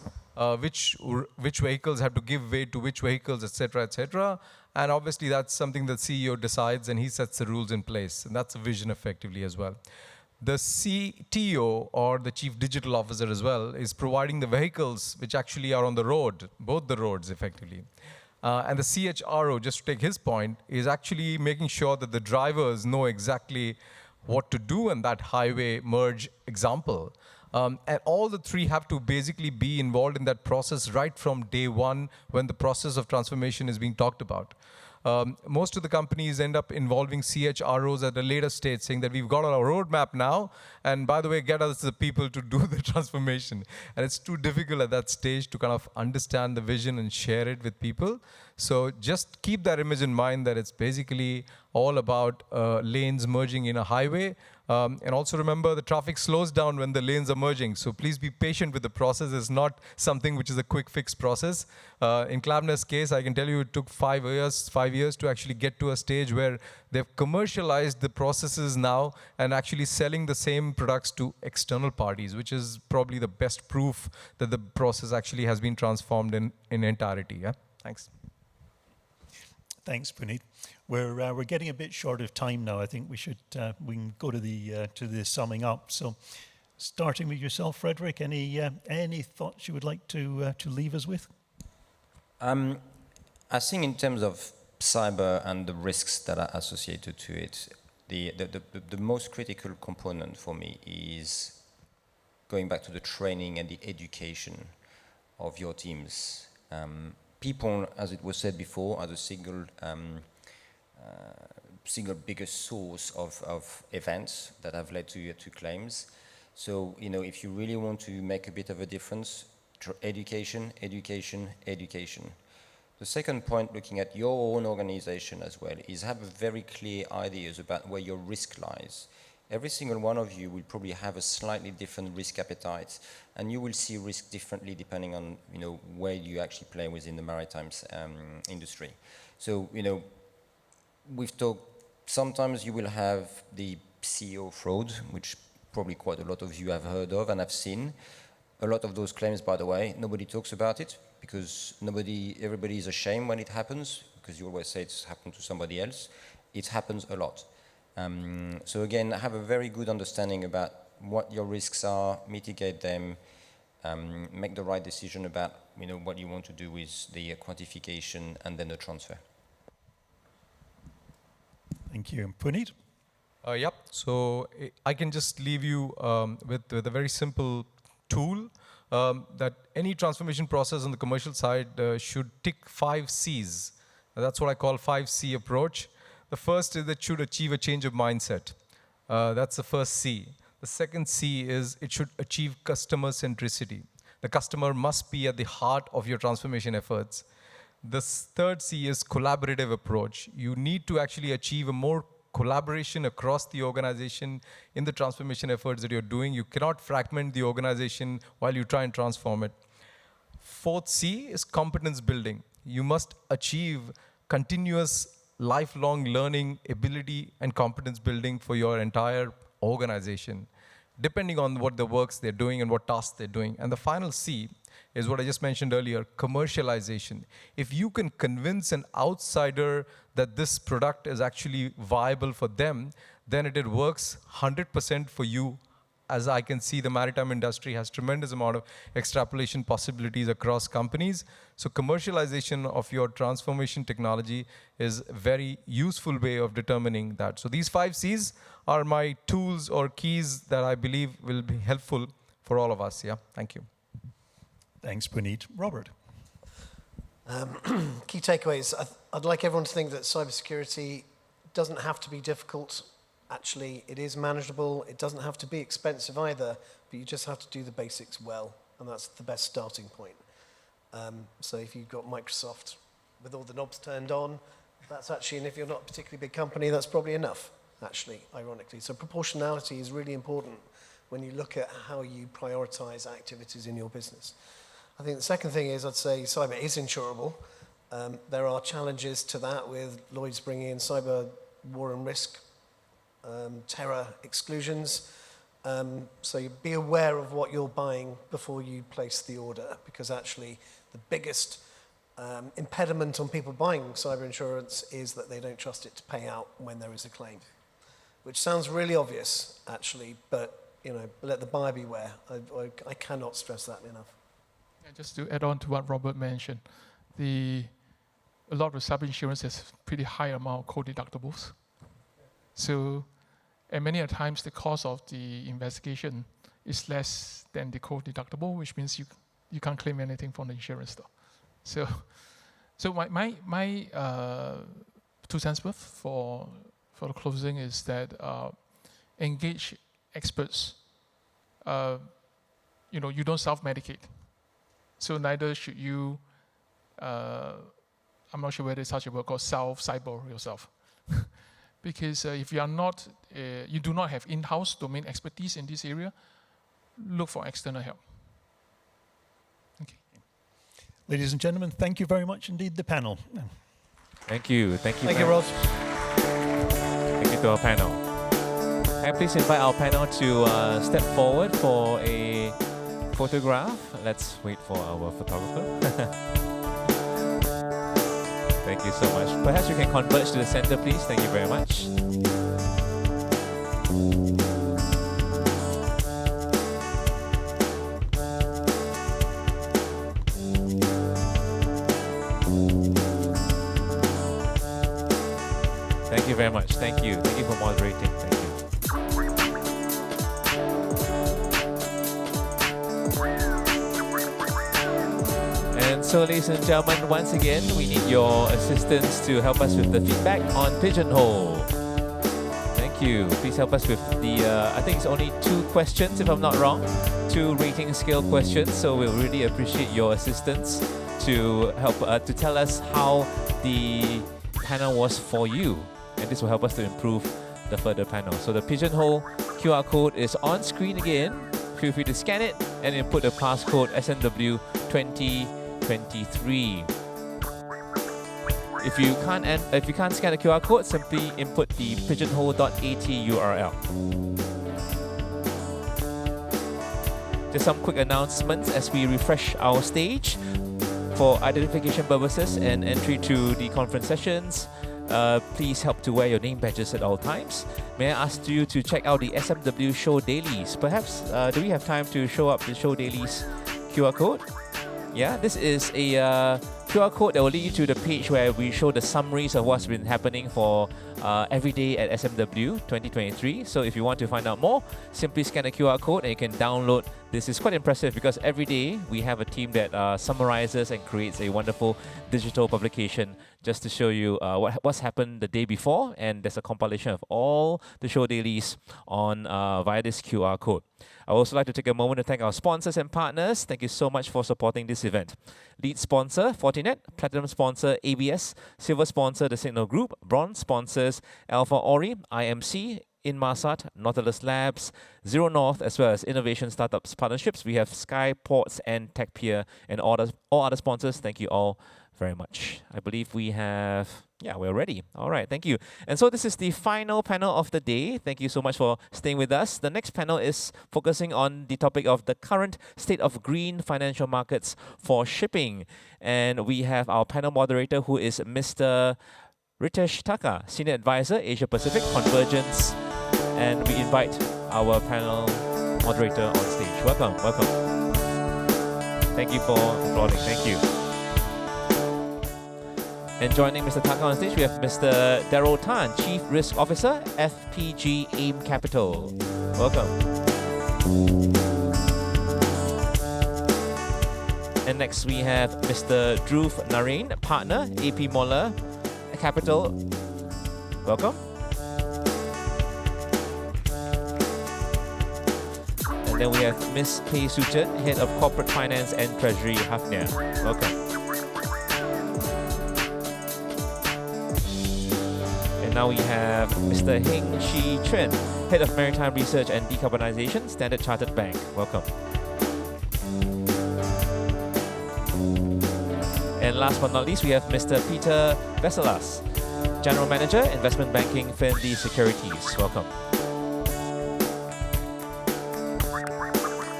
K: which vehicles have to give way to which vehicles, etc., etc. And obviously that's something that CEO decides, and he sets the rules in place. And that's a vision effectively as well. The CTO, or the Chief Digital Officer as well, is providing the vehicles which actually are on the road, both the roads effectively. And the CHRO, just to take his point, is actually making sure that the drivers know exactly what to do in that highway merge example. And all the three have to basically be involved in that process right from day one when the process of transformation is being talked about. Most of the companies end up involving CHROs at a later stage, saying that we've got our roadmap now, and by the way, get us the people to do the transformation. And it's too difficult at that stage to kind of understand the vision and share it with people. So just keep that image in mind, that it's basically all about lanes merging in a highway. And also remember, the traffic slows down when the lanes are merging. So please be patient with the process. It's not something which is a quick fix process. In Klaveness case, I can tell you it took 5 years to actually get to a stage where they've commercialized the processes now and actually selling the same products to external parties, which is probably the best proof that the process actually has been transformed in entirety. Yeah? Thanks.
I: Thanks, Puneet. We're getting a bit short of time now. I think we can go to the summing up. So, starting with yourself, Frederick, any thoughts you would like to leave us with?
L: I think in terms of cyber and the risks that are associated to it, the most critical component for me is going back to the training and the education of your teams. People, as it was said before, are the single biggest source of events that have led to claims. So, if you really want to make a bit of a difference, education, education, education. The second point, looking at your own organization as well, is have very clear ideas about where your risk lies. Every single one of you will probably have a slightly different risk appetite, and you will see risk differently depending on where you actually play within the maritime industry. So we've talked. Sometimes you will have the CEO fraud, which probably quite a lot of you have heard of and have seen. A lot of those claims, by the way, nobody talks about it because everybody is ashamed when it happens, because you always say it's happened to somebody else. It happens a lot. So again, have a very good understanding about what your risks are, mitigate them, make the right decision about what you want to do with the quantification and then the transfer.
I: Thank you. Puneet?
K: Yep. So I can just leave you with a very simple tool that any transformation process on the commercial side should tick 5 C's. That's what I call 5C approach. The first is that it should achieve a change of mindset. That's the first C. The second C is it should achieve customer centricity. The customer must be at the heart of your transformation efforts. The third C is collaborative approach. You need to actually achieve a more collaboration across the organization in the transformation efforts that you're doing. You cannot fragment the organization while you try and transform it. Fourth C is competence building. You must achieve continuous lifelong learning, ability, and competence building for your entire organization, depending on what the works they're doing and what tasks they're doing. And the final C is what I just mentioned earlier, commercialization. If you can convince an outsider that this product is actually viable for them, then it works 100% for you. As I can see, the maritime industry has tremendous amount of extrapolation possibilities across companies. So commercialization of your transformation technology is a very useful way of determining that. So these 5 C's are my tools or keys that I believe will be helpful for all of us. Yeah, thank you.
I: Thanks, Puneet. Robert?
J: Key takeaways. I'd like everyone to think that cybersecurity doesn't have to be difficult. Actually, it is manageable. It doesn't have to be expensive either, but you just have to do the basics well, and that's the best starting point. So if you've got Microsoft with all the knobs turned on, that's actually, and if you're not a particularly big company, that's probably enough, actually, ironically. So proportionality is really important when you look at how you prioritize activities in your business. I think the second thing is I'd say cyber is insurable. There are challenges to that with Lloyd's bringing in cyber war and risk, terror exclusions. So you be aware of what you're buying before you place the order, because actually the biggest impediment on people buying cyber insurance is that they don't trust it to pay out when there is a claim, which sounds really obvious, actually, but let the buyer beware. I cannot stress that enough.
M: And just to add on to what Robert mentioned, a lot of cyber insurance has pretty high amount of co-deductibles. So, and many of times the cost of the investigation is less than the co-deductible, which means you can't claim anything from the insurance though. So my 2 cents worth for the closing is that engage experts. You don't self-medicate. So neither should you, I'm not sure whether it's such a word called self-cyber yourself. Because if you are not, you do not have in-house domain expertise in this area, look for external help. Okay.
I: Ladies and gentlemen, thank you very much indeed, the panel.
A: Thank you. Thank you.
J: Thank you, Ross.
A: Thank you to our panel. And please invite our panel to step forward for a photograph. Let's wait for our photographer. Thank you so much. Perhaps you can converge to the center, please. Thank you very much. Thank you very much. Thank you. Thank you for moderating. Thank you. And so, ladies and gentlemen, once again, we need your assistance to help us with the feedback on Pigeonhole. Thank you. Please help us with the, I think it's only 2 questions, if I'm not wrong. 2 rating scale questions. So we'll really appreciate your assistance to help to tell us how the panel was for you. And this will help us to improve the further panel. So the Pigeonhole QR code is on screen again. Feel free to scan it and input the passcode SNW 2023. If you can't scan the QR code, simply input the pigeonhole.at URL. Just some quick announcements as we refresh our stage for identification purposes and entry to the conference sessions. Please help to wear your name badges at all times. May I ask you to check out the SMW show dailies? Perhaps, do we have time to show up the show dailies QR code? Yeah, this is a QR code that will lead you to the page where we show the summaries of what's been happening for every day at SMW 2023. So if you want to find out more, simply scan the QR code and you can download. This is quite impressive because every day we have a team that summarizes and creates a wonderful digital publication just to show you what's happened the day before, and there's a compilation of all the show dailies on via this QR code. I would also like to take a moment to thank our sponsors and partners. Thank you so much for supporting this event. Lead sponsor, Fortinet. Platinum sponsor, ABS. Silver sponsor, The Signal Group. Bronze sponsors, Alpha Ori, IMC, Inmarsat, Nautilus Labs, Zero North, as well as Innovation Startups Partnerships. We have Skyports and TechPeer and all other sponsors. Thank you all very much. I believe we have... Yeah, we're ready. All right, thank you. And so this is the final panel of the day. Thank you so much for staying with us. The next panel is focusing on the topic of the current state of green financial markets for shipping. And we have our panel moderator, who is Mr. Ritesh Taka, Senior Advisor, Asia Pacific Convergence. And we invite our panel moderator on stage. Welcome, welcome. Thank you for applauding. Thank you. And joining Mr. Taka on stage, we have Mr. Daryl Tan, Chief Risk Officer, FPG AIM Capital. Welcome. And next we have Mr. Dhruv Narain, Partner, AP Moller Capital. Welcome. And then we have Ms. Pei Suchan, Head of Corporate Finance and Treasury, Hafnia. Welcome. And now we have Mr. Heng Shi Chen, Head of Maritime Research and Decarbonization, Standard Chartered Bank. Welcome. And last but not least, we have Mr. Peter Veselas, General Manager, Investment Banking, Finley Securities. Welcome.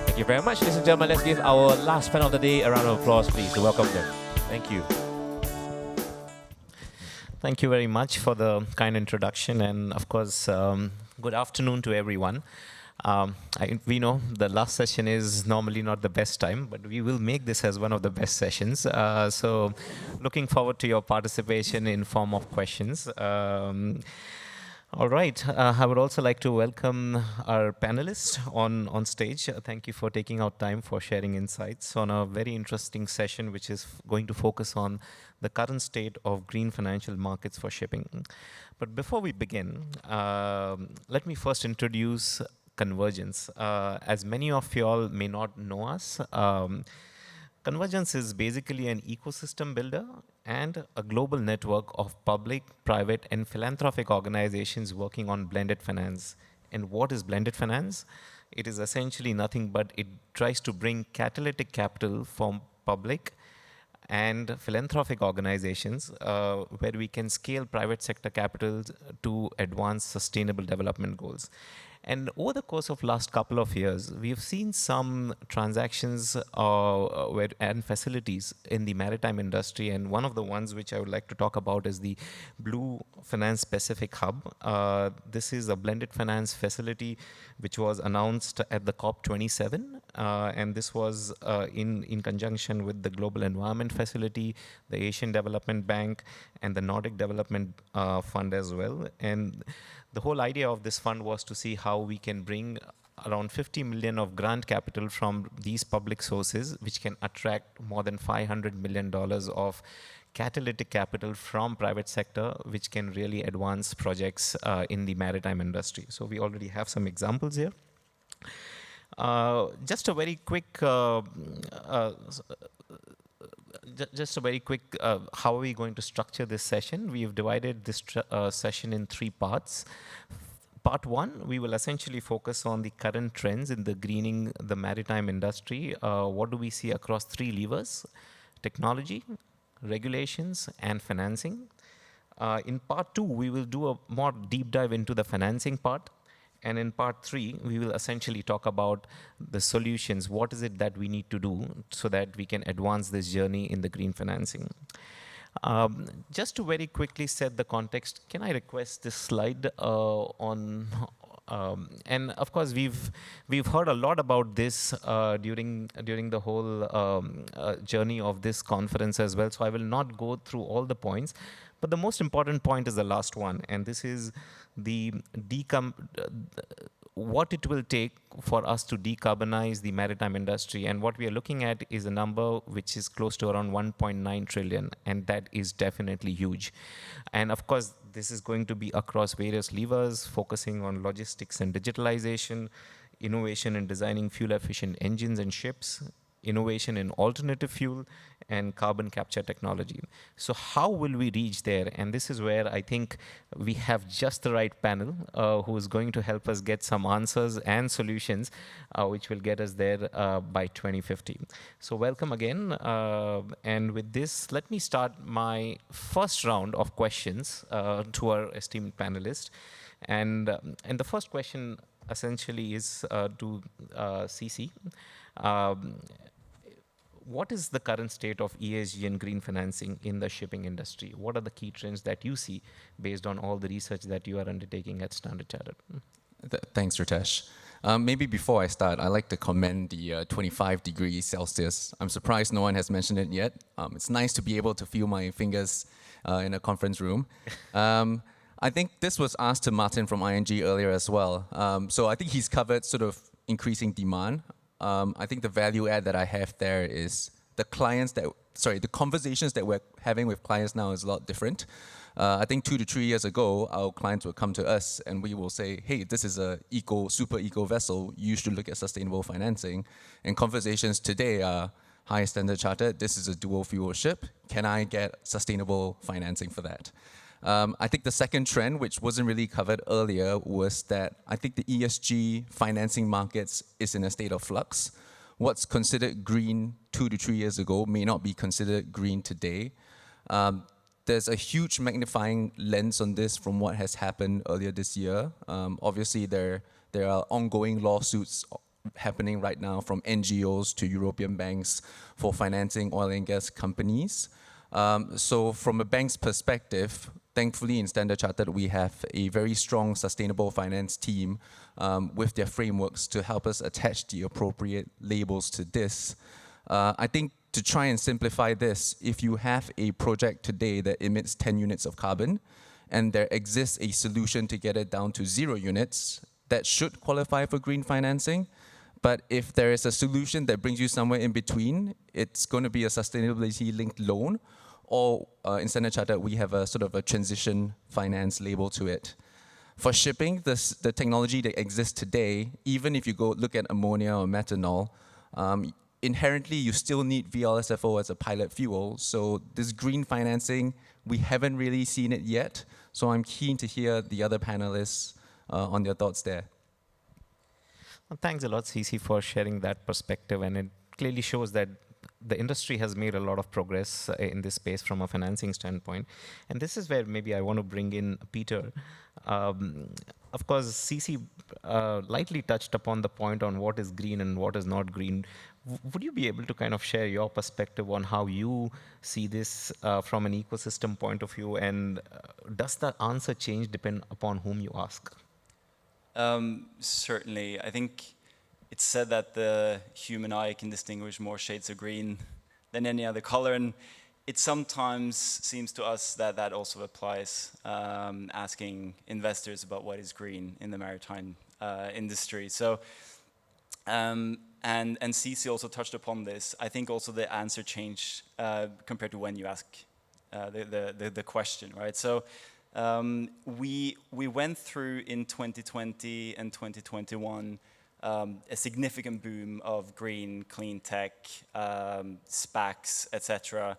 A: Thank you very much, ladies and gentlemen. Let's give our last panel of the day a round of applause, please, to welcome them. Thank you.
N: Thank you very much for the kind introduction, and of course, good afternoon to everyone. We know the last session is normally not the best time, but we will make this as one of the best sessions. So looking forward to your participation in form of questions. All right, I would also like to welcome our panelists on stage. Thank you for taking out time for sharing insights on a very interesting session, which is going to focus on the current state of green financial markets for shipping. But before we begin, let me first introduce Convergence. As many of you all may not know us, Convergence is basically an ecosystem builder and a global network of public, private, and philanthropic organizations working on blended finance. And what is blended finance? It is essentially nothing but it tries to bring catalytic capital from public and philanthropic organizations where we can scale private sector capital to advance sustainable development goals. And over the course of last couple of years, we've seen some transactions and facilities in the maritime industry. And one of the ones which I would like to talk about is the Blue Finance Pacific Hub. This is a blended finance facility which was announced at the COP27. And this was in conjunction with the Global Environment Facility, the Asian Development Bank, and the Nordic Development Fund as well. And the whole idea of this fund was to see how we can bring around 50 million of grant capital from these public sources, which can attract more than $500 million of catalytic capital from private sector, which can really advance projects in the maritime industry. So we already have some examples here. Just a very quick how are we going to structure this session? We have divided this session in 3 parts. Part 1, we will essentially focus on the current trends in the greening the maritime industry. What do we see across 3 levers? Technology, regulations, and financing. In part 2, we will do a more deep dive into the financing part. And in part 3, we will essentially talk about the solutions. What is it that we need to do so that we can advance this journey in the green financing? Just to very quickly set the context, can I request this slide and of course, we've heard a lot about this during the whole journey of this conference as well. So I will not go through all the points, but the most important point is the last one, and this is the what it will take for us to decarbonize the maritime industry. And what we are looking at is a number which is close to around 1.9 trillion, and that is definitely huge. And of course, this is going to be across various levers, focusing on logistics and digitalization, innovation in designing fuel-efficient engines and ships, innovation in alternative fuel, and carbon capture technology. So how will we reach there? And this is where I think we have just the right panel who is going to help us get some answers and solutions which will get us there by 2050. So welcome again. And with this, let me start my first round of questions to our esteemed panelists. And the first question essentially is to CC. What is the current state of ESG and green financing in the shipping industry? What are the key trends that you see based on all the research that you are undertaking at Standard Chartered?
O: Thanks, Ritesh. Maybe before I start, I'd like to commend the 25 degrees Celsius. I'm surprised no one has mentioned it yet. It's nice to be able to feel my fingers in a conference room. I think this was asked to Martin from ING earlier as well. So I think he's covered sort of increasing demand. I think the value add that I have there is the conversations that we're having with clients now is a lot different. I think 2 to 3 years ago, our clients would come to us and we will say, hey, this is a super eco vessel. You should look at sustainable financing. And conversations today are, hi, Standard Chartered, this is a dual fuel ship. Can I get sustainable financing for that? I think the second trend, which wasn't really covered earlier, was that I think the ESG financing markets is in a state of flux. What's considered green 2 to 3 years ago may not be considered green today. There's a huge magnifying lens on this from what has happened earlier this year. Obviously, there are ongoing lawsuits happening right now from NGOs to European banks for financing oil and gas companies. So from a bank's perspective, thankfully in Standard Chartered, we have a very strong sustainable finance team with their frameworks to help us attach the appropriate labels to this. I think to try and simplify this, if you have a project today that emits 10 units of carbon, and there exists a solution to get it down to 0 units, that should qualify for green financing. But if there is a solution that brings you somewhere in between, it's going to be a sustainability-linked loan, or in Standard Chartered, we have a sort of a transition finance label to it. For shipping, the technology that exists today, even if you go look at ammonia or methanol, inherently you still need VLSFO as a pilot fuel. So this green financing, we haven't really seen it yet. So I'm keen to hear the other panelists on their thoughts there.
N: Well, thanks a lot, CC, for sharing that perspective. And it clearly shows that the industry has made a lot of progress in this space from a financing standpoint. And this is where maybe I want to bring in Peter. Of course, CC lightly touched upon the point on what is green and what is not green. Would you be able to kind of share your perspective on how you see this from an ecosystem point of view? And does the answer change depend upon whom you ask?
P: Certainly. I think it's said that the human eye can distinguish more shades of green than any other color. And it sometimes seems to us that that also applies, asking investors about what is green in the maritime industry. So, and CC also touched upon this. I think also the answer changed compared to when you ask the question, right? So we went through in 2020 and 2021 a significant boom of green, clean tech, SPACs, etc.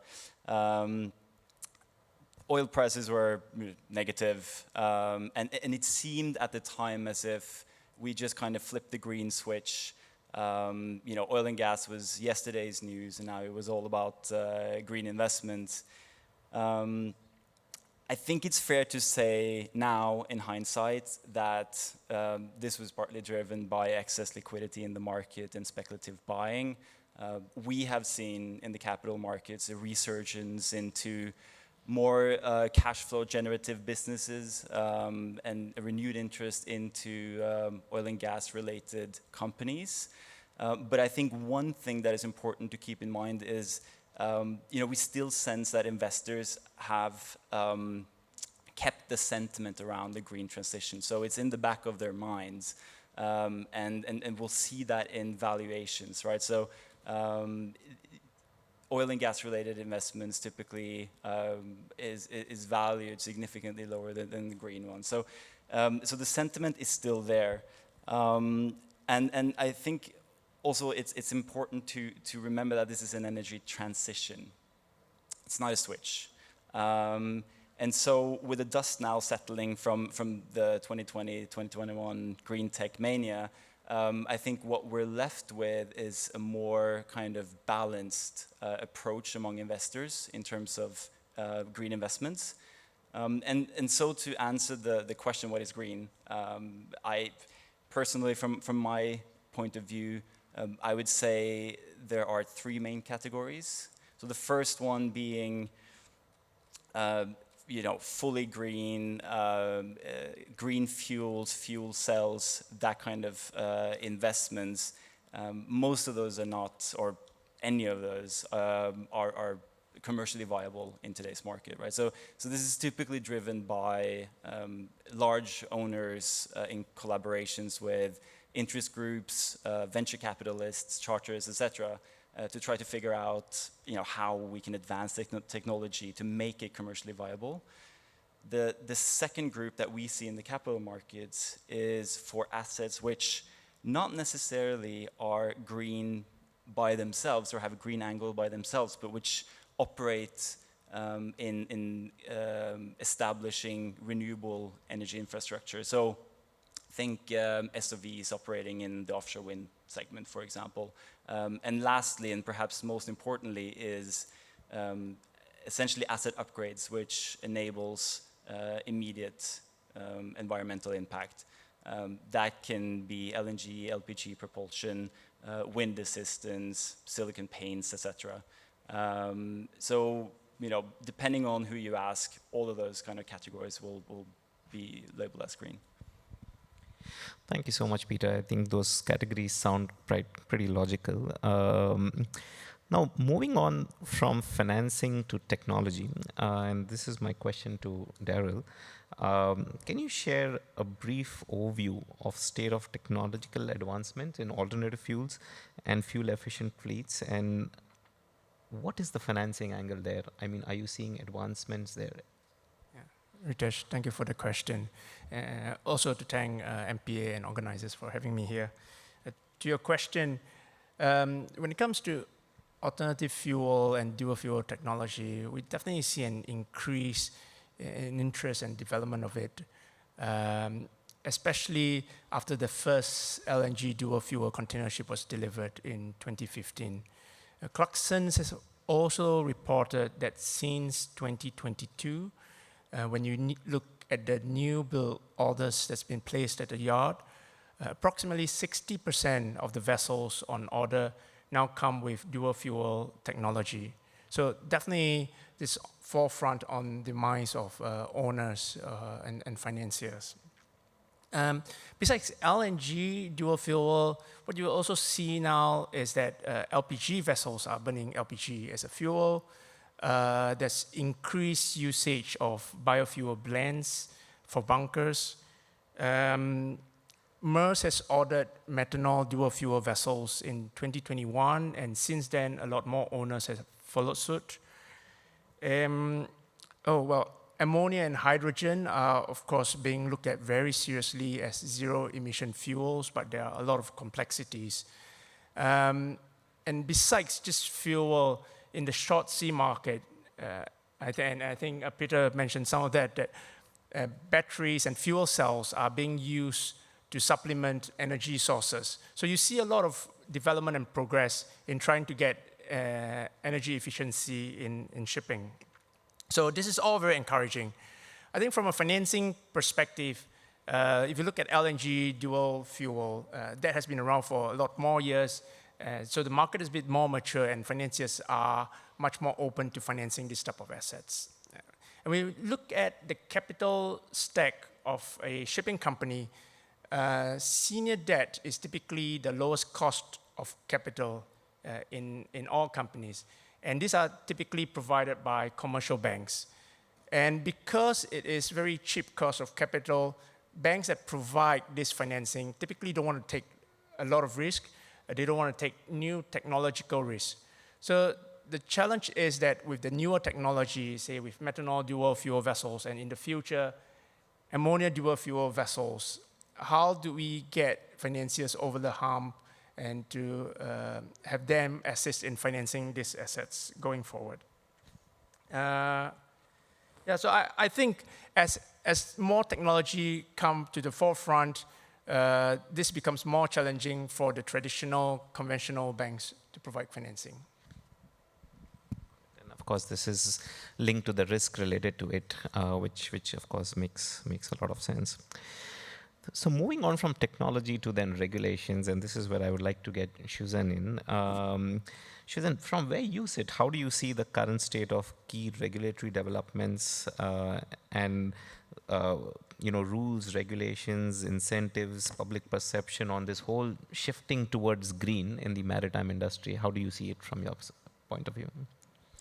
P: Oil prices were negative, and it seemed at the time as if we just kind of flipped the green switch, Oil and gas was yesterday's news, and now it was all about green investments. I think it's fair to say now, in hindsight, that this was partly driven by excess liquidity in the market and speculative buying. We have seen in the capital markets a resurgence into more cash flow generative businesses and a renewed interest into oil and gas related companies. But I think one thing that is important to keep in mind is we still sense that investors have kept the sentiment around the green transition. So it's in the back of their minds. And we'll see that in valuations, right? So oil and gas related investments typically is valued significantly lower than the green one. So the sentiment is still there. And I think also it's important to remember that this is an energy transition. It's not a switch. And so with the dust now settling from the 2020, 2021 green tech mania, I think what we're left with is a more kind of balanced approach among investors in terms of green investments. And so to answer the question, what is green? I personally, from my point of view, I would say there are three main categories. So the first one being fully green, green fuels, fuel cells, that kind of investments. Most of those are not, or any of those are commercially viable in today's market, right? So this is typically driven by large owners in collaborations with interest groups, venture capitalists, charters, etc., to try to figure out how we can advance technology to make it commercially viable. The second group that we see in the capital markets is for assets which not necessarily are green by themselves or have a green angle by themselves, but which operate in establishing renewable energy infrastructure. So think SOVs operating in the offshore wind segment, for example. And lastly, and perhaps most importantly, is essentially asset upgrades, which enables immediate environmental impact. That can be LNG, LPG propulsion, wind assistance, silicon paints, etc. So, depending on who you ask, all of those kind of categories will be labeled as green.
N: Thank you so much, Peter. I think those categories sound pretty logical. Now, moving on from financing to technology, and this is my question to Daryl. Can you share a brief overview of state of technological advancement in alternative fuels and fuel-efficient fleets, and what is the financing angle there? I mean, are you seeing advancements there?
Q: Ritesh, thank you for the question. Also to thank MPA and organizers for having me here. To your question, when it comes to alternative fuel and dual fuel technology, we definitely see an increase in interest and development of it, especially after the first LNG dual fuel container ship was delivered in 2015. Clarksons has also reported that since 2022, when you look at the new build orders that's been placed at the yard, approximately 60% of the vessels on order now come with dual fuel technology. So definitely this forefront on the minds of owners and financiers. Besides LNG dual fuel, what you also see now is that LPG vessels are burning LPG as a fuel. There's increased usage of biofuel blends for bunkers. Maersk has ordered methanol dual fuel vessels in 2021, and since then, a lot more owners have followed suit. Ammonia and hydrogen are, of course, being looked at very seriously as zero-emission fuels, but there are a lot of complexities. And besides just fuel, in the short sea market, I think Peter mentioned some of that batteries and fuel cells are being used to supplement energy sources. So you see a lot of development and progress in trying to get energy efficiency in shipping. So this is all very encouraging. I think from a financing perspective, if you look at LNG dual fuel, that has been around for a lot more years. So the market is a bit more mature and financiers are much more open to financing this type of assets. And we look at the capital stack of a shipping company, senior debt is typically the lowest cost of capital in all companies. And these are typically provided by commercial banks. And because it is very cheap cost of capital, banks that provide this financing typically don't want to take a lot of risk. They don't want to take new technological risk. So the challenge is that with the newer technology, say with methanol dual fuel vessels, and in the future, ammonia dual fuel vessels, how do we get financiers over the hump and to have them assist in financing these assets going forward? Yeah, so I think as more technology come to the forefront, this becomes more challenging for the traditional, conventional banks to provide financing.
N: And of course, this is linked to the risk related to it, which of course makes a lot of sense. So moving on from technology to then regulations, and this is where I would like to get Shuzan in. Shuzan, from where you sit, how do you see the current state of key regulatory developments and rules, regulations, incentives, public perception on this whole shifting towards green in the maritime industry? How do you see it from your point of view?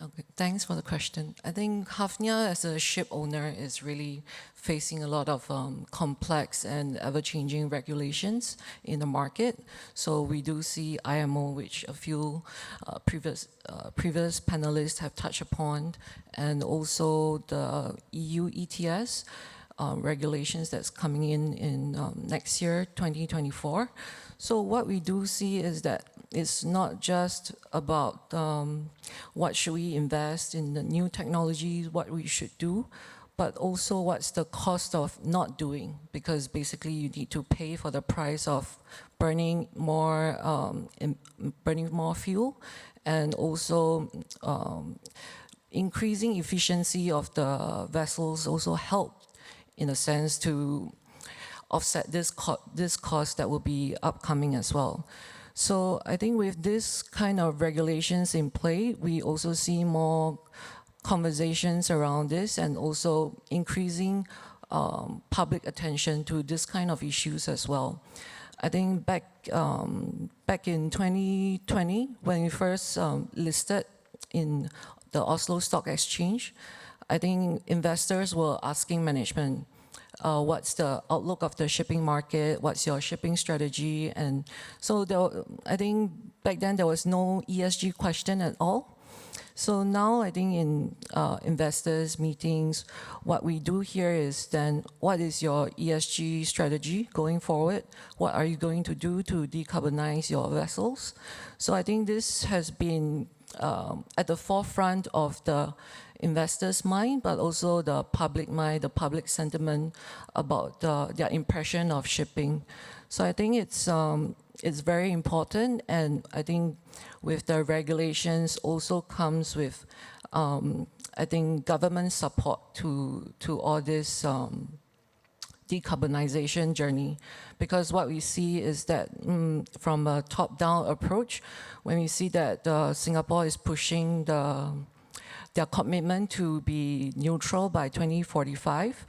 R: Okay, thanks for the question. I think Hafnia as a ship owner is really facing a lot of complex and ever-changing regulations in the market. So we do see IMO, which a few previous panelists have touched upon, and also the EU ETS regulations that's coming in next year, 2024. So what we do see is that it's not just about what should we invest in the new technologies, what we should do, but also what's the cost of not doing, because basically you need to pay for the price of burning more fuel, and also increasing efficiency of the vessels also help in a sense to offset this cost that will be upcoming as well. So I think with this kind of regulations in play, we also see more conversations around this and also increasing public attention to this kind of issues as well. I think back in 2020, when we first listed in the Oslo Stock Exchange, I think investors were asking management, what's the outlook of the shipping market? What's your shipping strategy? And so I think back then there was no ESG question at all. So now I think in investors meetings, what we do here is then, what is your ESG strategy going forward? What are you going to do to decarbonize your vessels? So I think this has been at the forefront of the investors' mind, but also the public mind, the public sentiment about their impression of shipping. So I think it's very important, and I think with the regulations also comes with, I think, government support to all this decarbonization journey. Because what we see is that from a top-down approach, when we see that Singapore is pushing their commitment to be neutral by 2045,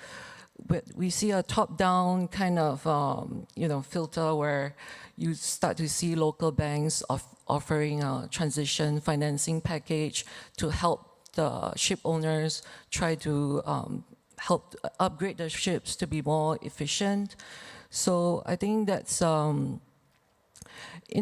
R: we see a top-down kind of filter where you start to see local banks offering a transition financing package to help the ship owners try to help upgrade the ships to be more efficient. So I think that's, in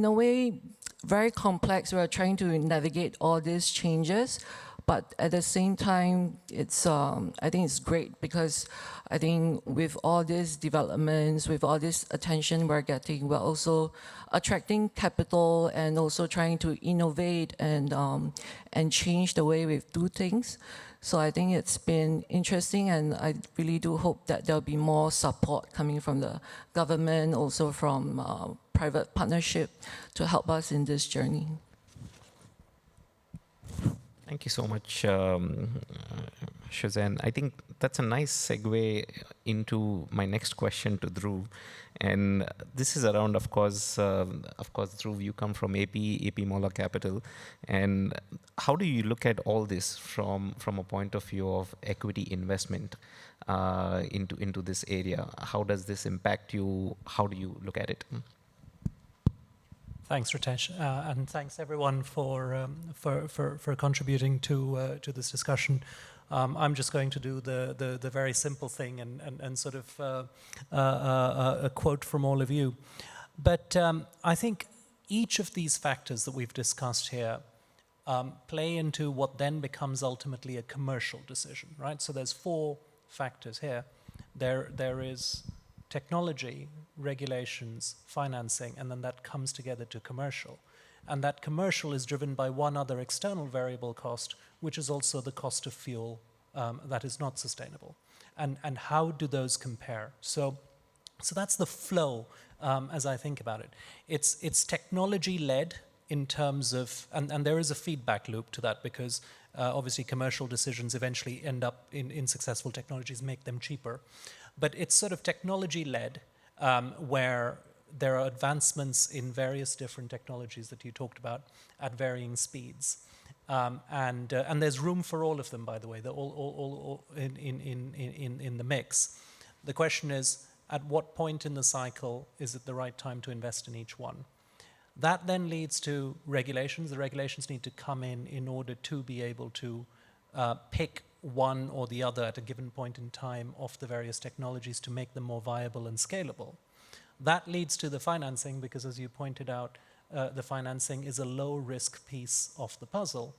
R: a way, very complex. We're trying to navigate all these changes, But at the same time, I think it's great because I think with all these developments, with all this attention we're getting, we're also attracting capital and also trying to innovate and change the way we do things. So I think it's been interesting, and I really do hope that there'll be more support coming from the government, also from private partnership to help us in this journey.
N: Thank you so much, Shazan. I think that's a nice segue into my next question to Dhruv. And this is around, of course, Dhruv, you come from AP Mola Capital. And how do you look at all this from a point of view of equity investment into this area? How does this impact you? How do you look at it?
S: Thanks, Ritesh, and thanks everyone for contributing to this discussion. I'm just going to do the very simple thing and sort of a quote from all of you. But I think each of these factors that we've discussed here play into what then becomes ultimately a commercial decision, right? So there's 4 factors here. There is technology, regulations, financing, and then that comes together to commercial. And that commercial is driven by one other external variable cost, which is also the cost of fuel that is not sustainable. And how do those compare? So that's the flow as I think about it. It's technology-led in terms of, and there is a feedback loop to that because obviously commercial decisions eventually end up in successful technologies, make them cheaper. But it's sort of technology-led where there are advancements in various different technologies that you talked about at varying speeds. And there's room for all of them, by the way. They're all in the mix. The question is, at what point in the cycle is it the right time to invest in each one? That then leads to regulations. The regulations need to come in order to be able to pick one or the other at a given point in time of the various technologies to make them more viable and scalable. That leads to the financing because, as you pointed out, the financing is a low-risk piece of the puzzle.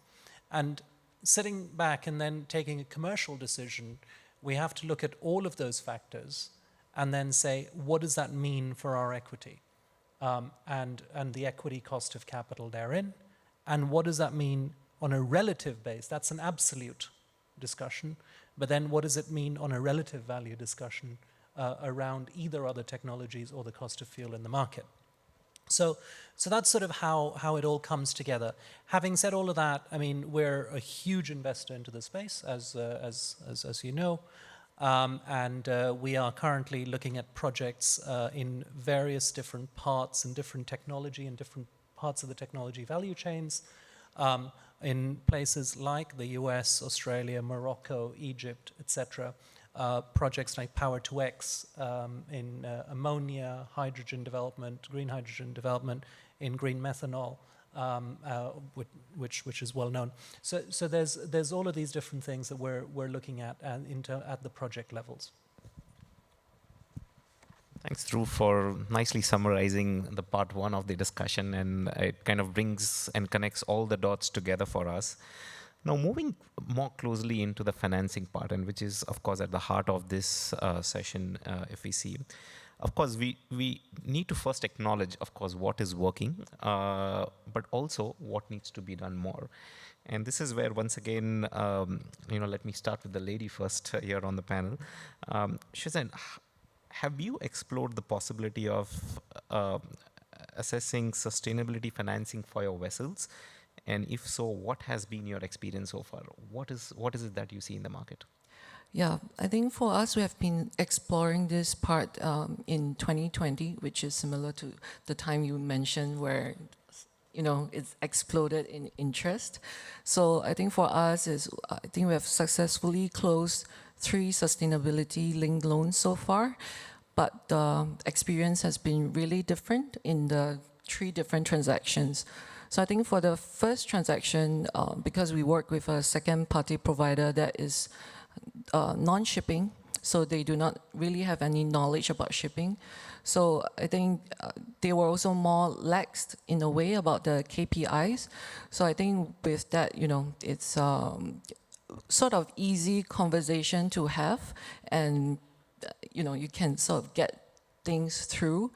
S: And sitting back and then taking a commercial decision, we have to look at all of those factors and then say, what does that mean for our equity? And the equity cost of capital therein. And what does that mean on a relative base? That's an absolute discussion. But then what does it mean on a relative value discussion around either other technologies or the cost of fuel in the market? So that's sort of how it all comes together. Having said all of that, I mean, we're a huge investor into the space, as you know. And we are currently looking at projects in various different parts and different technology and different parts of the technology value chains in places like the US, Australia, Morocco, Egypt, etc. Projects like Power-to-X in ammonia, hydrogen development, green hydrogen development, in green methanol, which is well known. So there's all of these different things that we're looking at at the project levels.
N: Thanks, Dhruv, for nicely summarizing the part 1 of the discussion, and it kind of brings and connects all the dots together for us. Now, moving more closely into the financing part, and which is, of course, at the heart of this session, if we see. Of course, we need to first acknowledge, of course, what is working, but also what needs to be done more. And this is where, once again, let me start with the lady first here on the panel. Shazan, have you explored the possibility of assessing sustainability financing for your vessels? And if so, what has been your experience so far? What is it that you see in the market?
R: Yeah, I think for us, we have been exploring this part in 2020, which is similar to the time you mentioned where, it's exploded in interest. So I think for us, I think we have successfully closed 3 sustainability-linked loans so far, but the experience has been really different in the 3 different transactions. So I think for the first transaction, because we work with a second-party provider that is non-shipping, so they do not really have any knowledge about shipping. So I think they were also more laxed in a way about the KPIs. So I think with that, it's sort of easy conversation to have, and you can sort of get things through.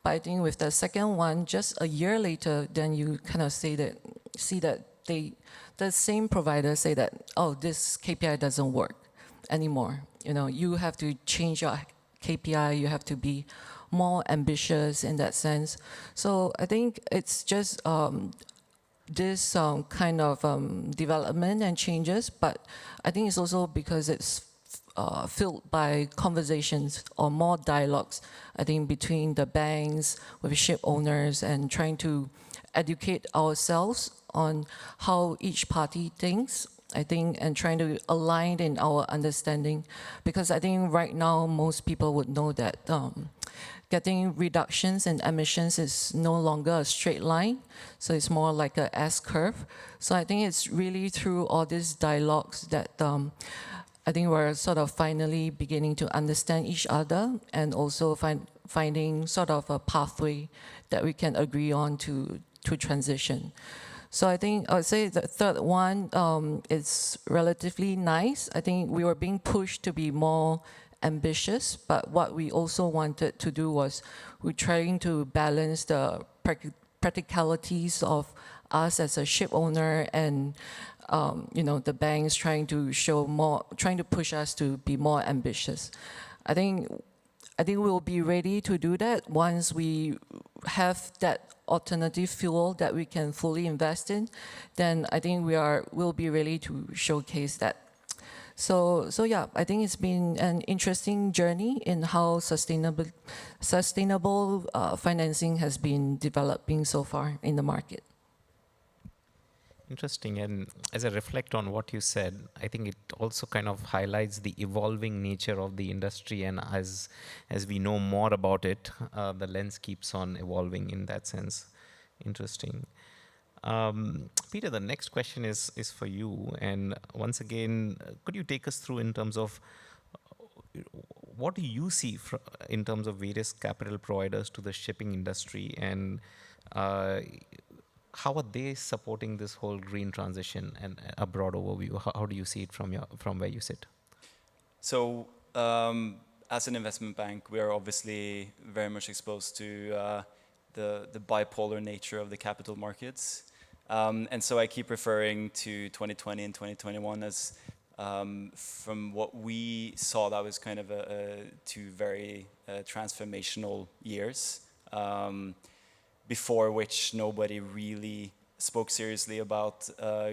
R: But I think with the second one, just a year later, then you kind of see that the same provider say that, oh, this KPI doesn't work anymore. You have to change your KPI. You have to be more ambitious in that sense. So I think it's just this kind of development and changes, but I think it's also because it's filled by conversations or more dialogues, I think, between the banks, with ship owners, and trying to educate ourselves on how each party thinks, I think, and trying to align in our understanding. Because I think right now, most people would know that getting reductions in emissions is no longer a straight line, so it's more like a S-curve. So I think it's really through all these dialogues that I think we're sort of finally beginning to understand each other, and also finding sort of a pathway that we can agree on to transition. So I think I would say the third one is relatively nice. I think we were being pushed to be more ambitious, but what we also wanted to do was we're trying to balance the practicalities of us as a ship owner and the banks trying to push us to be more ambitious. I think we'll be ready to do that once we have that alternative fuel that we can fully invest in. Then I think we'll be ready to showcase that. So yeah, I think it's been an interesting journey in how sustainable financing has been developing so far in the market.
N: Interesting. And as I reflect on what you said, I think it also kind of highlights the evolving nature of the industry. And as we know more about it, the lens keeps on evolving in that sense. Interesting. Peter, the next question is for you. And once again, could you take us through in terms of what do you see in terms of various capital providers to the shipping industry, and how are they supporting this whole green transition, and a broad overview? How do you see it from where you sit?
P: So, as an investment bank, we are obviously very much exposed to the bipolar nature of the capital markets. And so I keep referring to 2020 and 2021 as, from what we saw, that was kind of two very transformational years. Before which nobody really spoke seriously about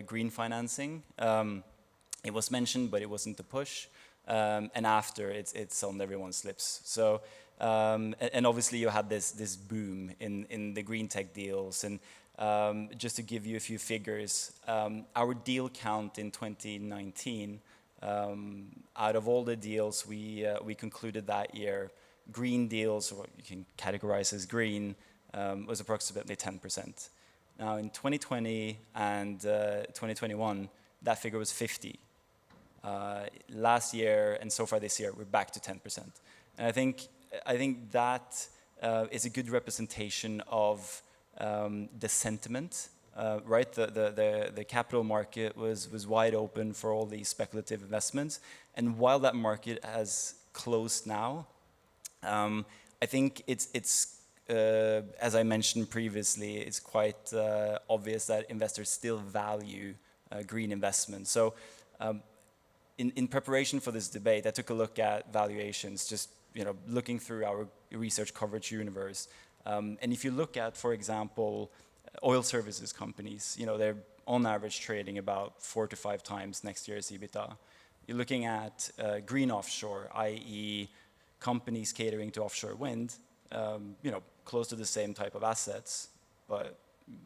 P: green financing. It was mentioned, but it wasn't the push. And after, it's on everyone's lips. So, and obviously you had this boom in the green tech deals. And just to give you a few figures, our deal count in 2019, out of all the deals we concluded that year, green deals, or what you can categorize as green, was approximately 10%. Now in 2020 and 2021, that figure was 50. Last year and so far this year, we're back to 10%. And I think that is a good representation of the sentiment, right? The capital market was wide open for all these speculative investments. And while that market has closed now, I think it's as I mentioned previously, it's quite obvious that investors still value green investment. So in preparation for this debate, I took a look at valuations, just looking through our research coverage universe. And if you look at, for example, oil services companies, they're on average trading about 4 to 5 times next year's EBITDA. You're looking at green offshore, i.e. companies catering to offshore wind, close to the same type of assets, but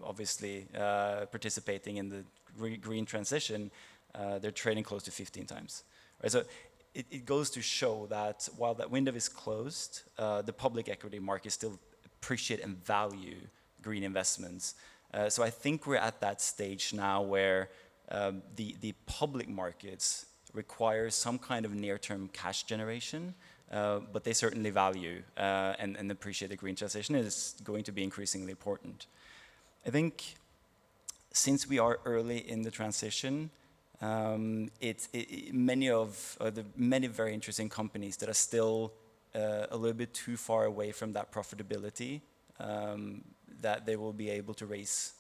P: obviously participating in the green transition, they're trading close to 15 times. Right? So it goes to show that while that window is closed, the public equity market still appreciate and value green investments. So I think we're at that stage now where the public markets requires some kind of near-term cash generation, but they certainly value and appreciate the green transition. It is going to be increasingly important. I think since we are early in the transition, many very interesting companies that are still a little bit too far away from that profitability, that they will be able to raise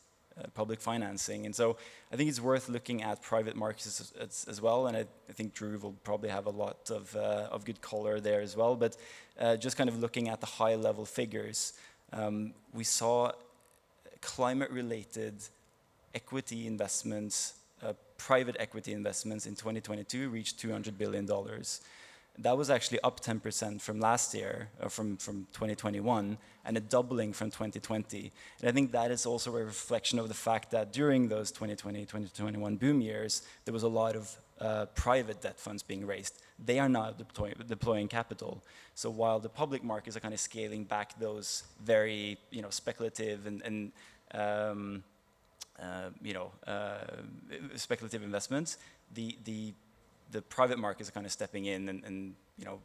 P: public financing. And so I think it's worth looking at private markets as well, and I think Drew will probably have a lot of good color there as well. But just kind of looking at the high-level figures, we saw climate-related equity investments, private equity investments in 2022 reached $200 billion. That was actually up 10% from last year, from 2021, and a doubling from 2020. And I think that is also a reflection of the fact that during those 2020, 2021 boom years, there was a lot of private debt funds being raised. They are now deploying capital. So while the public markets are kind of scaling back those very speculative and speculative investments, the private markets are kind of stepping in and are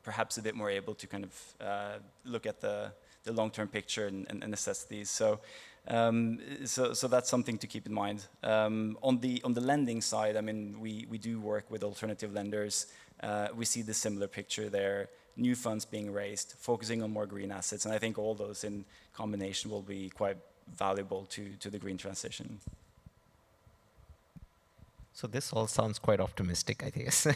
P: perhaps a bit more able to kind of look at the long-term picture and assess these. So that's something to keep in mind. On the lending side, I mean, we do work with alternative lenders. We see the similar picture there. New funds being raised, focusing on more green assets, and I think all those in combination will be quite valuable to the green transition.
N: So this all sounds quite optimistic, I guess.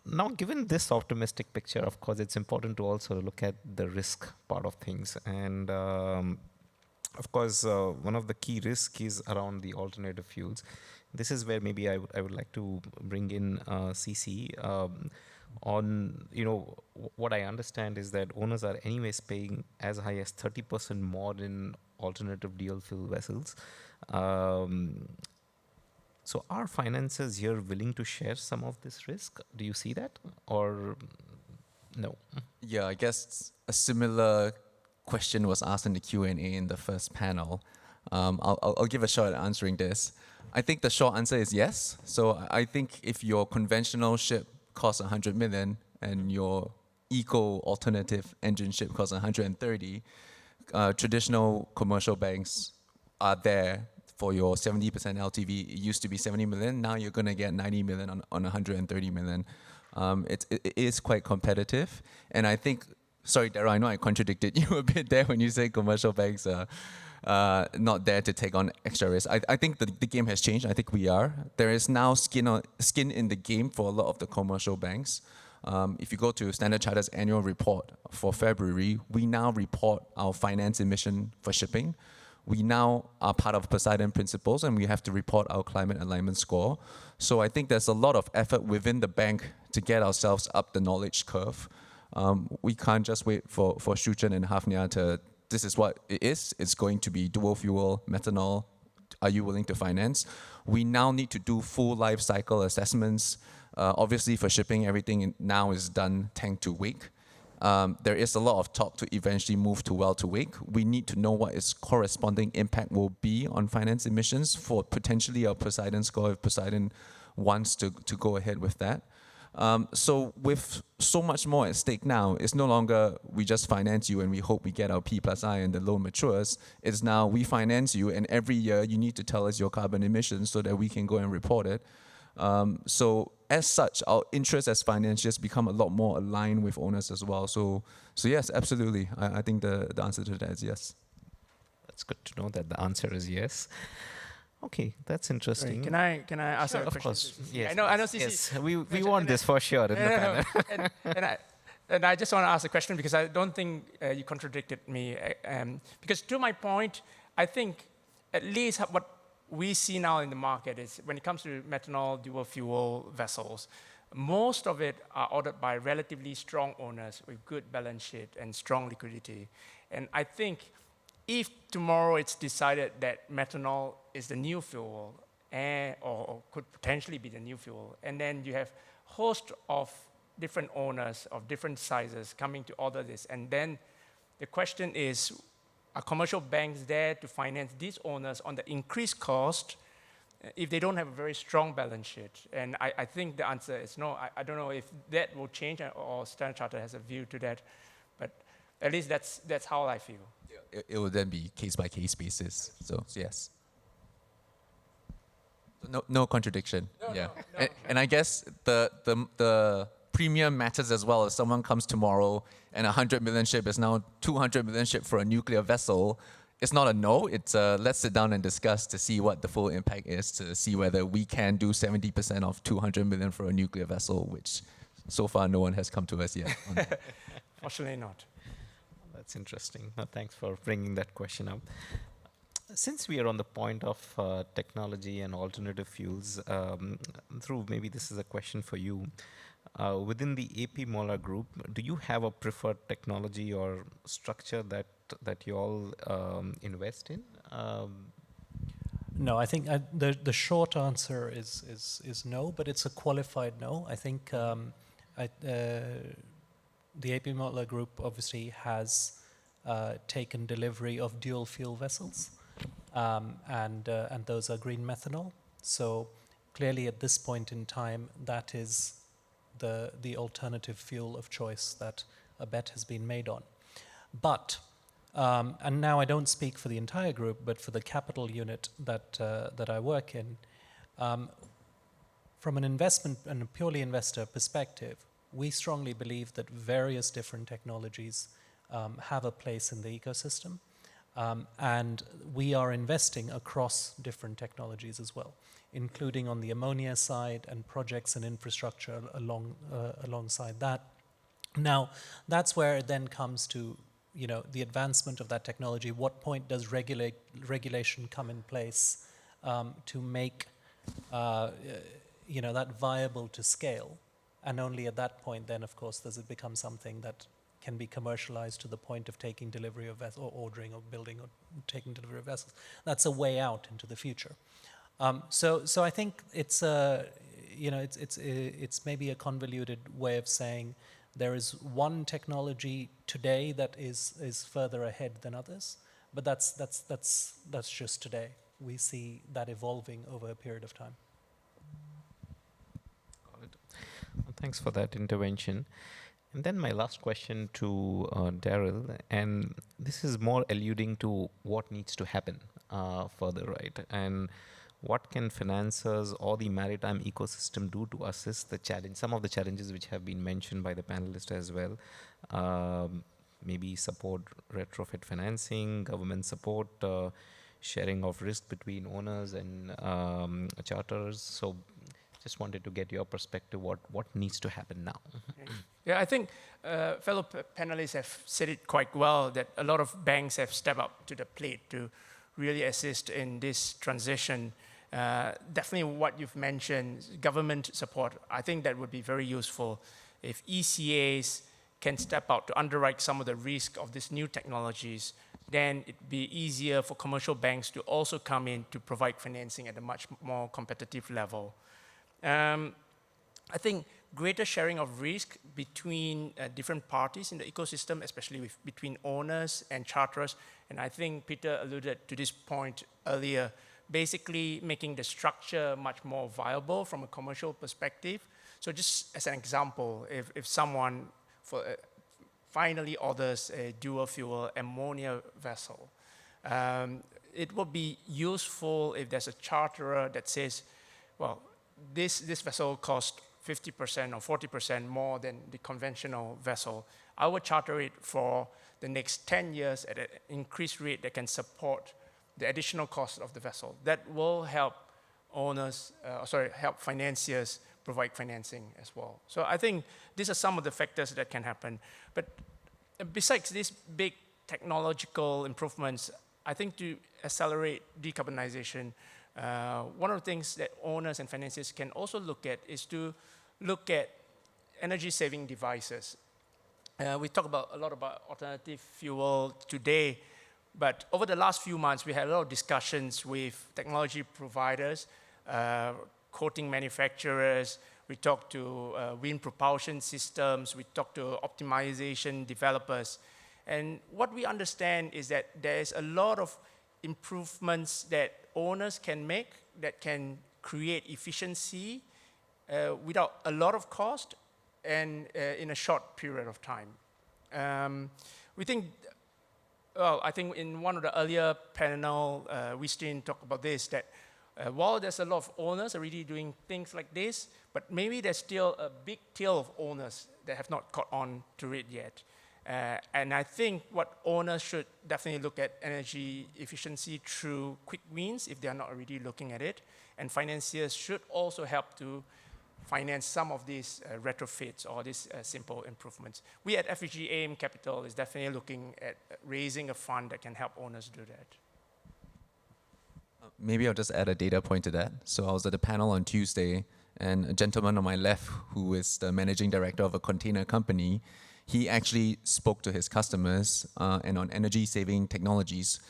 N: Now, given this optimistic picture, of course, it's important to also look at the risk part of things. And of course, one of the key risks is around the alternative fuels. This is where maybe I would like to bring in CC. On, what I understand is that owners are anyways paying as high as 30% more in alternative dual fuel vessels. So are financiers here willing to share some of this risk? Do you see that, or no?
O: Yeah, I guess a similar question was asked in the Q&A in the first panel. I'll give a shot at answering this. I think the short answer is yes. So I think if your conventional ship costs 100 million and your eco alternative engine ship costs 130, traditional commercial banks are there for your 70% LTV. It used to be 70 million. Now you're going to get 90 million on 130 million. It is quite competitive. And I think, sorry, Daryl, I know I contradicted you a bit there when you say commercial banks are not there to take on extra risk. I think the game has changed. I think we are. There is now skin in the game for a lot of the commercial banks. If you go to Standard Chartered's annual report for February, we now report our finance emission for shipping. We now are part of Poseidon Principles, and we have to report our climate alignment score. So I think there's a lot of effort within the bank to get ourselves up the knowledge curve. We can't just wait for Shuchen and Hafnia to, this is what it is. It's going to be dual fuel, methanol. Are you willing to finance? We now need to do full life cycle assessments. Obviously, for shipping, everything now is done tank to wake. There is a lot of talk to eventually move to well to wake. We need to know what its corresponding impact will be on finance emissions for potentially our Poseidon score if Poseidon wants to go ahead with that. So with so much more at stake now, it's no longer we just finance you and we hope we get our P+I and the loan matures. It's now we finance you and every year you need to tell us your carbon emissions so that we can go and report it. So as such, our interests as financiers become a lot more aligned with owners as well. So yes, absolutely. I think the answer to that is yes.
N: That's good to know that the answer is yes. Okay, that's interesting.
Q: Can I ask a question?
N: Of course, yes.
Q: I know CC.
N: Yes, we want this for sure in the panel.
Q: And I just want to ask a question because I don't think you contradicted me. Because to my point, I think at least what we see now in the market is when it comes to methanol dual fuel vessels, most of it are ordered by relatively strong owners with good balance sheet and strong liquidity. And I think if tomorrow it's decided that methanol is the new fuel or could potentially be the new fuel, and then you have a host of different owners of different sizes coming to order this, and then the question is, are commercial banks there to finance these owners on the increased cost? if they don't have a very strong balance sheet. And I think the answer is no. I don't know if that will change or Standard Chartered has a view to that, but at least that's how I feel.
O: It will then be case-by-case basis. So yes. No contradiction. Yeah. And I guess the premium matters as well. If someone comes tomorrow and 100 million ship is now 200 million ship for a nuclear vessel, it's not a no. It's let's sit down and discuss to see what the full impact is, to see whether we can do 70% of 200 million for a nuclear vessel, which so far no one has come to us yet.
Q: Fortunately not.
N: That's interesting. Thanks for bringing that question up. Since we are on the point of technology and alternative fuels, Dhruv, maybe this is a question for you. Within the AP Moller Group, do you have a preferred technology or structure that you all invest in?
S: No, I think the short answer is no, but it's a qualified no. I think the AP Moller Group obviously has taken delivery of dual fuel vessels, and those are green methanol. So clearly, at this point in time, that is the alternative fuel of choice that a bet has been made on. But and now I don't speak for the entire group, but for the capital unit that I work in, from an investment and a purely investor perspective, we strongly believe that various different technologies have a place in the ecosystem, and we are investing across different technologies as well, including on the ammonia side and projects and infrastructure alongside that. Now, that's where it then comes to, you know, the advancement of that technology. What point does regulation come in place to make you know, that viable to scale? And only at that point, then, of course, does it become something that can be commercialized to the point of taking delivery of vessels, or ordering or building or taking delivery of vessels. That's a way out into the future. So I think it's you know, it's maybe a convoluted way of saying there is one technology today that is further ahead than others, but that's just today. We see that evolving over a period of time.
N: Got it. Well, thanks for that intervention. And then my last question to Daryl, and this is more alluding to what needs to happen further, right? And what can financiers or the maritime ecosystem do to assist the challenge, some of the challenges which have been mentioned by the panelists as well? Maybe support retrofit financing, government support, sharing of risk between owners and charters. So just wanted to get your perspective, what needs to happen now?
Q: Yeah, I think fellow panelists have said it quite well, that a lot of banks have stepped up to the plate to really assist in this transition. Definitely what you've mentioned, government support, I think that would be very useful. If ECAs can step out to underwrite some of the risk of these new technologies, then it'd be easier for commercial banks to also come in to provide financing at a much more competitive level. I think greater sharing of risk between different parties in the ecosystem, especially between owners and charterers, and I think Peter alluded to this point earlier, basically making the structure much more viable from a commercial perspective. So just as an example, if someone finally orders a dual fuel ammonia vessel, it would be useful if there's a charterer that says, well, this vessel costs 50% or 40% more than the conventional vessel. I would charter it for the next 10 years at an increased rate that can support the additional cost of the vessel. That will help help financiers provide financing as well. So I think these are some of the factors that can happen. But besides these big technological improvements, I think to accelerate decarbonization, one of the things that owners and financiers can also look at is to look at energy-saving devices. We talk a lot about alternative fuel today, but over the last few months, we had a lot of discussions with technology providers, coating manufacturers. We talked to wind propulsion systems. We talked to optimization developers. And what we understand is that there is a lot of improvements that owners can make that can create efficiency without a lot of cost and in a short period of time. We think, well, I think in one of the earlier panel, Wistin talked about this, that while there's a lot of owners already doing things like this, but maybe there's still a big tail of owners that have not caught on to it yet. And I think what owners should definitely look at energy efficiency through quick wins if they are not already looking at it. And financiers should also help to finance some of these retrofits or these simple improvements. We at FEG AIM Capital is definitely looking at raising a fund that can help owners do that.
O: Maybe I'll just add a data point to that. So I was at a panel on Tuesday, and a gentleman on my left, who is the managing director of a container company, he actually spoke to his customers, and on energy saving technologies,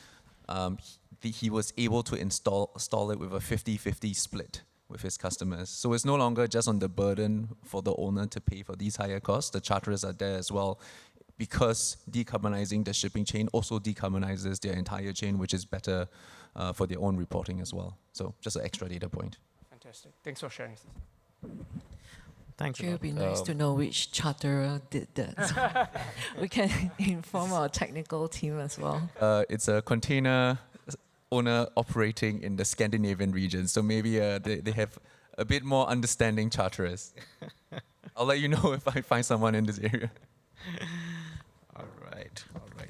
O: he was able to install it with a 50-50 split with his customers. So it's no longer just on the burden for the owner to pay for these higher costs. The charterers are there as well, because decarbonizing the shipping chain also decarbonizes their entire chain, which is better for their own reporting as well. So just an extra data point.
Q: Fantastic. Thanks for sharing this.
N: Thanks.
R: It would be nice to know which charterer did that. We can inform our technical team as well.
O: It's a container owner operating in the Scandinavian region, so maybe they have a bit more understanding charterers. I'll let you know if I find someone in this area.
N: All right.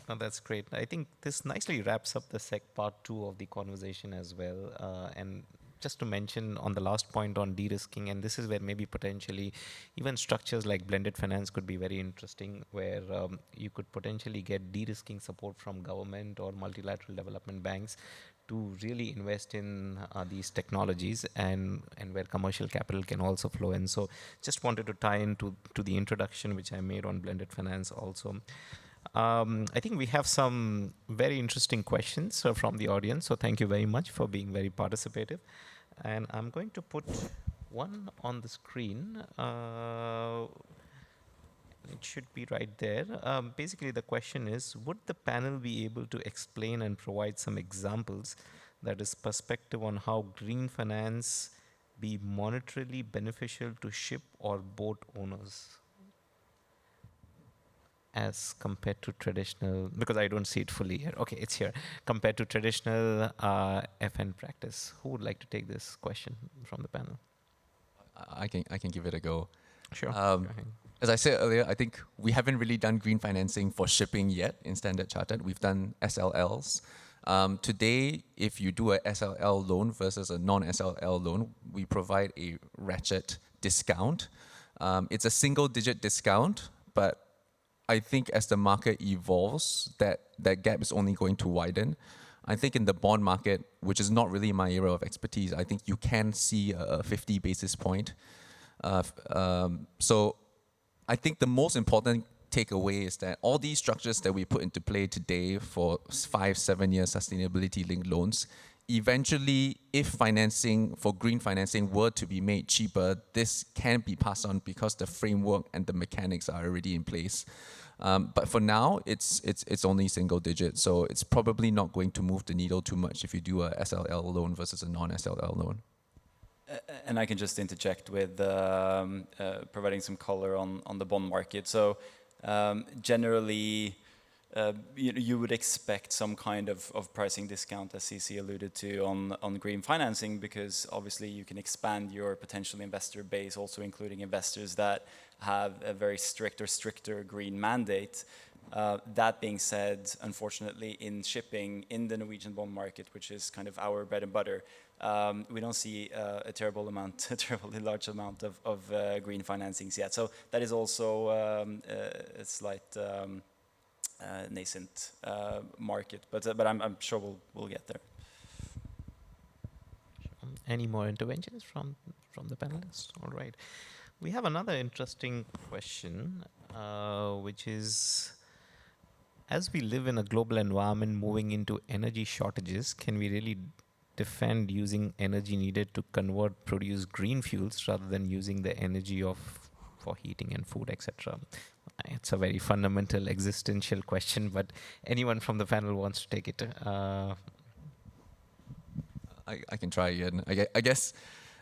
N: Now that's great. I think this nicely wraps up the part 2 of the conversation as well. And just to mention on the last point on de-risking, and this is where maybe potentially even structures like blended finance could be very interesting, where you could potentially get de-risking support from government or multilateral development banks to really invest in these technologies, and where commercial capital can also flow in. So just wanted to tie into the introduction which I made on blended finance also. I think we have some very interesting questions from the audience, so thank you very much for being very participative. And I'm going to put one on the screen. It should be right there. Basically, the question is, would the panel be able to explain and provide some examples, that is perspective on how green finance be monetarily beneficial to ship or boat owners as compared to traditional, because I don't see it fully here. Okay, it's here. Compared to traditional FN practice. Who would like to take this question from the panel?
O: I can give it a go.
N: Sure.
O: As I said earlier, I think we haven't really done green financing for shipping yet in Standard Chartered. We've done SLLs. Today, if you do a SLL loan versus a non-SLL loan, we provide a ratchet discount. It's a single-digit discount, but I think as the market evolves, that gap is only going to widen. I think in the bond market, which is not really my area of expertise, I think you can see a 50 basis point. So I think the most important takeaway is that all these structures that we put into play today for 5-7 year sustainability-linked loans, eventually, if financing for green financing were to be made cheaper, this can be passed on because the framework and the mechanics are already in place. But for now, it's only single digit, so it's probably not going to move the needle too much if you do a SLL loan versus a non-SLL loan.
P: And I can just interject with providing some color on the bond market. So generally, you would expect some kind of pricing discount, as CC alluded to, on green financing, because obviously you can expand your potential investor base, also including investors that have a very strict or stricter green mandate. That being said, unfortunately, in shipping, in the Norwegian bond market, which is kind of our bread and butter, we don't see a terribly large amount of green financings yet. So that is also a slight nascent market, but I'm sure we'll get there.
N: Any more interventions from the panelists? All right. We have another interesting question, which is, as we live in a global environment moving into energy shortages, can we really defend using energy needed to produce green fuels rather than using the energy for heating and food, etc.? It's a very fundamental existential question, but anyone from the panel wants to take it.
O: I can try again. I guess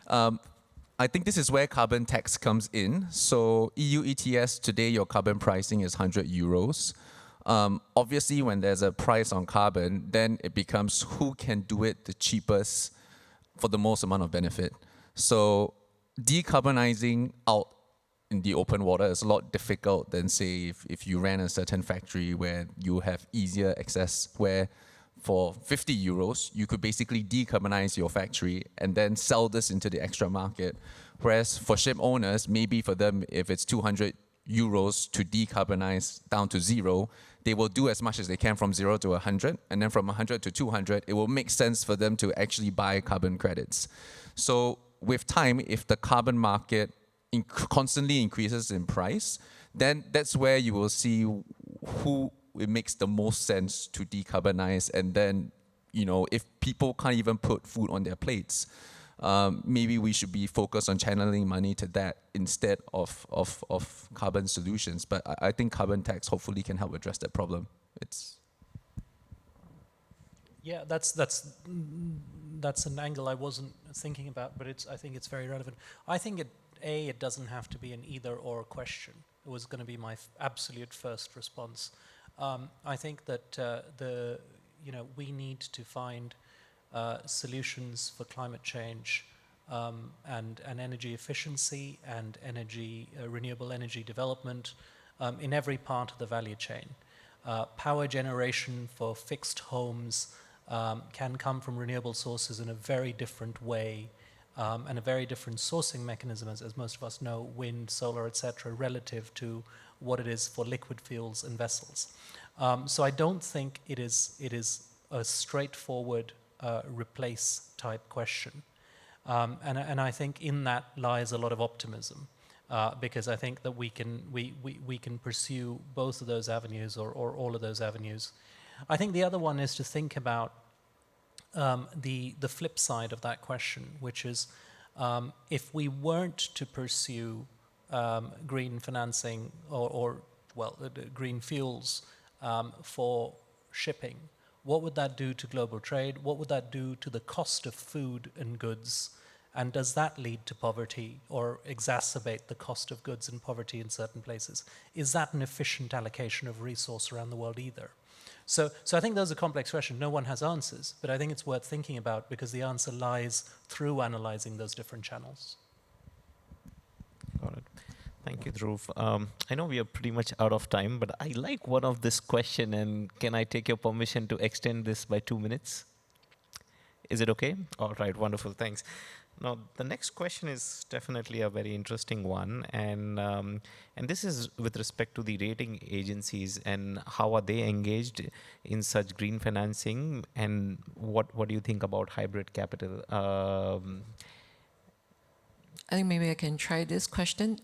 O: I think this is where carbon tax comes in. So EU ETS, today your carbon pricing is 100 euros. Obviously, when there's a price on carbon, then it becomes who can do it the cheapest for the most amount of benefit. So decarbonizing out in the open water is a lot difficult than, say, if you ran a certain factory where you have easier access, where for 50 euros, you could basically decarbonize your factory and then sell this into the extra market. Whereas for ship owners, maybe for them, if it's 200 euros to decarbonize down to zero, they will do as much as they can from 0 to 100. And then from 100 to 200, it will make sense for them to actually buy carbon credits. So with time, if the carbon market constantly increases in price, then that's where you will see who it makes the most sense to decarbonize. And then, you know, if people can't even put food on their plates, maybe we should be focused on channeling money to that instead of carbon solutions. But I think carbon tax hopefully can help address that problem.
S: Yeah, that's an angle I wasn't thinking about, but I think it's very relevant. I think it doesn't have to be an either-or question. It was going to be my absolute first response. I think that we need to find solutions for climate change and energy efficiency and renewable energy development in every part of the value chain. Power generation for fixed homes can come from renewable sources in a very different way and a very different sourcing mechanism, as most of us know, wind, solar, etc., relative to what it is for liquid fuels and vessels. So I don't think it is a straightforward replace type question. And I think in that lies a lot of optimism, because I think that we can pursue both of those avenues or all of those avenues. I think the other one is to think about the flip side of that question, which is if we weren't to pursue green financing or green fuels for shipping, what would that do to global trade? What would that do to the cost of food and goods? And does that lead to poverty or exacerbate the cost of goods and poverty in certain places? Is that an efficient allocation of resource around the world either? So I think those are complex questions. No one has answers, but I think it's worth thinking about because the answer lies through analyzing those different channels.
N: Got it. Thank you, Dhruv. I know we are pretty much out of time, but I like one of this question, and can I take your permission to extend this by 2 minutes? Is it okay? All right, wonderful, thanks. Now, the next question is definitely a very interesting one, and this is with respect to the rating agencies and how are they engaged in such green financing, and what do you think about hybrid capital?
R: I think maybe I can try this question.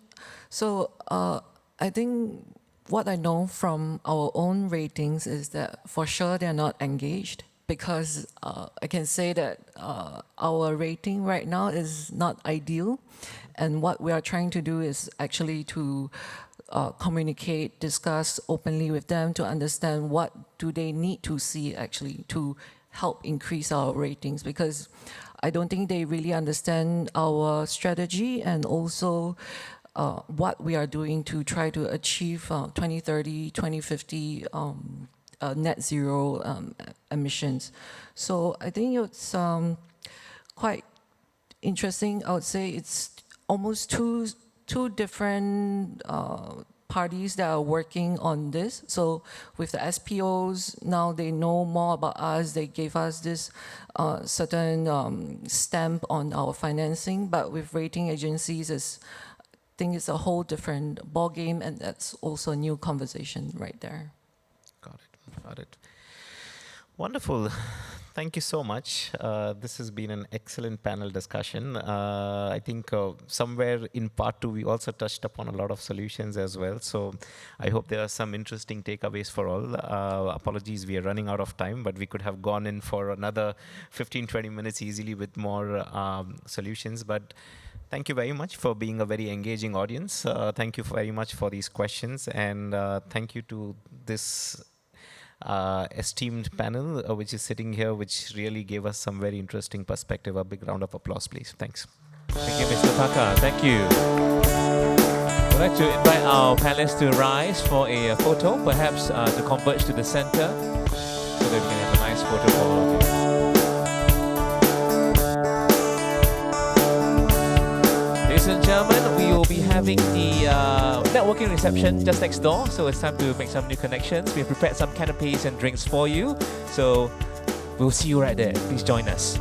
R: So I think what I know from our own ratings is that for sure they're not engaged, because I can say that our rating right now is not ideal. And what we are trying to do is actually to communicate, discuss openly with them to understand what do they need to see actually to help increase our ratings, because I don't think they really understand our strategy and also what we are doing to try to achieve 2030, 2050 net zero emissions. So I think it's quite interesting. I would say it's almost two different parties that are working on this. So with the SPOs, now they know more about us. They gave us this certain stamp on our financing, but with rating agencies, I think it's a whole different ballgame, and that's also a new conversation right there.
N: Got it. Wonderful. Thank you so much. This has been an excellent panel discussion. I think somewhere in part 2, we also touched upon a lot of solutions as well. So I hope there are some interesting takeaways for all. Apologies, we are running out of time, but we could have gone in for another 15-20 minutes easily with more solutions. But thank you very much for being a very engaging audience. Thank you very much for these questions. And thank you to this esteemed panel, which is sitting here, which really gave us some very interesting perspective. A big round of applause, please. Thanks.
A: Thank you, Mr. Taka. Thank you. I'd like to invite our panelists to rise for a photo, perhaps to converge to the center, so that we can have a nice photo for all of you. Ladies and gentlemen, we will be having the networking reception just next door, so it's time to make some new connections. We have prepared some canapes and drinks for you, so we'll see you right there. Please join us.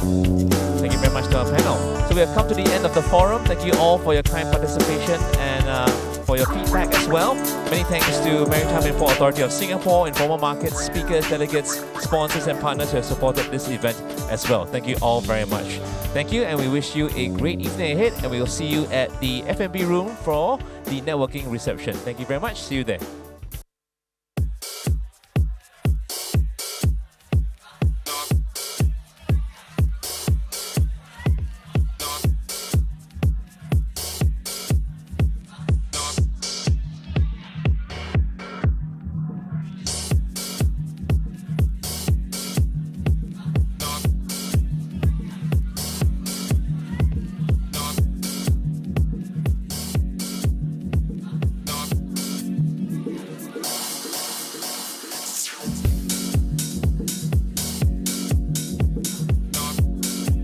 A: Thank you very much to our panel. So we have come to the end of the forum. Thank you all for your kind participation and for your feedback as well. Many thanks to Maritime and Port Authority of Singapore, Informal Markets, speakers, delegates, sponsors and partners who have supported this event as well. Thank you all very much. Thank you, and we wish you a great evening ahead, and we will see you at the F&B room for the networking reception. Thank you very much. See you there.